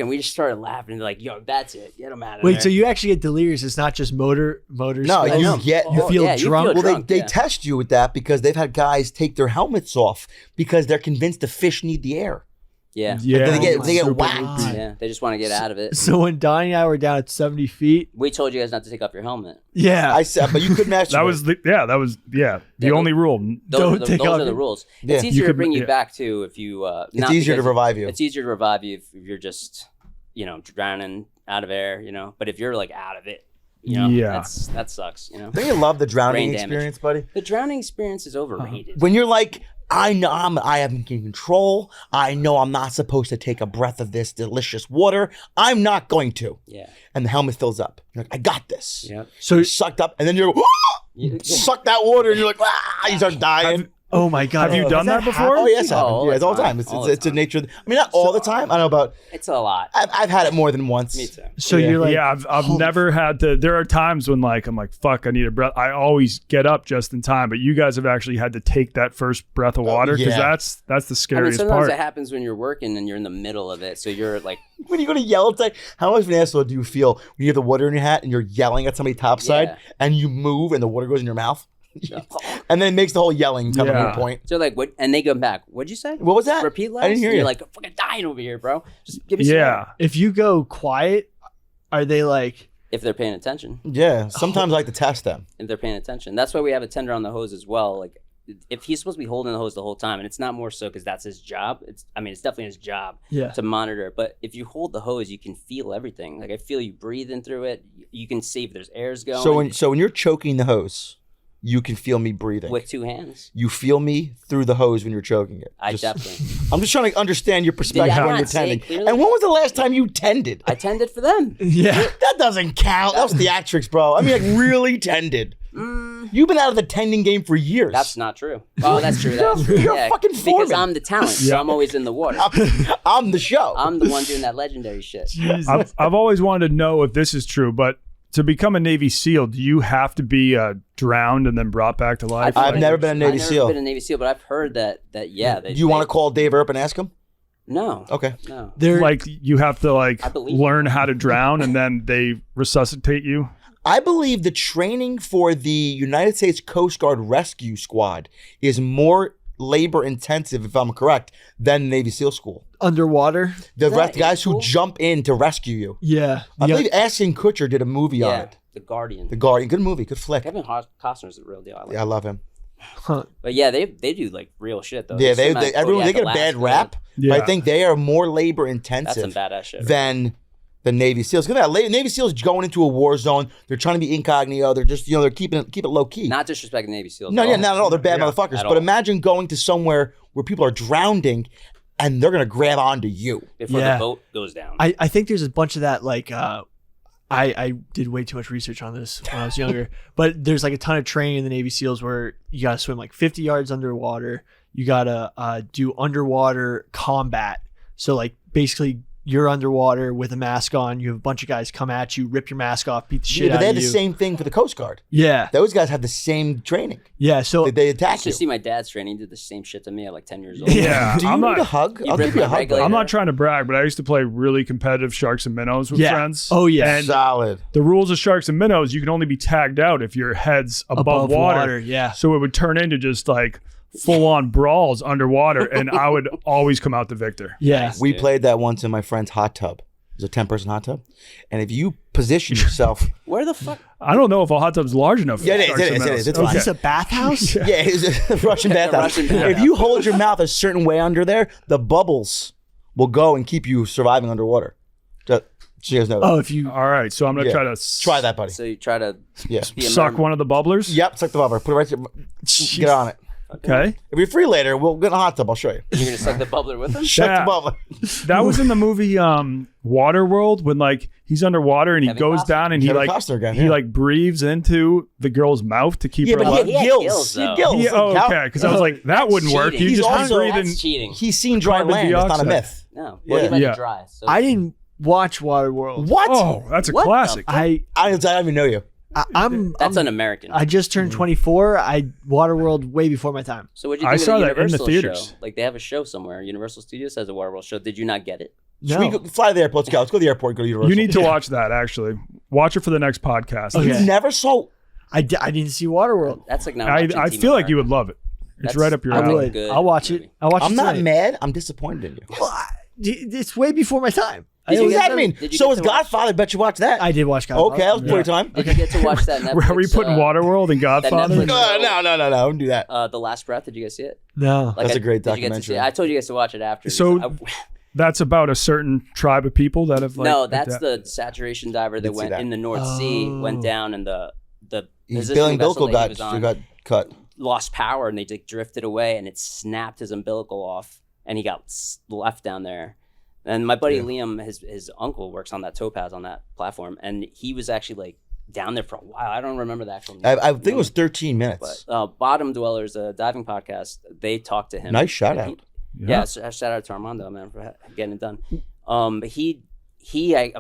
And we just started laughing and like, yo, that's it. Get him out of there. Wait, so you actually get delirious? It's not just motor. No, skills? you feel yeah, drunk? Well, drunk, they yeah. test you with that because they've had guys take their helmets off because they're convinced the fish need the air. Yeah. Yeah. They get super whacked. loopy. Yeah. They just want to get out of it. So when Donnie and I were down at 70 feet, We told you guys not to take off your helmet. yeah, I said, but you could match. That was the Yeah, only rule. Don't take those off are the your- rules. Yeah. It's easier You to could- bring you yeah. back too if you. It's easier to revive you. It's easier to revive you if you're just, drowning out of air, But if you're like out of it, Yeah. that sucks, Don't you love the drowning Brain damage. experience, buddy? The drowning experience is overrated. When you're like, I know I am in control. I know I'm not supposed to take a breath of this delicious water. I'm not going to. Yeah. And the helmet fills up. You're like, I got this. Yeah. so You're sucked up, and then you're suck that water, and you're like, you start dying. oh my god, Have you done that before? Oh yes, all yeah, it's the all the time. time. It's All the it's a time. nature. I mean, not all the time. I don't know about. It's a lot. I've had it more than once. Me too. So Yeah. you're like, Yeah, I've never had to. There are times when I'm like, fuck, I need a breath. I always get up just in time, but you guys have actually had to take that first breath of water because yeah. that's the I mean, scariest sometimes part. it happens when you're working and you're in the middle of it. So you're like, When you go to yell, it's like, how much of an asshole do you feel when you have the water in your hat and you're yelling at somebody topside Yeah. and you move and the water goes in your mouth? And then it makes the whole yelling come to Yeah. a point. so like, what? And they come back. What'd you say? What was that? Repeat last. I didn't hear And you. You're like, I'm fucking dying over here, bro. Just give me some Yeah. air. if you go quiet, are they like, If they're paying attention. Yeah, sometimes I like to test them. If they're paying attention. That's why we have a tender on the hose as well. Like, if he's supposed to be holding the hose the whole time, and it's not more so because that's his job. It's definitely his job to monitor. But if you hold the hose, you can feel everything. Like, I feel you breathing through it. You can see if there's airs going. So when you're choking the hose, you can feel me breathing. With 2 hands. You feel me through the hose when you're choking it. Definitely. I'm just trying to understand your perspective I when not you're say tending. clearly? And when was the last time you tended? I tended for them. Yeah. That doesn't count. That was theatrics, bro. I mean, like, really tended. You've been out of the tending game for years. That's not true. Oh, that's true. That's true. You're a fucking foreman. Because I'm the talent, so I'm always in the water. I'm the show. I'm the one doing that legendary shit. I've always wanted to know if this is true, but to become a Navy SEAL, do you have to be drowned and then brought back to life? I've never been a Navy SEAL. I've never been a Navy SEAL, but I've heard that yeah. Do you want to call Dave Earp and ask him? No. Okay. No. Like, you have to believe learn how to drown and then they resuscitate you? I believe the training for the United States Coast Guard Rescue Squad is more labor intensive, if I'm correct, than Navy SEAL school. Underwater. The That guys is who cool. jump in to rescue you. Yeah. I believe Ashton Kutcher did a movie on Yeah. it. The Guardian. The Guardian. Good movie. Good flick. Kevin Costner's the real deal. I like Yeah, I love him. But yeah, they do like real shit though. Yeah, swim out everyone they Cody get at a the bad last rap, Yeah. but I think they are more labor That's intensive some badass shit. than the Navy SEALs. Because Navy SEAls going into a war zone, they're trying to be incognito. They're just they're keep it low key. Not disrespecting Navy SEALs. No, at yeah, all. not at all. They're bad motherfuckers. At But all. imagine going to somewhere where people are drowning, and they're gonna grab onto you. Before Yeah. the boat goes down. I think there's a bunch of that, like, I did way too much research on this when I was younger, but there's like a ton of training in the Navy SEALs where you got to swim like 50 yards underwater. You got to do underwater combat. So like basically you're underwater with a mask on. You have a bunch of guys come at you, rip your mask off, beat the shit Yeah, but out they of had you. the same thing for the Coast Guard. Yeah. Those guys have the same training. Yeah. So They I attack used you. to see my dad's training. He did the same shit to me at like 10 years old. Yeah. Do you I'm need not, a hug? I'll ripped give you a my hug. regulator. I'm not trying to brag, but I used to play really competitive sharks and minnows with yeah. friends. Oh yeah. And Solid. the rules of sharks and minnows, you can only be tagged out if your head's above water. Yeah. So it would turn into just like full-on brawls underwater, and I would always come out the victor. Yeah. We dude. played that once in my friend's hot tub. It was a 10-person hot tub. And if you position yourself, Where the fuck? I don't know if a hot tub's large enough for Yeah, it is, sharks it and is, it minnows. is. It's Is fine. this a bathhouse? yeah, it's a Russian bathhouse. Russian bathhouse. If you hold your mouth a certain way under there, the bubbles will go and keep you surviving underwater. Just so you guys know that. Oh, if you. All right, so I'm going to Yeah. try to Try that, buddy. So you try to Yeah. be a suck mermaid. one of the bubblers. Yep, suck the bubble. Put it right there. Get on it. Okay. If you're free later, we'll get in a hot tub. I'll show you. You're gonna suck the bubbler with him? Suck Yeah. the bubble. That was in the movie Waterworld when like he's underwater and he Kevin goes Costner. down and he Kevin like Costner again, he yeah. like breathes into the girl's mouth to keep Yeah, her but alive. he He had had gills. gills, He had though. gills. Yeah, Doesn't count. okay, because I was like, that wouldn't work. cheating. You just He's also- breathe in. That's cheating. He's seen dry Carbon land. It's not a dioxide. myth. No. Well, Yeah. he let Yeah. it dry. So I didn't watch Waterworld. What? Oh, that's a What the classic. I don't even know you. That's un-American. I just turned 24. I Waterworld way before my time. So what you I think saw of the that in the Universal theaters. show? Like they have a show somewhere. Universal Studios has a Waterworld show. Did you not get it? Should we No. go, fly to the airport? Let's go. Let's go to the airport and go to Universal. You need to watch that actually. Watch it for the next podcast. Okay. You never saw. I didn't see Waterworld. That's like not. I watching Team feel like you America. would love it. It's That's- right up your I alley. would. Good I'll watch movie. it. I'll watch I'm it not tonight. mad. I'm disappointed in you. Well, it's way before my time. What does that mean? Did you So get is to watch- Godfather. Bet you watch that. I did watch Godfather. Okay, that was plenty of time. Did you get to watch that Netflix? Are we putting Waterworld and Godfather? Netflix- No. Don't do that. The Last Breath. Did you guys see it? No. That's a great did you get to see documentary. it? I told you guys to watch it after. So- That's about a certain tribe of people that have like. no, that's the saturation diver that Didn't see went that. in the North Sea, went down, and the His positioning vessel umbilical that he was got on cut. lost power, and they like drifted away, and it snapped his umbilical off, and he got left down there. And my buddy Liam, his uncle works on that Topaz on that platform, and he was actually like down there for a while. I don't remember the actual name. I think it was 13 minutes. But Bottom Dwellers, a diving podcast, they talked to him. Nice shout And out. Yeah, shout out to Armando, man, for getting it done. But he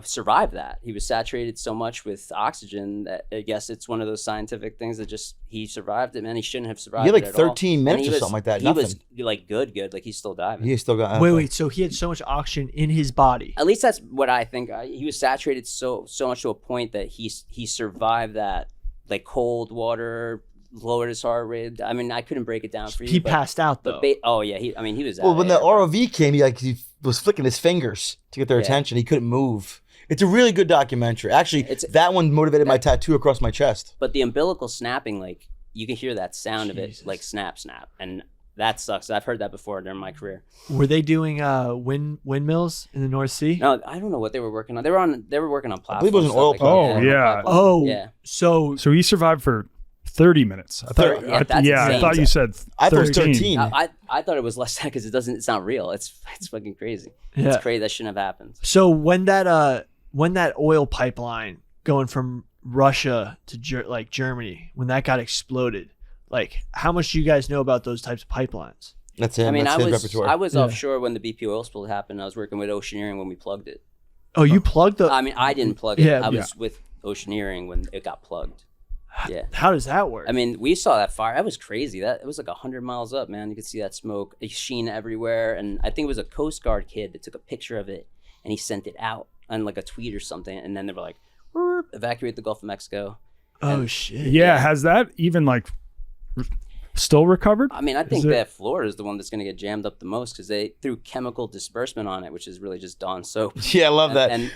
survived that. He was saturated so much with oxygen that I guess it's one of those scientific things that just he survived it, man. He shouldn't have survived. He had like it at all. 13 And minutes he or was- something like that. He was like good. Like he's still diving. He still got. Wait. So he had so much oxygen in his body. At least that's what I think. He was saturated so much to a point that he survived that, like cold water, lowered his heart rate. I mean, I couldn't break it down for you. He but- passed out But though. oh yeah, he was. Well, out when of the air. ROV came, he was flicking his fingers to get their Yeah. attention. He couldn't move. It's a really good documentary. Actually, that one motivated my tattoo across my chest. But the umbilical snapping, like you can hear that sound of it, like snap, and that sucks. I've heard that before during my career. Were they doing windmills in the North Sea? No, I don't know what they were working on. They were working on platforms. believe it was an oil plant. Yeah. Oh, yeah. So So he survived for 30 minutes. I thought, Yeah, that's I insane. thought you said 13. I thought it was 13. I thought it was less than because it's not real. It's fucking crazy. Yeah. It's crazy. That shouldn't have happened. So when that oil pipeline going from Russia to Germany, when that got exploded, like how much do you guys know about those types of pipelines? That's him. I mean, That's I his was repertoire. offshore when the BP oil spill happened. I was working with Oceaneering when we plugged it. Oh, you plugged the. I mean, I didn't plug it. Yeah, I was with Oceaneering when it got plugged. Yeah. How does that work? I mean, we saw that fire. That was crazy. It was like 100 miles up, man. You could see that smoke, a sheen everywhere. And I think it was a Coast Guard kid that took a picture of it and he sent it out on like a tweet or something. And then they were like, evacuate the Gulf of Mexico. oh shit. Yeah, has that even like still recovered? I mean, I think Is it- that Florida is the one that's going to get jammed up the most because they threw chemical disbursement on it, which is really just Dawn soap. Yeah, I love that. And-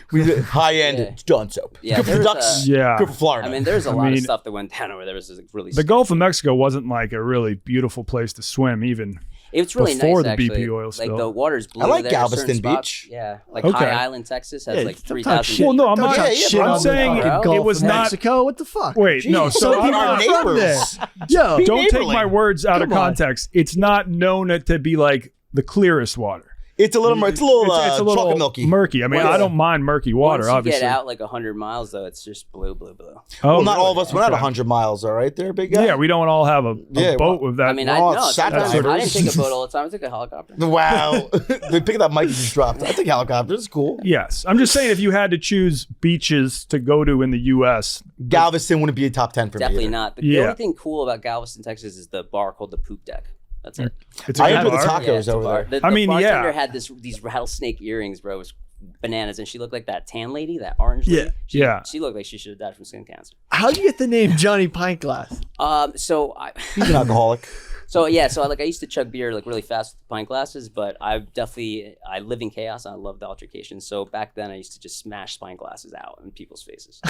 High end Yeah. Dawn soap. Yeah, Good for the there's Ducks. Yeah. Good for Florida. I mean, there's a lot mean, of stuff that went down over there. It was like really. The Gulf of Mexico wasn't like a really beautiful place to swim, even. It's really before nice, the BP actually. oil Like spill. the water's blue. I like there, Galveston certain spots. Beach. Yeah, like Okay. High Island, Texas has Yeah, like don't talk 3,000. shit. Well, no, I'm Don't not. talk yeah, shit I'm on saying the it Gulf was of not- Mexico. What the fuck? Wait, no. Jeez, So some I'm people are not, neighbors. Yo, Be don't take neighborly. my words out of Come on. context. It's not known to be like the clearest water. It's a little It's a little chocolate milky. murky. I mean, Well, I don't mind murky water, Once you obviously. get out like 100 miles, though, it's just blue. Oh, Well, not all of really? us went out Okay. 100 miles, all right, there, big guy? Yeah, we don't all have a Yeah, boat with that. I mean, Well, I know. it's sat Sometimes down. I didn't take a boat all the time. I took a helicopter. Wow. They pick that mic you just dropped. I think helicopters is cool. yes, I'm just saying if you had to choose beaches to go to in the U.S., Galveston wouldn't be a top 10 for me. Definitely either. not. The Yeah. only thing cool about Galveston, Texas, is the bar called the Poop Deck. That's it. it's a I good enjoy the bar. tacos it's a over bar. there. The I mean, bartender yeah. had these rattlesnake earrings, bro. It was bananas, and she looked like that tan lady, that orange Yeah. lady. Yeah. She looked like she should have died from skin cancer. how'd you get the name Johnny Pint Glass? So He's an alcoholic. So I used to chug beer like really fast with pint glasses, but I live in chaos and I love the altercation. So back then I used to just smash pint glasses out in people's faces.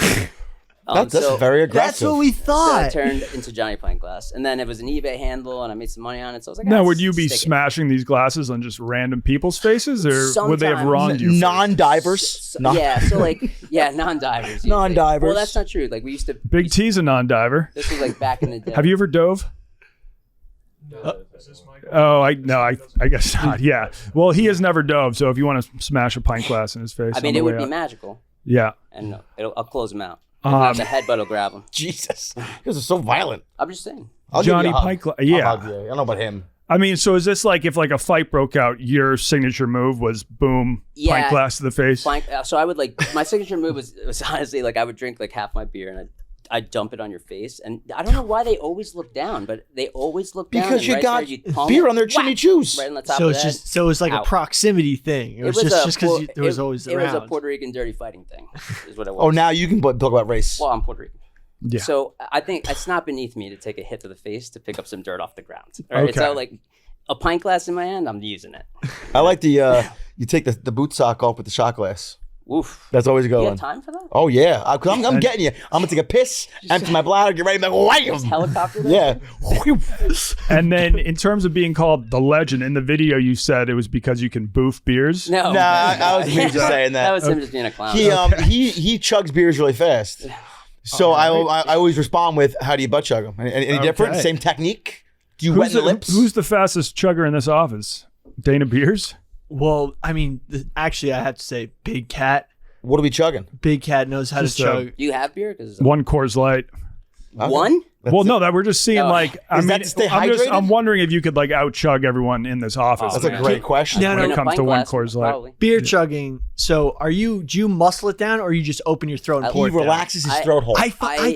That's so- very That's aggressive. what we So I thought. turned into Johnny Pint Glass, and then it was an eBay handle, and I made some money on it. So I was like, Now, "Ah, would you be stick it." smashing these glasses on just random people's faces, or would they have Sometimes. wronged you? first? Non-divers. Yeah, so non-divers. usually. Non-divers. Well, that's not true. Like we used to. Big T's a non-diver. This was like back in the day. Have you ever dove? Oh, I guess not. Yeah. Well, he has never dove, so if you want to smash a pint glass in his face, I mean, on the it would way be out. magical, Yeah. and I'll close him out. The headbutt will grab him. Jesus. You guys are so violent. I'm just saying. I'll give you Johnny a hug. Pint Glass. I'll Yeah. hug you. I don't know about him. I mean, so is this like if like a fight broke out, your signature move was boom, Yeah. pint glass to the face? So I would my signature move was honestly like I would drink like half my beer and I'd dump it on your face, and I don't know why they always look down, but they always look down. Because and you right got there, you palm beer it, on their chimney whack, chews. right on the top So of it's the just so it's like Ow. a proximity thing. It was just because there was always it around. was a Puerto Rican dirty fighting thing, is what it was. Oh, now you can talk about race. Well, I'm Puerto Rican. Yeah. So I think it's not beneath me to take a hit to the face to pick up some dirt off the ground. All right? Okay. So like a pint glass in my hand, I'm using it. I like the you take the boot sock off with the shot glass. Oof. That's always a good You one. have time for that? Oh yeah, I'm getting you. I'm gonna take a piss, empty my bladder, get ready, like wham. Helicopter there? Yeah. And then in terms of being called the legend, in the video you said it was because you can boof beers. No. Nah, I was me just saying That that. was him just being a clown. He chugs beers really fast. So I always respond with, "How do you butt chug them? Any different? Okay. Same technique? Do you wet the lips?" Who's the fastest chugger in this office? Dana Beers? Well, I mean, actually, I have to say, Big Cat. What are we chugging? Big Cat knows how Just, to chug. Do you have beer? 'Cause One Coors Light. one? Well, no, that we're just seeing No. like I Is mean, that to stay I'm hydrated? wondering if you could like out chug everyone in this office. That's a man. great question. No, when no, it comes pint to one glass, Coors Light. probably. Beer chugging. So, do you muscle it down, or you just open your throat and pour He it down? relaxes his I- throat hole. I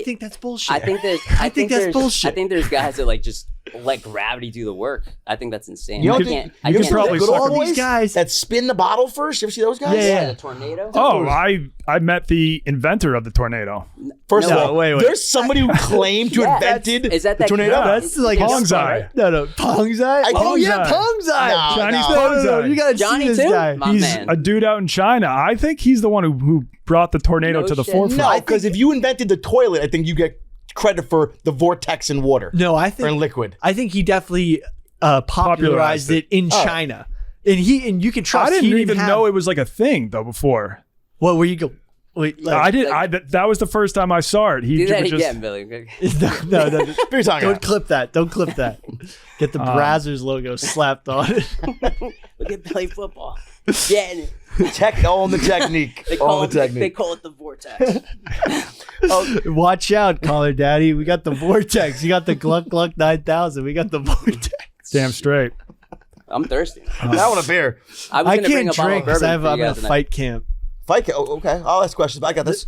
think that's bullshit. I think there's. I think that's there's, bullshit. I think there's guys that like just let gravity do the work. I think that's insane. You I don't can't. think- I you can't. ever probably see the good suck old all these boys guys. that spin the bottle first? You ever see those guys? Yeah. the tornado. Oh, I met the inventor of the tornado. First No, of all, wait. there's somebody who claimed to Yeah, invented is that the tornado. Yeah. That's like Pong's a eye. No, Pong's eye. I- Oh yeah, Pong's eye. Pong's eye. No, Chinese no. Pong's eye. You gotta Johnny see this too? guy. My He's man. a dude out in China. I think he's the one who brought the tornado No to the shit. forefront. No, because if you invented the toilet, I think you get credit for the vortex in water No, I or in think liquid. he definitely popularized it in China, and you can trust. I didn't he even have, know it was like a thing though before. What where you go? Wait, like, I did. That was the first time I saw it. He Do that just again, Billy. no. What are you talking Don't about? clip that. Don't clip that. Get the Brazzers logo slapped on it. Look at Billy football. Getting it. All in the technique. All in the They technique. call it the vortex. Watch out, caller daddy. We got the vortex. You got the Gluck Gluck 9000. We got the vortex. damn straight. I'm thirsty. I want a beer. I was I gonna bring can't a bottle drink of because bourbon for I'm you in a guys tonight. fight camp. Fight camp. Oh, okay. I'll ask questions, but I got this.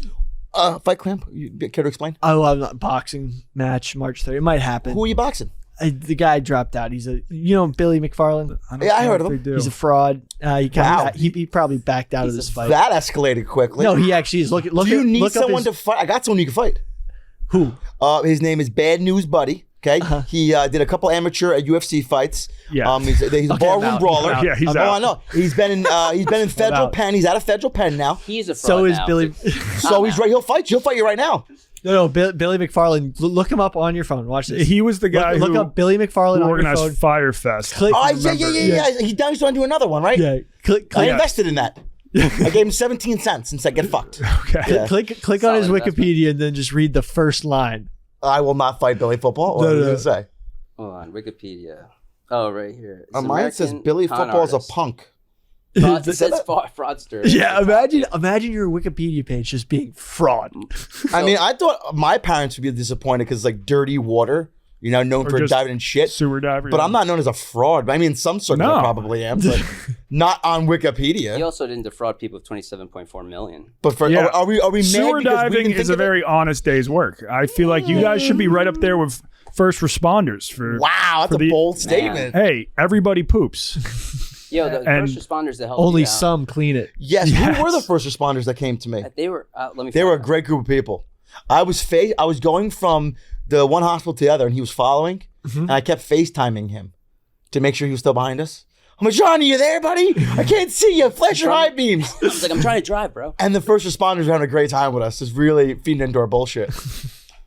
Fight camp. You care to explain? Oh, I'm not boxing match March 3rd. It might happen. Who are you boxing? The guy dropped out. He's Billy McFarland. Yeah, I heard of him. He's a fraud. He Wow. he probably backed out of this fight. That escalated quickly. No, he actually is. Look Do you need look up someone his- to fight? I got someone you can fight. Who? His name is Bad News Buddy. Okay, he did a couple amateur UFC fights. Yeah. He's a Okay, barroom I'm out. brawler. I'm out. Yeah, he's Oh, I out. know. He's been in federal out. pen. He's out of federal pen now. He's a fraud So is now. Billy. So he's right. He'll fight you. He'll fight you right now. No, Billy McFarland. Look him up on your phone. Watch this. He was the guy look who up Billy McFarland who on your organized phone. Fire Fest. Click. Oh, yeah. He now he's going to do another one, right? Yeah. Click. I Click. invested in that. I gave him 17 cents and said, "Get fucked." Okay. Yeah. Click on his Solid investment. Wikipedia and then just read the first line. I will not fight Billy Football. What No, are you no. going to say? Hold on, Wikipedia. Oh, right here. It's Mine says American Billy con Football is a artist. punk. It says fraudster. Yeah, imagine your Wikipedia page just being fraud. I mean, I thought my parents would be disappointed because like dirty water, known Or for just diving in shit. Sewer diver. But I'm not known as a fraud. I mean, in some circles No. I probably am, but not on He Wikipedia. also didn't defraud people of 27.4 million. But for Yeah. are we mad Sewer because we diving didn't is think a of it? very honest day's work. I feel like you guys should be right up there with first responders. Wow, that's for a the- bold statement. Hey, everybody poops. Yo, the And first responders that helped Only you out, some clean it. Yes, Yes. who were the first responders that came to me? They were. Let me. They were a find out. great group of people. I was going from the one hospital to the other, and he was following, and I kept FaceTiming him to make sure he was still behind us. I'm like, Johnny, you there, buddy? I can't see you. Flash your high beams. I was like, I'm trying to drive, bro. And the first responders were having a great time with us, just really feeding into our bullshit.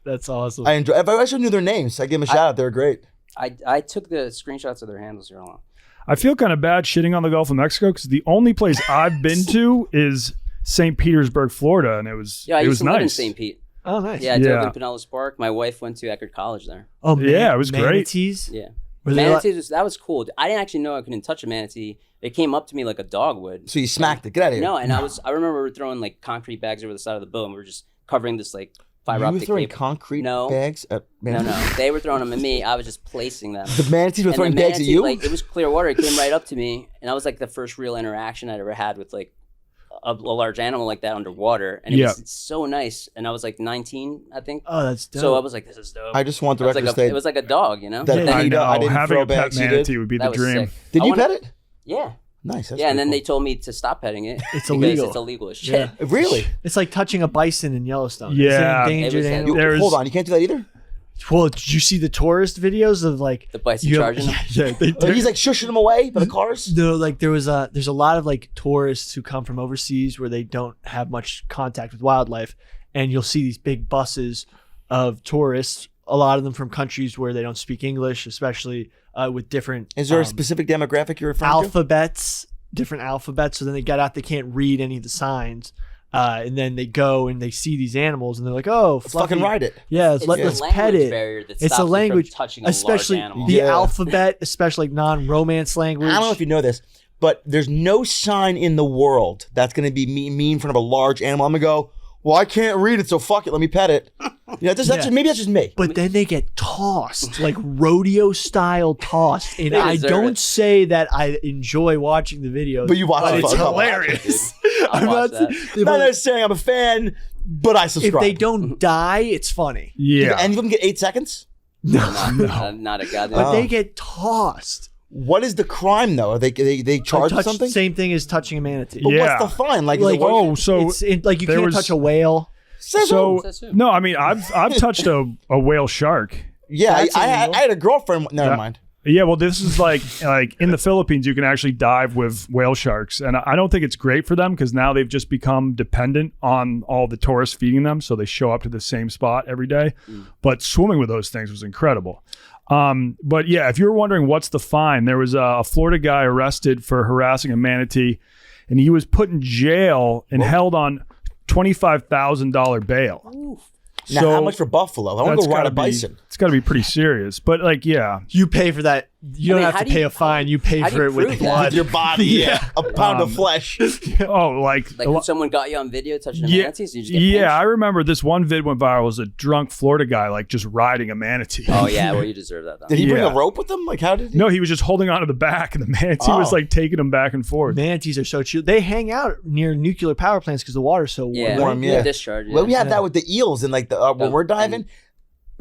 That's awesome. I enjoy. If I actually knew their names, I give them a shout out. They were great. I took the screenshots of their handles here. Hold on. I feel kind of bad shitting on the Gulf of Mexico because the only place I've been to is St. Petersburg, Florida, and it was Yeah, I it used was to live in nice. St. Pete. Oh, nice. Yeah, I drove Yeah. in Pinellas Park. My wife went to Eckerd College there. Oh, Yeah, it was great. manatees? Yeah. Were they like- Manatees, that was cool. I didn't actually know I couldn't touch a manatee. It came up to me like a dog would. So you smacked it. Get out of here. No, and I remember we were throwing like concrete bags over the side of the boat, and we were just covering this like fiber you were optic throwing cable. concrete No. bags at No, manatees? no, they were throwing them at me. I was just placing them. The manatees were And throwing the bags at manatee, you? Like it was clear water. It came right up to me, and that was like the first real interaction I'd ever had with like a large animal like that underwater. And it Yeah. was so nice. And I was like 19, I think. Oh, that's dope. So I was like, this is dope. I just want the it was, record like to stay. it was like a dog, you know. That- And I then- know. I didn't Having throw a pet bags, you did? manatee would be that the was dream. sick. Did I you wanna- pet it? Yeah. Nice. That's Yeah, and pretty then cool. they told me to stop petting it. It's because illegal. It's illegal as shit. Yeah. Really? It's like touching a bison in Yellowstone. Yeah. It's an It endangered was- animal. There's- Hold on, you can't do that either? Well, did you see the tourist videos of like The bison you charging them? Yeah, they Oh, he's like shushing them away by the cars? No, like there's a lot of like tourists who come from overseas where they don't have much contact with wildlife, and you'll see these big buses of tourists. A lot of them from countries where they don't speak English, especially with different. Is there a specific demographic you're referring different alphabets? So then they get out, they can't read any of the signs, and then they go and they see these animals, and they're like, "Oh, Let's fluffy. fucking ride it. Yeah, It's let's the pet language it." barrier that It's a stops them from language, touching a especially large animal. the Yeah. alphabet, especially like non-romance language. I don't know if you know this, but there's no sign in the world that's going to be me in front of a large animal. I'm going to go, well, I can't read it, so fuck it, let me pet it. Maybe that's just me. But then they get tossed, like rodeo style tossed. And They I deserve don't it. say that I enjoy watching the videos. But you watch but it. it's I'll watch it, hilarious. I'll I'm watch not, that. Not necessarily I'm a fan, but I if subscribe. they don't die, it's funny. Yeah. And you can get 8 seconds? Not a goddamn. But they get tossed. What is the crime though? Are they charged with something? Same thing as touching a manatee. But Yeah. what's the fine? Like, is Like, it worth it? so Like you there can't was- touch a whale. so Says who? no, I mean I've touched a whale shark. Yeah, That's I illegal. had a girlfriend. Never Yeah. mind. Yeah, well, this is like in the Philippines, you can actually dive with whale sharks, and I don't think it's great for them because now they've just become dependent on all the tourists feeding them, so they show up to the same spot every day. But swimming with those things was incredible. But yeah, if you were wondering what's the fine, there was a Florida guy arrested for harassing a manatee, and he was put in jail and held on $25,000 bail. Now, how much for buffalo? I want to go ride a bison. It's got to be pretty serious. But like, yeah, You pay for that. You don't mean, have how to do you- pay a fine. You pay how do for you it with prove that? blood. With your body, yeah. A pound of flesh. oh, like Like when someone got you on video touching a Yeah, manatee, so you just get yeah. I pinched? remember this one vid went viral. It was a drunk Florida guy like just riding a manatee. Oh yeah, well you deserve that. Then. Did he bring Yeah. a rope with him? Like, how did he? No, he was just holding onto the back, and the manatee was Oh. like taking him back and forth. Manatees are so cute. They hang out near nuclear power plants because the water's so warm. Yeah, Warm, yeah. discharge. Yeah. Well, we had that with the eels and like when Oh, we're diving.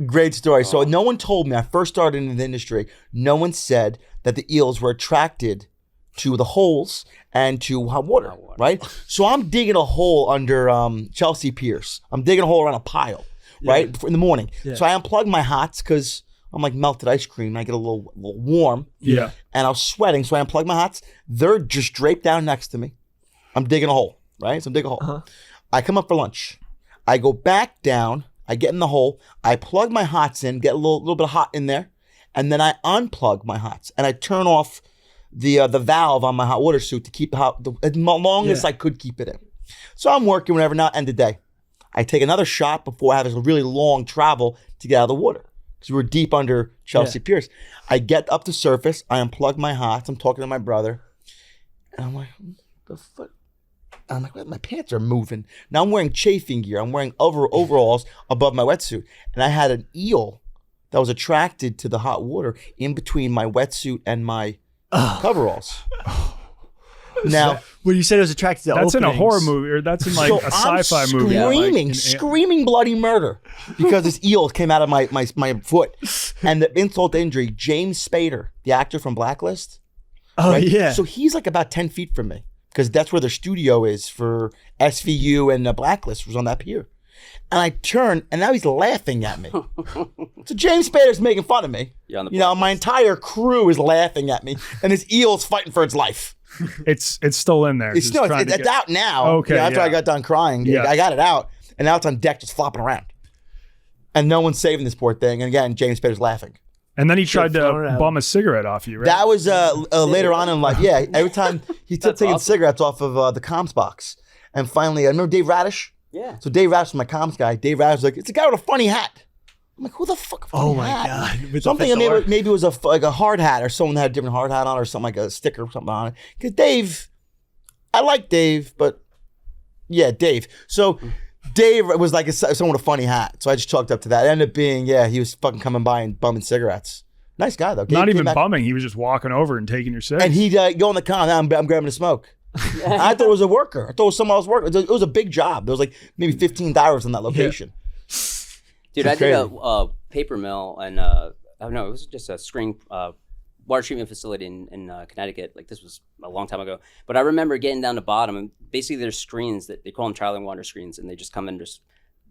Great story. So no one told me. I first started in the industry. No one said that the eels were attracted to the holes and to hot water, right? So I'm digging a hole under Chelsea Pierce. I'm digging a hole around a pile, right, in the morning. Yeah. So I unplug my hots because I'm like melted ice cream. And I get a little warm, Yeah. and I was sweating. So I unplug my hots. They're just draped down next to me. I'm digging a hole, right? So I'm digging a hole. I come up for lunch. I go back down. I get in the hole. I plug my hots in, get a little bit of hot in there, and then I unplug my hots and I turn off the valve on my hot water suit to keep the hot as long as I could keep it in. So I'm working whenever. Now end of the day, I take another shot before I have this really long travel to get out of the water because we were deep under Chelsea Pierce. I get up to surface. I unplug my hots. I'm talking to my brother, and I'm like, the fuck. I'm like, my pants are moving. Now I'm wearing chafing gear. I'm wearing overalls above my wetsuit. And I had an eel that was attracted to the hot water in between my wetsuit and my coveralls. Now, When you said it was attracted to That's in a openings, horror movie, or that's in like so a sci-fi I'm movie. screaming, Like, screaming bloody murder because this eel came out of my foot. And the insult to injury, James Spader, the actor from Blacklist. Oh right? yeah. So he's like about 10 feet from me because that's where their studio is for SVU and the Blacklist was on that pier. And I turn and now he's laughing at me. So James Spader's making fun of me. You're on the You know, my entire crew is laughing at me and this eel's fighting for its life. it's still in there. It's just no, trying to it's get- out now. Okay, After yeah. I got done crying, Yeah. I got it out. And now it's on deck just flopping around. And no one's saving this poor thing. And again, James Spader's laughing. And then he tried thrown it to out. bum a cigarette off you, right? That was later on in life. Yeah, every time he took taking awesome. cigarettes off of the comms box. And finally, I remember Dave Radish. Yeah. So Dave Radish was my comms guy. Dave Radish was like, it's a guy with a funny hat. I'm like, who the fuck? Oh funny my hat? god. With the Something fedora. maybe it was like a hard hat or someone that had a different hard hat on or something like a sticker or something on it. Because Dave, I like Dave, but yeah, Dave. So Dave was like someone with a funny hat. So I just chalked up to that. It ended up being, he was fucking coming by and bumming cigarettes. Nice guy though. Gabe Not came even back- bumming. He was just walking over and taking your cigarettes. And he'd go in the car, I'm grabbing a smoke. I thought it was a worker. I thought it was someone else working. It was a big job. There was like maybe 15 divers on that location. Dude, It's I did crazy. a paper mill and oh no, it was just a screen water treatment facility in Connecticut. Like this was a long time ago. But I remember getting down to bottom and basically there's screens that they call them trialing water screens, and they just come in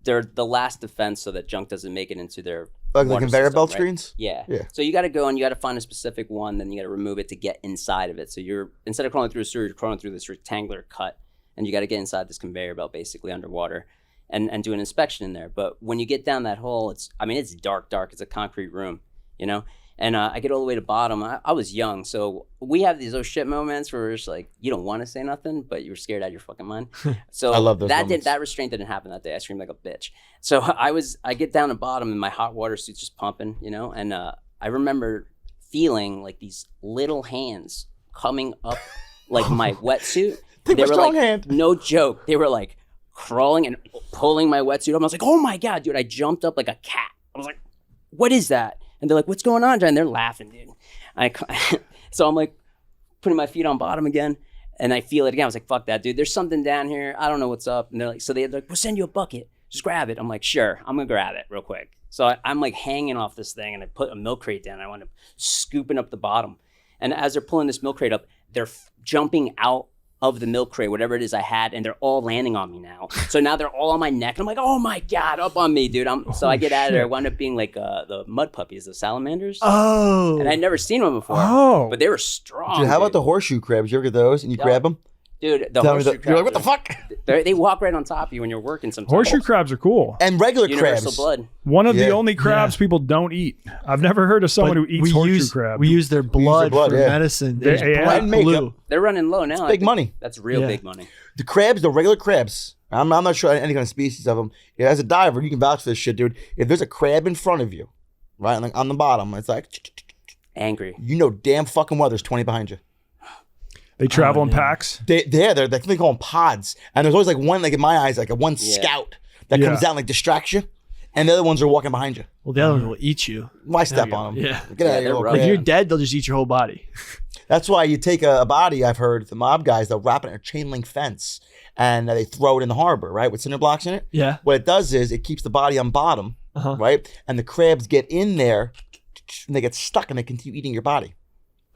they're the last defense so that junk doesn't make it into their Like the water conveyor system, belt right? screens? Yeah. Yeah. So you got to go and you got to find a specific one, then you got to remove it to get inside of it. So you're instead of crawling through a sewer, you're crawling through this rectangular cut, and you got to get inside this conveyor belt basically underwater, and do an inspection in there. But when you get down that hole, it's dark. It's a concrete room, you know. And I get all the way to bottom. I was young, so we have these oh shit moments where it's like you don't want to say nothing, but you're scared out of your fucking mind. So I love those that moments. that restraint didn't happen that day. I screamed like a bitch. So I get down to bottom and my hot water suit's just pumping, you know. And I remember feeling like these little hands coming up like my wetsuit. Take They my were strong like, hand. no joke. They were like crawling and pulling my wetsuit up. I was like, oh my God, dude. I jumped up like a cat. I was like, what is that? And they're like, what's going on, John? And they're laughing, dude. So I'm like putting my feet on bottom again. And I feel it again. I was like, fuck that, dude. There's something down here. I don't know what's up. And they're like, so they're like, we'll send you a bucket. just grab it. I'm like, sure, I'm gonna grab it real quick. So I'm like hanging off this thing, and I put a milk crate down. I wound up scooping up the bottom, and as they're pulling this milk crate up, they're jumping out of the milk crate, whatever it is I had, and they're all landing on me now. So now they're all on my neck, and I'm like, oh my God, up on me, dude. So I get out of there. I wound up being like the mud puppies, the salamanders. Oh. And I'd never seen one before. Oh. But they were strong. Dude, how about the horseshoe crabs? You ever get those and you grab them? Dude, the Tell me horseshoe that- You're like, what the crabs fuck? they walk right on top of you when you're working sometimes. Horseshoe crabs are cool. And regular Universal crabs. blood. One of Yeah. the only crabs people don't eat. I've never heard of someone But who eats horseshoe crab. We use their blood, blood, for yeah. medicine. Yeah, They're yeah. bright And makeup. blue. They're running low now. It's I big think money. That's real Yeah. big money. The crabs, the regular crabs. I'm not sure any kind of species of them. Yeah, as a diver, you can vouch for this shit, dude. If there's a crab in front of you, right, like on the bottom, it's like, Angry. you know damn fucking well there's 20 behind you. They travel in man. packs. They're they call them pods. And there's always like one, like in my eyes, like a one scout that comes Yeah. down, like distracts you. And the other ones are walking behind you. Well, the other one will eat you. Why step you on go. them? Yeah. Get out of they're here. rough. If Yeah. you're dead, they'll just eat your whole body. That's why you take a body, I've heard, the mob guys, they'll wrap it in a chain link fence and they throw it in the harbor, right, with cinder blocks in it. Yeah. What it does is it keeps the body on bottom, Uh-huh. right? And the crabs get in there and they get stuck and they continue eating your body.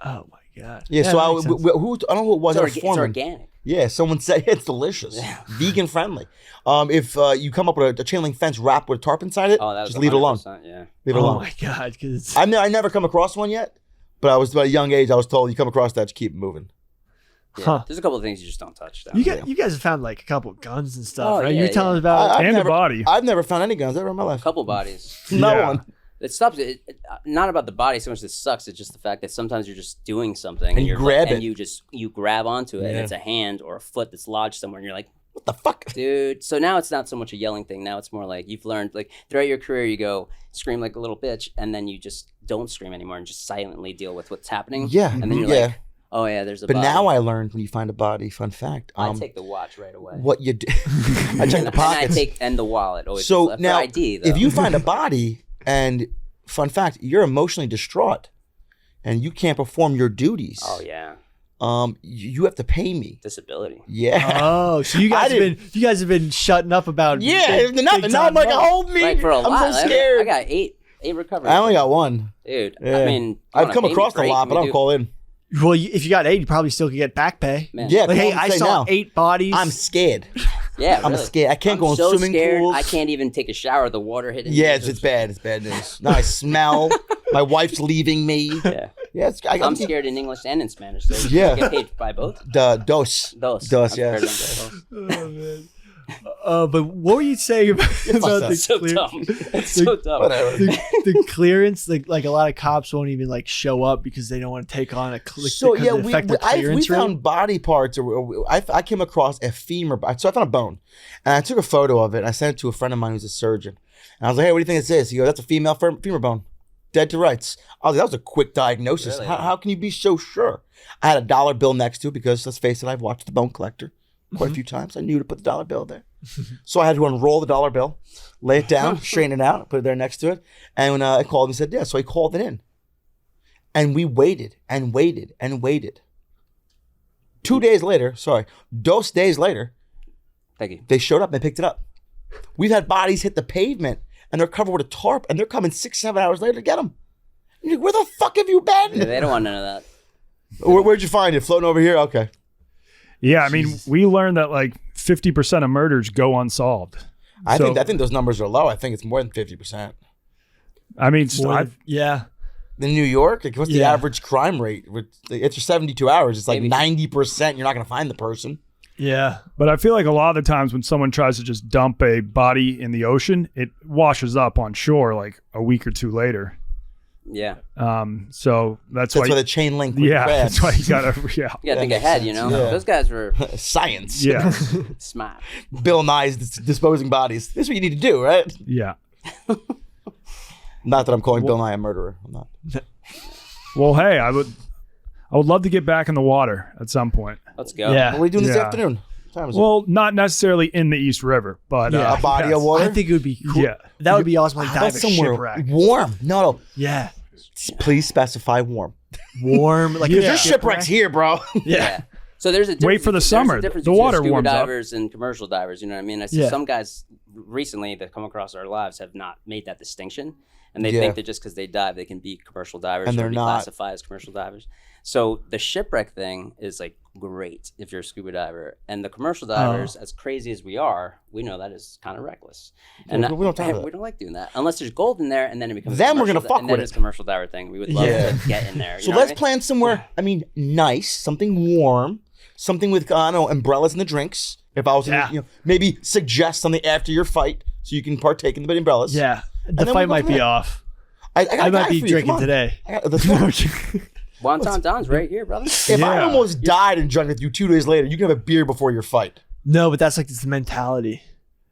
Oh my God. Yeah, so that I makes don't sense. know who it was. It's, That was it's foreman. organic. Yeah, someone said it's delicious, vegan friendly. If you come up with a chain link fence wrapped with a tarp inside it, Oh, that was just leave it alone. 100%, Yeah. Leave it Oh alone. my God. Because I never come across one yet, but I was at a young age. I was told you come across that, just keep it moving. Yeah. Huh. There's a couple of things you just don't touch. Down. you guys have found like a couple of guns and stuff, Oh, right? yeah, You're telling us yeah. about. And a body. I've never found any guns ever in my life. A couple bodies. No Yeah. one. It stops. Not about the body so much. That sucks. It's just the fact that sometimes you're just doing something And you you're grab and it. you grab onto it, and Yeah. it's a hand or a foot that's lodged somewhere, and you're like, What the fuck? dude. So now it's not so much a yelling thing. Now it's more like you've learned, like throughout your career, you go scream like a little bitch, and then you just don't scream anymore and just silently deal with what's happening. Yeah, And then you're yeah. like, oh yeah, there's a But body. now I learned when you find a body. Fun fact. I take the watch right away. what you do. I check the And pockets. and the wallet. Always So for now, ID, though. if you find a body, and fun fact, you're emotionally distraught, and you can't perform your duties. oh yeah, you have to pay me. disability. Yeah. Oh, so you guys have been shutting up about Yeah, nothing. big Now I'm time like, money. hold me. Like for a I'm lot. so scared. I got eight recoveries. I only got one. Dude, Yeah. I mean, you I've wanna come pay me, across a great. lot, Can but we I'll do- call in. Well, if you got 8, you probably still could get back pay. Man. Yeah, Like, call hey, and I say saw now. 8 bodies. I'm scared. Yeah, I'm really. scared. I can't I'm go in so swimming scared, pools. I can't even take a shower. The water hitting. Yeah, me. it's bad. It's bad news. Now I smell. My wife's leaving me. Yeah, Yeah, I'm scared in English and in Spanish. So Yeah. I get paid by both. Dos. Those. Dos, yeah. Oh, man. But what were you saying about the So clear- dumb. It's so dumb. Whatever. the clearance? Like a lot of cops won't even like show up because they don't want to take on a So yeah, we clearance rate. found body parts. I came across a femur. So I found a bone, and I took a photo of it. And I sent it to a friend of mine who's a surgeon, and I was like, "Hey, what do you think this is?" He goes, "That's a female femur bone, dead to rights." I was like, "That was a quick diagnosis. Really? How can you be so sure?" I had a dollar bill next to it because let's face it, I've watched The Bone Collector quite a few times. I knew to put the dollar bill there, so I had to unroll the dollar bill, lay it down, straighten it out, put it there next to it, and when I called, he said, "Yeah." So he called it in. And we waited and waited and waited. 2 days later, dos days later, Thank you. they showed up and they picked it up. We've had bodies hit the pavement and they're covered with a tarp and they're coming 6-7 hours later to get them. You're like, where the fuck have you been? Yeah, they don't want none of that. Where'd you find it? Floating over here? Okay. Yeah, I mean, we learned that like 50% of murders go unsolved. I So- think those numbers are low. I think it's more than 50%. I mean, Yeah. In New York, like, what's the Yeah. average crime rate? It's 72 hours. It's like Maybe. 90%. You're not going to find the person. Yeah. but I feel like a lot of the times when someone tries to just dump a body in the ocean, it washes up on shore like a week or two later. Yeah, So that's That's why why. the chain link with Yeah, crabs. that's why you gotta. Yeah, you gotta That think makes ahead. sense. You know, Yeah. those guys were Science. yeah, smart. Bill Nye's disposing bodies. This is what you need to do, right? yeah. Not that I'm calling Bill Nye a murderer. I'm not. Well, hey, I would love to get back in the water at some point. Let's go. Yeah. What are we doing this Yeah. afternoon? What time is it? Well, not necessarily in the East River, but Yeah. A body of yes. water? I think it would be cool. Yeah. That would be awesome. Like How dive about a somewhere shipwreck. warm. No. Yeah. Please specify warm. Warm. Like Because a there's shipwrecks here, bro. Yeah. So there's a difference, Wait for the there's summer. a difference The between water scuba warms up. divers and commercial divers. You know what I mean? I see Yeah. some guys recently that come across our lives have not made that distinction. And they Yeah. think that just because they dive, they can be commercial divers And or they're be not. classified as commercial divers. So the shipwreck thing is like great if you're a scuba diver. And the commercial divers, as crazy as we are, we know that is kind of reckless. And we don't talk about we don't like doing that unless there's gold in there, and then it becomes. Then we're gonna fuck and then with it's it. commercial diver thing. We would love Yeah. to get in there. So let's plan somewhere. I mean, nice, something warm, something with I don't know umbrellas and the drinks. If I was, to, maybe suggest something after your fight so you can partake in the umbrellas. Yeah, the then fight we'll go might from be there. off. I got a I might guy be for you. drinking Come on. today. Let's go. Wonton Don's right here, brother. If I Yeah. almost died and drunk with you 2 days later, you can have a beer before your fight. No, but that's like this mentality.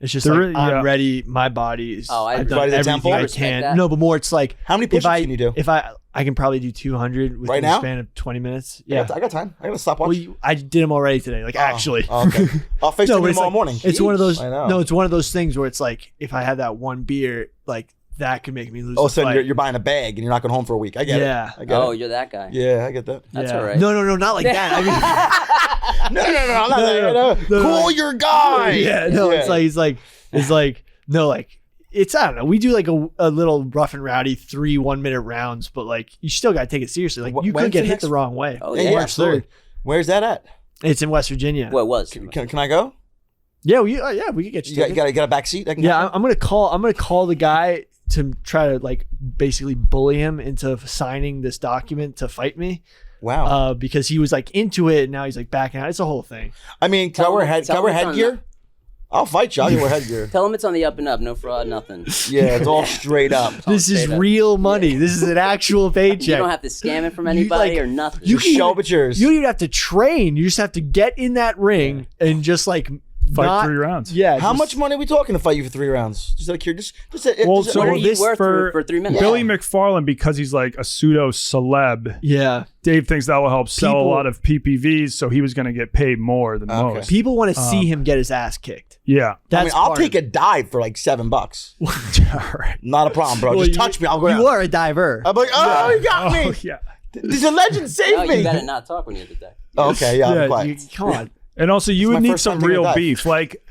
It's just There like is- I'm yeah. ready. My body is. Oh, I I've agree. done Body to everything temple? I I respect can. that. No, but more. It's like How many if push-ups I can you do? if I can probably do 200 within Right the now? span of 20 minutes. I Yeah. got time. I got a stopwatch. Well, I did them already today. Like actually. Oh, okay. I'll FaceTime No, you but it's tomorrow like, morning. It's one of those. I know. No, it's one of those things where it's like if I have that one beer, like that could make me lose. All of a the sudden, fight. you're buying a bag and you're not going home for a week. I get Yeah. it. I get Oh, it. you're that guy. Yeah, I get that. That's Yeah. all right. No, not like that. I mean, No, I'm not No, that. Cool your guy. yeah, no, it's like no, like it's I don't know. We do like a little rough and rowdy 3 1-minute rounds, but like you still got to take it seriously. Like you When's could get the hit next- the wrong way. Oh, Yeah, yeah. yeah, March absolutely. 3rd. Where's that at? It's in West Virginia. Well, it was. Can I go? Yeah, we could get you. You tickets. got a back seat? I can Yeah, I'm gonna call the guy to try to like basically bully him into signing this document to fight me. Wow. Because he was like into it and now he's like backing out. It's a whole thing. I mean, can I wear headgear? I'll fight you. I'll wear headgear. Tell him it's on the up and up. No fraud, nothing. Yeah, it's all straight up. This is straight up. real money. This is an actual paycheck. You don't have to scam it from anybody like, or nothing. you Just show up at yours. You don't even have to train. You just have to get in that ring and just like Fight 3 rounds. Yeah. How just- much money are we talking to fight you for 3 rounds? Just like here, just Well, just- so what are you this worth for for 3 minutes? Billy McFarland, because he's like a pseudo celeb. Yeah. Dave thinks that will help sell People- a lot of PPVs, so he was going to get paid more than Okay. most. People want to see him get his ass kicked. Yeah. That's I'll part take of a dive for like $7. All right. Not a problem, bro. Well, just you- touch me. I'll go You down. are a diver. I'm like, oh, you got me. Oh, yeah. This is a legend. Save No, me. you gotta not talk when you hit the deck. Oh, okay, yeah, I'm quiet. Come on. And also, you It's my would need first some time taking a real dive. beef. Like,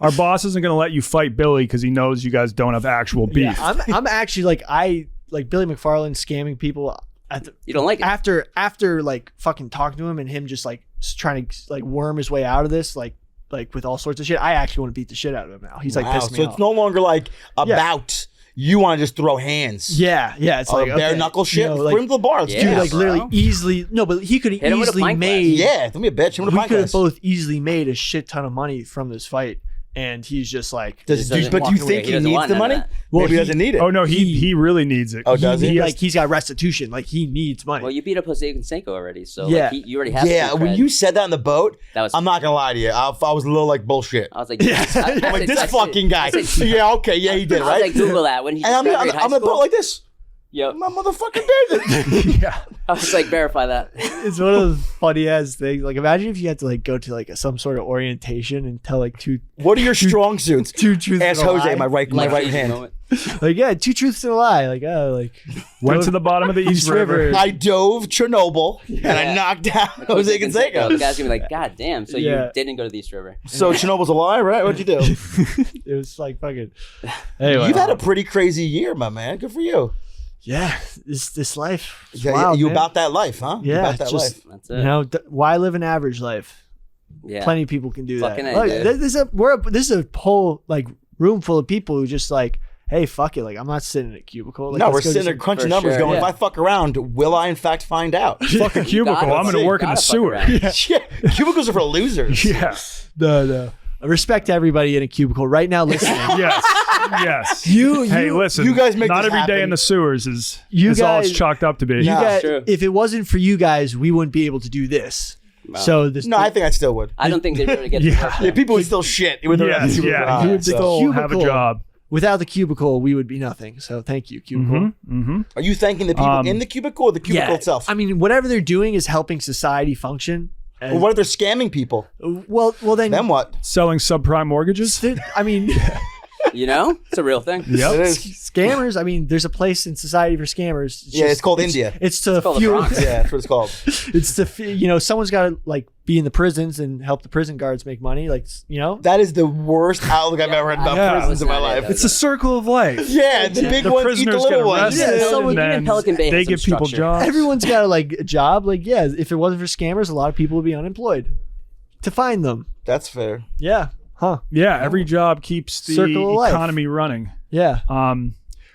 our boss isn't going to let you fight Billy because he knows you guys don't have actual beef. Yeah, I'm actually like Billy McFarland scamming people at the, You don't like it. after like fucking talking to him and him just like trying to like worm his way out of this like with all sorts of shit. I actually want to beat the shit out of him now. He's like Wow, pissed me so off. it's no longer like about you want to just throw hands. Yeah, it's Oh, like bare okay, knuckle shit. you know, Bring him to the bar. Let's Yeah, do dude, this. like bro. literally easily. No, but he could have Hit him with a easily pint glass. made. Yeah, don't be a bitch. I'm gonna We fight could have guys. both easily made a shit ton of money from this fight, and he's just like, But do you walk think away. He he doesn't needs want the none of money? that. Well, Maybe he he- doesn't need it. Oh, no, he really needs it. Oh, does he? like he's got restitution. Like he needs money. Well, you beat up Jose Canseco already, so Yeah. like, you already have Yeah, some when cred. you said that on the boat, That was- I'm not gonna lie to you. I was a little like bullshit. I was like, Yeah. I I'm like said- this I said- fucking guy. I said- Yeah, okay, yeah, he did, I was right? like, Google that when he And I'm graduated high on the boat school. like this. Yep. My motherfucking did it. I was like, verify that. It's one of those funny ass things. Like imagine if you had to like go to like some sort of orientation and tell like two What are your strong suits? truths Ask and a Jose, lie. my right Life-changing hand. moment. Like yeah, 2 truths and a lie. Like Went to the bottom of the East River. I dove Chernobyl and I Yeah. knocked out Jose The Canseco. guy's gonna be like, God damn, so Yeah. you didn't go to the East River. So Chernobyl's a lie, right? What'd you do? it was like fucking. Anyway, You've had a pretty crazy year, my man. Good for you. yeah. This life. It's Yeah, wild, you man. about that life, huh? You Yeah, about that just- life. That's it. You know why live an average life? Yeah. Plenty of people can do Fucking that. A, Like, dude. this is a whole like room full of people who just like, hey, fuck it. Like I'm not sitting in a cubicle. Like, No, let's we're go do sitting there some- crunching for numbers sure. going, if Yeah. I fuck around, will I in fact find out? Fuck a cubicle. gotta I'm going to fuck- work in the gotta fuck sewer. around. Yeah, cubicles are for losers. Yeah. No. Respect to everybody in a cubicle right now listening. Yes. Yes. Hey, listen. you guys make not this every day happen. in the sewers is You all it's guys- chalked up to be. You No. guys, True. if it wasn't for you guys, we wouldn't be able to do this. Wow. So this No, I think I still would. I don't think they really get Yeah. Yeah, people would still shit. With the Yes, yeah. You would so. still have a Cubicle. job. without the cubicle, we would be nothing. So thank you, cubicle. Are you thanking the people in the cubicle or the cubicle itself? I mean, whatever they're doing is helping society function. Or what if they're scamming people? Well, then Then what? Selling subprime mortgages. I mean, You know, it's a real thing. Yep. It is. Scammers. I mean, there's a place in society for scammers. It's called India. It's to called the fuel. Bronx. Yeah, that's what it's called. It's to someone's got to like be in the prisons and help the prison guards make money. Like That is the worst outlook I've ever heard about Yeah. prisons in my That's not life. it, It's a circle of life. Yeah, the big The ones eat the prisoners little get ones. arrested, Yeah, someone- and even then Pelican Bay has they some give people structure. jobs. everyone's got like a job. Like if it wasn't for scammers, a lot of people would be unemployed. To find them. That's fair. Yeah. Huh. Yeah, every job keeps the Circle of life. economy running. Yeah.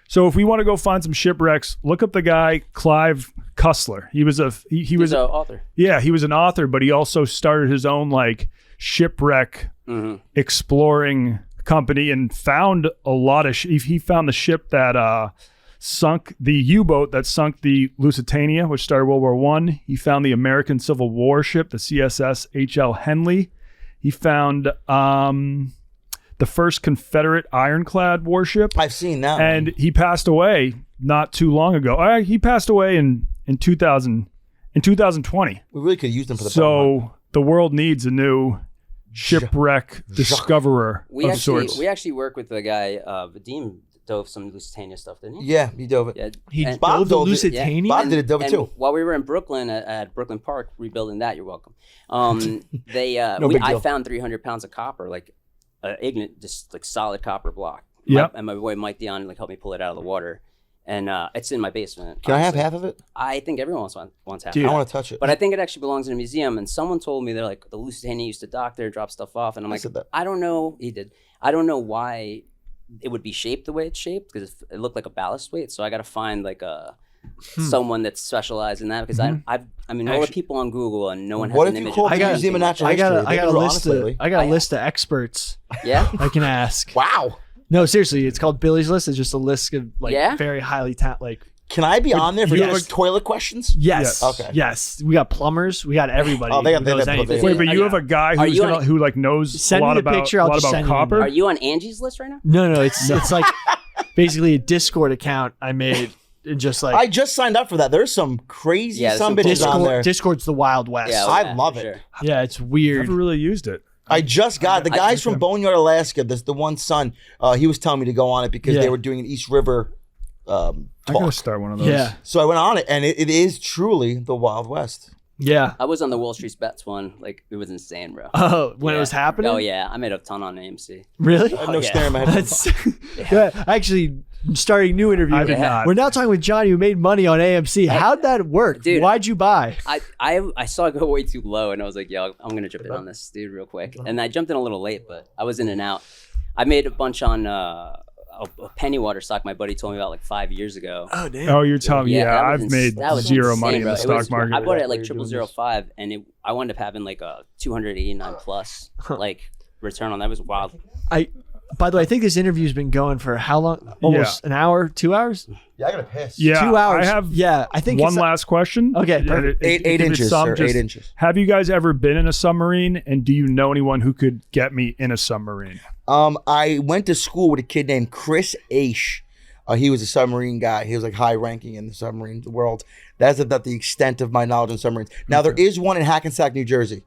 So if we want to go find some shipwrecks, look up the guy Clive Cussler. He was he was an author. Yeah, he was an author, but he also started his own like shipwreck exploring company and found a lot of. He found the ship that sunk the U-boat that sunk the Lusitania, which started World War I. He found the American Civil War ship, the CSS H.L. Henley. He found the first Confederate ironclad warship. I've seen that. And he passed away not too long ago. He passed away in 2020. We really could use them for the So the world needs a new shipwreck discoverer We of sorts. actually work with the guy Vadim dove some Lusitania stuff, didn't he? Yeah, he dove it. Yeah. He and- Bob dove the dove it. Lusitania. Bob did it dove it and too. while we were in Brooklyn at Brooklyn Park rebuilding that, you're welcome. They No big I deal. found 300 pounds of copper, like ignorant, just like solid copper block. Yep. And my boy Mike Dion like helped me pull it out of the water, and it's in my basement. Can I have honestly. half of it? I think everyone wants half. Dude, I want to touch it. But I think it actually belongs in a museum. And someone told me they're like the Lusitania used to dock there, drop stuff off, and I'm like, said that. I don't know. He did. I don't know why it would be shaped the way it's shaped because it looked like a ballast weight. So I got to find like someone that's specialized in that because I mean all the people on Google and no one has What an if you image. call of the anything Museum of like Natural I History? got They've a been list honest of lately. list of experts that. Yeah. I can ask. Wow. No, seriously, it's called Billy's List. It's just a list of like Yeah? very highly like Can I be on there for you just have toilet questions? yes, Yes. Okay. yes. We got plumbers. We got everybody. Oh, they got- who they knows got- anything. Wait, but you Are have a guy are who's you gonna, on- who like knows Send a me lot the about picture, I'll a lot just about send you the copper. Are you on Angie's list right now? No, it's like basically a Discord account I made. And just like I just signed up for that. There's some crazy Yeah, some there's bitches some on there. Discord's the Wild West. Yeah, I yeah, love for it. sure. Yeah, it's weird. Never really used it. I just got the guys from okay. Boneyard, Alaska. The one son. He was telling me to go on it because Yeah. they were doing an East River I gotta talk. start one of those. Yeah, So I went on it, and it is truly the Wild West. yeah. I was on the Wall Street Bets one. Like it was insane, bro. Oh, when it Yeah. was happening. Oh yeah, I made a ton on AMC. Really? I have no yeah. snare in my head. That's yeah. Actually, starting a new interview. I did not. We're now talking with Johnny, who made money on AMC. How'd that work? Dude. Why'd you buy? I saw it go way too low, and I was like, "Yo, I'm gonna jump in on this, dude, real quick." And I jumped in a little late, but I was in and out. I made a bunch on a penny water stock my buddy told me about like 5 years ago. Oh damn. Oh, you're telling me? Yeah, that I've was made that was zero insane, money in bro. the It stock was- market. I bought it at like You're doing 0005, and I wound up having like a 289 plus like return on that. It was wild. By the way, I think this interview's been going for how long? Almost an hour, 2 hours? Yeah, I gotta piss. Yeah, 2 hours. I have Yeah, I think one it's last question. Okay, perfect. Eight if it's inches, some, sir. just- 8 inches. Have you guys ever been in a submarine? And do you know anyone who could get me in a submarine? I went to school with a kid named Chris Aish. He was a submarine guy. He was like high ranking in the submarine world. That's about the extent of my knowledge on submarines. Now there is one in Hackensack, New Jersey.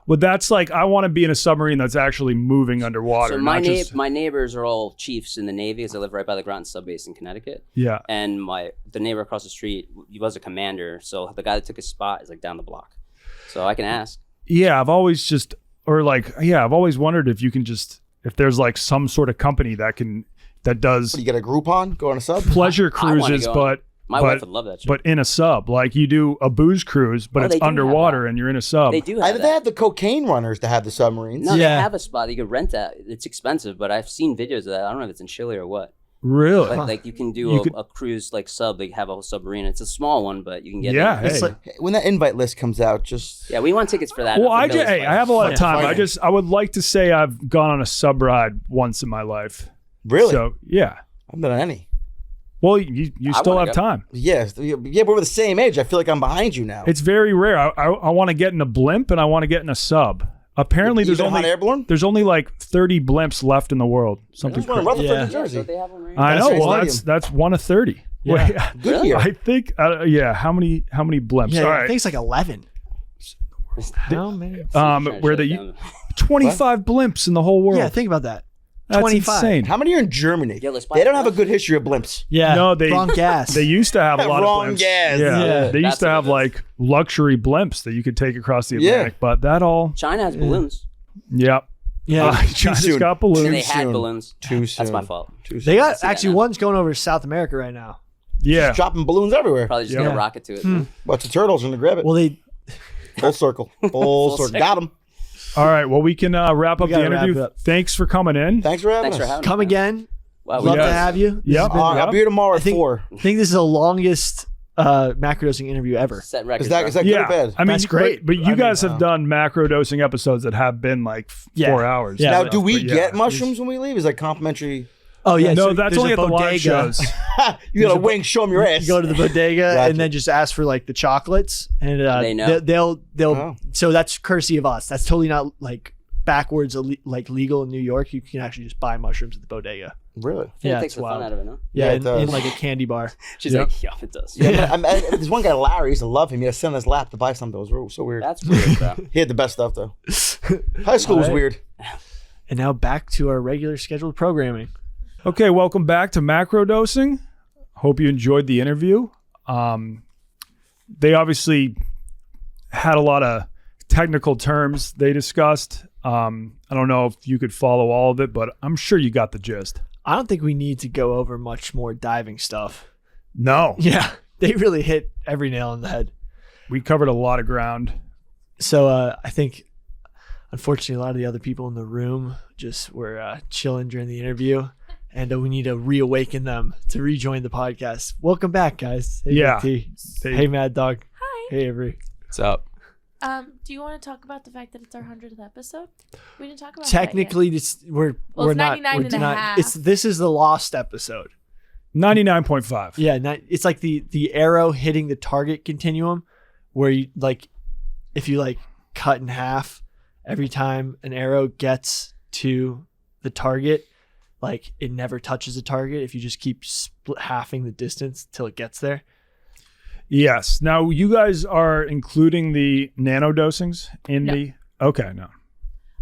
Well, that's like I want to be in a submarine that's actually moving underwater. So not just, my neighbors are all chiefs in the Navy, because I live right by the Groton Sub Base in Connecticut. yeah. And the neighbor across the street, he was a commander, so the guy that took his spot is like down the block. So I can ask. Yeah, I've always I've always wondered if you can if there's like some sort of company that does You get a Groupon, go on a sub. pleasure I wanna cruises, go. but My wife would love that shit. but in a sub. Like you do a booze cruise, but Oh, it's they do have underwater that. and you're in a sub. They do I have think they that. have the cocaine runners to have the submarines. No, Yeah. they have a spot you could rent that. It's expensive, but I've seen videos of that. I don't know if it's in Chile or what. Really? Like you can do You could- a cruise like sub. They have a whole submarine. It's a small one, but you can get. Yeah, in. It's hey. like When that invite list comes out, just Yeah, we want tickets for that. Well, for Billy's I fight. have a lot of time. Fine. I would like to say I've gone on a sub ride once in my life. really, So yeah. I'm not on any. Well, you I still wanna have go. time. Yes, yeah, but we're the same age. I feel like I'm behind you now. It's very rare. I want to get in a blimp and I want to get in a sub. Apparently, there's Even a hot only air balloon? there's only like 30 blimps left in the world. Something There's one in crazy. Rutherford, Yeah. New Yeah, Jersey. don't they have one right I That's know. right, Well, stadium. that's one of 30. Yeah. Wait, Good year. I think how many blimps? yeah, All I right. think it's like 11. How many? Where Shut they down. 25 blimps in the whole world. Yeah, think about that. That's 25. insane. How many are in Germany? Yeah, let's buy They don't have a blimp. good history of blimps. Yeah. No, they wrong gas. They used to have a lot Wrong of blimps. gas. Yeah. Yeah. They used That's to what have it is. like luxury blimps that you could take across the Yeah. Atlantic, but that all, China has balloons. yep. yeah. China's soon. got And balloons. they had soon. balloons. Too soon. That's my fault. Too soon. They got see that actually now. one's going over to South America right now. Yeah. dropping balloons everywhere. Probably just Yeah. get a rocket to it. Watch the turtles are gonna grab it. Well, they Full circle. Full circle. Got him. All right. Well, we can wrap up the gotta wrap interview. it up. Thanks for coming in. Thanks for having Thanks for us. having come me. again. Wow, Love Yes. to have you. This Yep. has been- I'll be here tomorrow at think- 4. I think this is the longest macrodosing interview ever. Set records. Is that good or Yeah. bad? I mean, That's great. But you I mean, guys have done macro dosing episodes that have been like 4 hours. Yeah. Now, and do stuff, we but yeah. get mushrooms when we leave? Is that complimentary? Oh yeah. No, so that's there's only a at the live bodega. shows. You got a wing, show them your ass. You go to the bodega Gotcha. and then just ask for like the chocolates, and They know. they'll Oh. So that's courtesy of us. That's totally not like backwards like legal in New York. You can actually just buy mushrooms at the bodega. Really? Yeah, It takes it's the fun wild. out of it, no? Yeah, Yeah, it in does. like a candy bar. She's Yeah. like, yeah, it does. Yeah. There's one guy, Larry, I used to love him. He had to sit on his lap to buy something. It was so weird. That's weird, bro. He had the best stuff, though. High school was All right. weird. And now back to our regular scheduled programming. Okay, welcome back to Macro Dosing. Hope you enjoyed the interview. They obviously had a lot of technical terms they discussed. I don't know if you could follow all of it, but I'm sure you got the gist. I don't think we need to go over much more diving stuff. No, Yeah, they really hit every nail on the head. we covered a lot of ground. So I think, unfortunately, a lot of the other people in the room just were chilling during the interview, and we need to reawaken them to rejoin the podcast. Welcome back, guys. Hey, Yeah. Big T. They- Hey, Mad Dog. Hi. Hey, Avery. What's up? Do you want to talk about the fact that it's our 100th episode? We didn't talk about Technically, we're it's not. 99 We're and a not. half. This is the lost episode. 99.5. Yeah, it's like the arrow hitting the target continuum, where you like, if you like cut in half every time an arrow gets to the target, like it never touches the target. If you just keep halving the distance till it gets there. Yes. Now, you guys are including the nano dosings in No. the... Okay, no.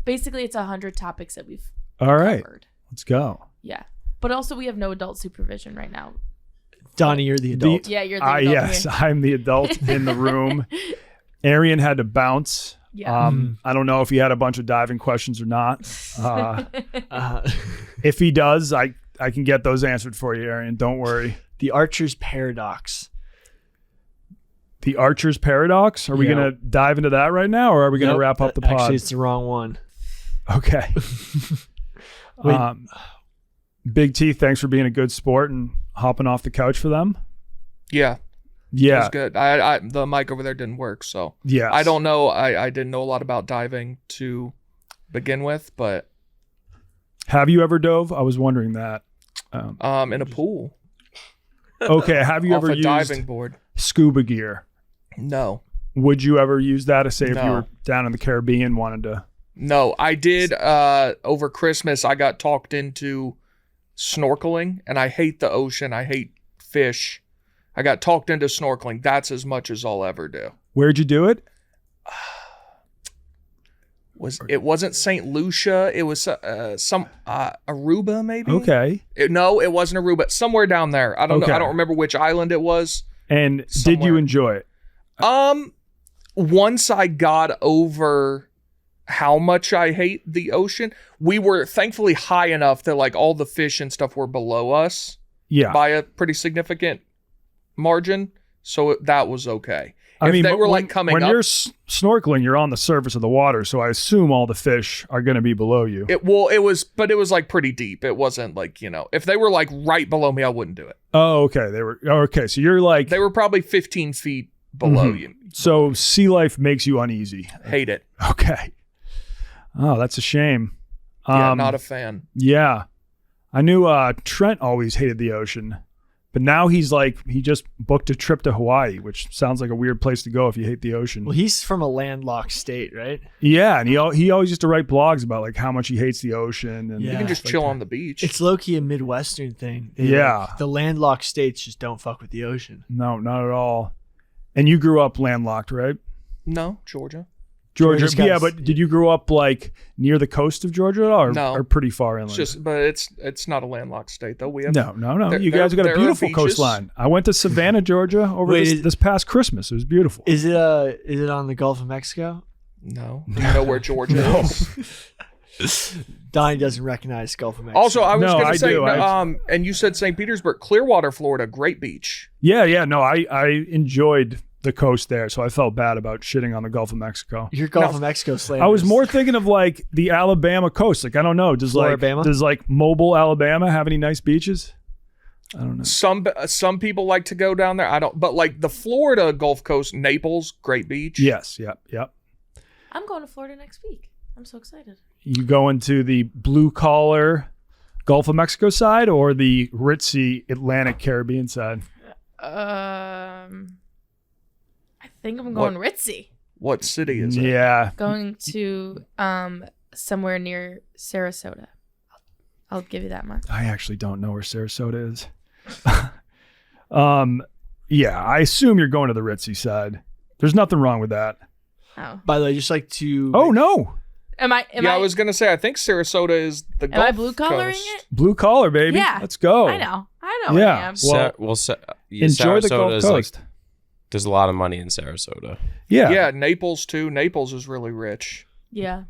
Basically, it's 100 topics that we've All right, covered. let's go. Yeah. But also, we have no adult supervision right now. Donnie, you're the adult. Yeah, you're the adult Yes, here. I'm the adult in the room. Arian had to bounce. Yeah. I don't know if he had a bunch of diving questions or not. Uh, If he does, I can get those answered for you, Arian. Don't worry. the Archer's Paradox. The Archer's Paradox. Are we Yeah. going to dive into that right now, or are we going to Nope, wrap up the pod? Actually, it's the wrong one. Okay. Wait. Big T, thanks for being a good sport and hopping off the couch for them. Yeah, it Yeah. was good. I the mic over there didn't work, so Yes. I don't know. I didn't know a lot about diving to begin with, but Have you ever dove? I was wondering that. in a pool Okay. Have you off ever a used diving board. scuba gear? No, Would you ever use that? To say if you No. were down in the Caribbean, wanted to. no. I did over Christmas. I got talked into snorkeling, and I hate the ocean. I hate fish. I got talked into snorkeling. That's as much as I'll ever do. Where'd you do it? It wasn't St. Lucia. It was some Aruba maybe. Okay. No, it wasn't Aruba. Somewhere down there. I don't know. Okay. I don't remember which island it was. And did Somewhere. you enjoy it? Once I got over how much I hate the ocean, we were thankfully high enough that like all the fish and stuff were below us Yeah. by a pretty significant margin. So that was okay. I If mean, they but were like coming when up, you're snorkeling, you're on the surface of the water, so I assume all the fish are going to be below you. it was like pretty deep. It wasn't like, if they were like right below me, I wouldn't do it. Oh, okay. They were okay. So you're like, They were probably 15 feet below Mhm. you. so sea life makes you uneasy. Hate it. Okay. Oh, that's a shame. Yeah, not a fan. Yeah. I knew Trent always hated the ocean, but now he just booked a trip to Hawaii, which sounds like a weird place to go if you hate the ocean. Well, he's from a landlocked state, right? Yeah, and he always used to write blogs about like how much he hates the ocean. And You Yeah. can just like chill that. on the beach. It's low-key a Midwestern thing. Yeah. The landlocked states just don't fuck with the ocean. No, not at all. And you grew up landlocked, right? No, Georgia. Georgia. Georgia's got Yeah, a- but did you grow up like near the coast of Georgia at all, No. or pretty far inland? But it's not a landlocked state though. We have No. There- You guys have got there a are beautiful beaches. coastline. I went to Savannah, Georgia over Wait, this past Christmas. It was beautiful. Is it on the Gulf of Mexico? No, you know where Georgia is. Donnie doesn't recognize Gulf of Mexico. Also, I was No, going I to say, do. and you said St. Petersburg, Clearwater, Florida, great beach. Yeah. No, I enjoyed the coast there, so I felt bad about shitting on the Gulf of Mexico. You're Gulf No. of Mexico slanders. I was more thinking of like the Alabama coast. Like I don't know, does like Mobile, Alabama have any nice beaches? I don't know. Some people like to go down there. I don't, but like the Florida Gulf Coast, Naples, great beach. Yes. Yep. I'm going to Florida next week. I'm so excited. You go into the blue collar Gulf of Mexico side or the ritzy Atlantic Caribbean side? I think I'm going ritzy. What city is it? Yeah. Going to somewhere near Sarasota. I'll give you that much. I actually don't know where Sarasota is. Yeah, I assume you're going to the ritzy side. There's nothing wrong with that. Oh, By the way, just like to. Oh no. am I? I was going to say, I think Sarasota is the Am Gulf I blue collaring Coast. it? Blue collar, baby. Yeah. Let's go. I know where I am. Well, enjoy the Gulf Sarasota's Coast. like, there's a lot of money in Sarasota. yeah. Yeah, Naples too. Naples is really rich. Yeah,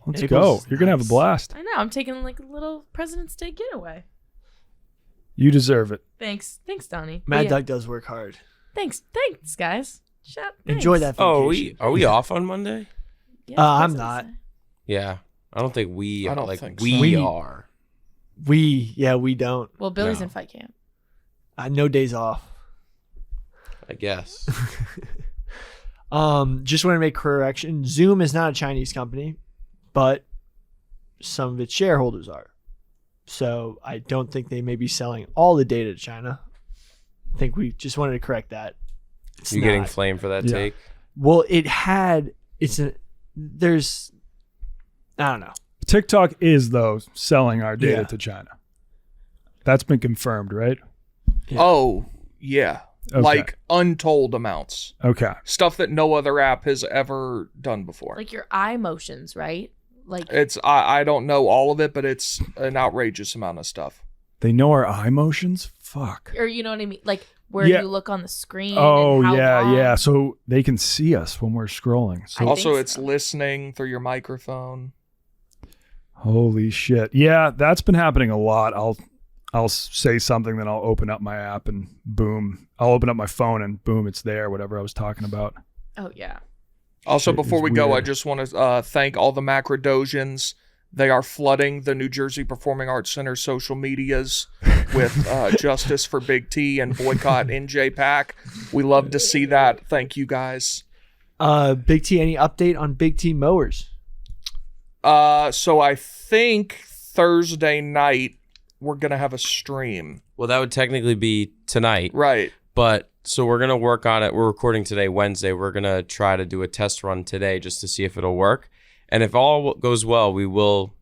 Let's Naples go. is You're going to have a nice. blast. I know. I'm taking like a little President's Day getaway. You deserve it. Thanks, Donnie. Mad But yeah, Doug does work hard. Thanks, guys. Enjoy that. Oh, Vacation. are we off on Monday? Yeah, I'm President's not. Day. Yeah. I don't think we I don't like think we so. are. We don't. Well, Billy's No. in fight camp. No days off. I guess. Just want to make correction. Zoom is not a Chinese company, but some of its shareholders are. So I don't think they may be selling all the data to China. I think we just wanted to correct that. It's You getting not. flamed for that Yeah. take? Well, there's I don't know. TikTok is, though, selling our data Yeah. to China. That's been confirmed, right? Yeah. Oh, yeah. Okay. Like untold amounts. Okay. Stuff that no other app has ever done before. Like your eye motions, right? Like I don't know all of it, but it's an outrageous amount of stuff. They know our eye motions? Fuck. or you know what I mean? Like where Yeah. you look on the screen. Oh, and how yeah, long. yeah. So they can see us when we're scrolling. So I Also, think it's so. listening through your microphone. holy shit. Yeah, that's been happening a lot. I'll say something, then I'll open up my app and boom. I'll open up my phone and boom, it's there, whatever I was talking about. Oh yeah. Also, Shit before is we go, I weird. just want to thank all the Macrodosians. They are flooding the New Jersey Performing Arts Center social medias with justice for Big T and boycott NJ Pack. We love to see that. Thank you guys. Big T, any update on Big T mowers? So I think Thursday night we're gonna have a stream. Well, that would technically be tonight. Right. But so we're gonna work on it. We're recording today, Wednesday. We're gonna try to do a test run today just to see if it'll work. And if all goes well, we will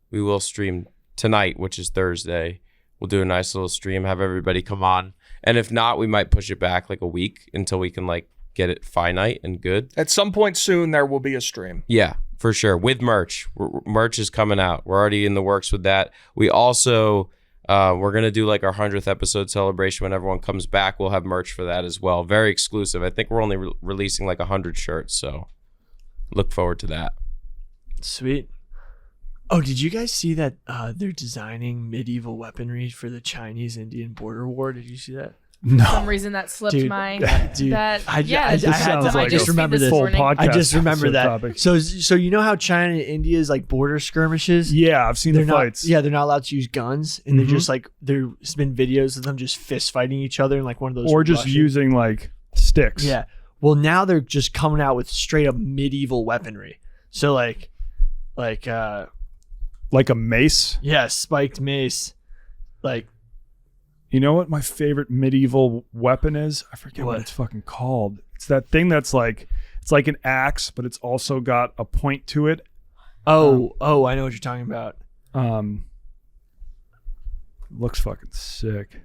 stream tonight, which is Thursday. We'll do a nice little stream, have everybody come on. And if not, we might push it back like a week until we can like get it finite and good. At some point soon there will be a stream. Yeah, for sure. With merch. Merch is coming out. We're already in the works with that. We also we're going to do like our 100th episode celebration when everyone comes back. We'll have merch for that as well. Very exclusive. I think we're only releasing like 100 shirts, so look forward to that. Sweet. Oh, did you guys see that they're designing medieval weaponry for the Chinese-Indian border war? Did you see that? No. For some reason that slipped Dude, my dude, that I This had sounds to, I like just a remember this this. full morning. podcast. I just remember episode that. topic. So you know how China and India's like border skirmishes? Yeah, I've seen They're the not, fights. yeah, they're not allowed to use guns, and they're Mhm. just like there's been videos of them just fist fighting each other in like one of those Or just Russian- using like sticks. Yeah. Well, now they're just coming out with straight up medieval weaponry. So like Like a mace. yeah, spiked mace, like You know what my favorite medieval weapon is? I forget what What? it's fucking called. It's that thing that's like, it's like an axe, but it's also got a point to it. I know what you're talking about. Looks fucking sick.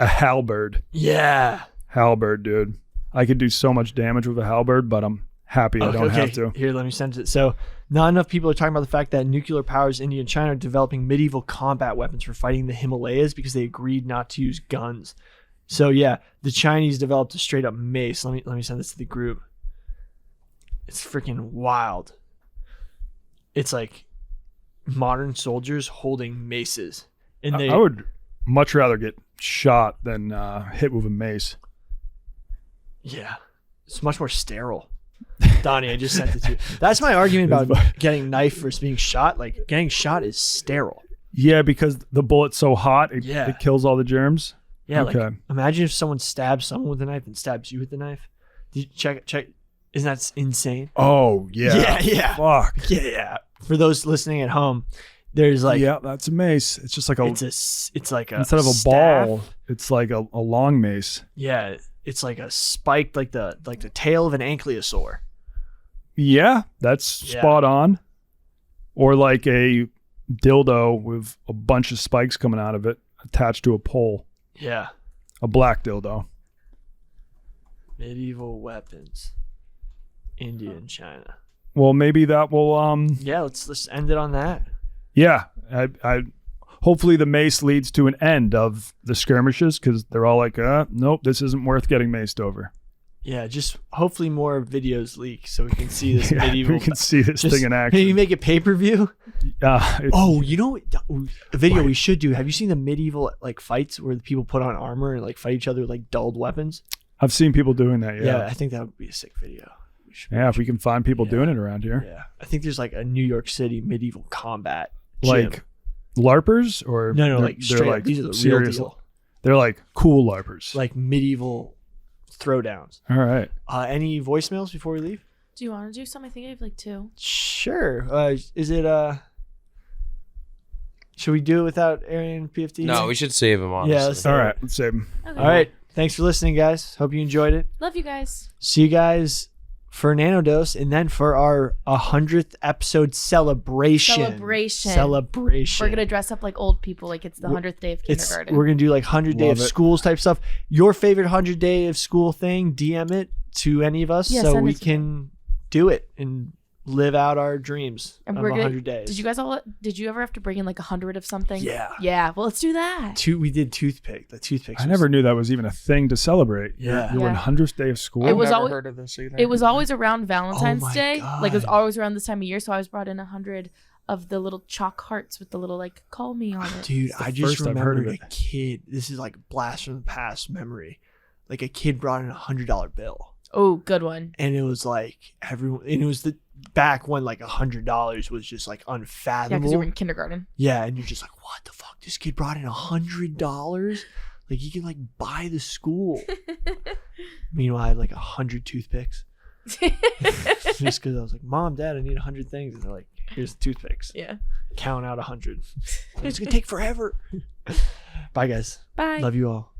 A halberd. Yeah. Halberd, dude. I could do so much damage with a halberd, but I'm happy I don't have to. Here, let me send it. So, not enough people are talking about the fact that nuclear powers India and China are developing medieval combat weapons for fighting the Himalayas because they agreed not to use guns. So, yeah, the Chinese developed a straight up mace. Let me send this to the group. It's freaking wild. It's like modern soldiers holding maces. And I would much rather get shot than hit with a mace. Yeah, it's much more sterile. Donnie, I just sent it to you. That's my argument about getting knifed versus being shot. Like, getting shot is sterile. Yeah, because the bullet's so hot, it kills all the germs. Yeah, okay. like, imagine if someone stabs someone with a knife and stabs you with the knife. Did you check. Isn't that insane? Oh, yeah. Yeah. Fuck. Yeah. For those listening at home, there's like... Yeah, that's a mace. It's just like a... It's like a instead of a staff. ball, it's like a long mace. Yeah, it's like a spiked, like the tail of an ankylosaur. Yeah, that's spot on. Or like a dildo with a bunch of spikes coming out of it attached to a pole. Yeah. A black dildo. Medieval weapons. India and China. Well, maybe that will Yeah, let's end it on that. Yeah, I hopefully the mace leads to an end of the skirmishes, because they're all like, nope, this isn't worth getting maced over. Yeah, just hopefully more videos leak so we can see this medieval. We can see this thing in action. Maybe make it pay-per-view. Oh, you know a video we should do. Have you seen the medieval like fights where the people put on armor and like fight each other with like dulled weapons? I've seen people doing that. Yeah, I think that would be a sick video. Yeah, if we can find people doing it around here. Yeah, I think there's like a New York City medieval combat gym. Like LARPers or no, like they're straight like up. These are the serious. real deal. They're like cool LARPers. Like medieval throwdowns. All right. Any voicemails before we leave? Do you want to do some? I think I have like 2. Sure. Is it should we do it without Arian PFD? No, we should save him, honestly. Yeah, let's All right. Let's save them. Okay. All right. Thanks for listening, guys. Hope you enjoyed it. Love you guys. See you guys for Nanodose and then for our 100th episode celebration. We're gonna dress up like old people, like it's the 100th day of kindergarten. We're gonna do like 100 day of schools type stuff. Your favorite 100 day of school thing, DM it to any of us so we can do it and live out our dreams of 100 days. Did you ever have to bring in like 100 of something? Yeah. Well, let's do that. We did the toothpicks. I never knew that was even a thing to celebrate. Yeah. Your 100th day of school. It was I've never always heard of this either. It was always around Valentine's Day. God. Like it was always around this time of year. So I was brought in 100 of the little chalk hearts with the little like "call me" on it. Dude, I just first I've heard of remembered a it. kid. This is like blast from the past memory. Like a kid brought in $100 bill. Oh, good one. And it was like everyone, and it was the back when like $100 was just like Yeah, unfathomable. because you were in kindergarten. Yeah, and you're just like, what the fuck? This kid brought in $100? Like he can like buy the school. Meanwhile, I had like 100 toothpicks. Just because I was like, Mom, Dad, I need 100 things. And they're like, here's the toothpicks. Yeah. Count out 100. It's gonna take forever. Bye, guys. Bye. Love you all.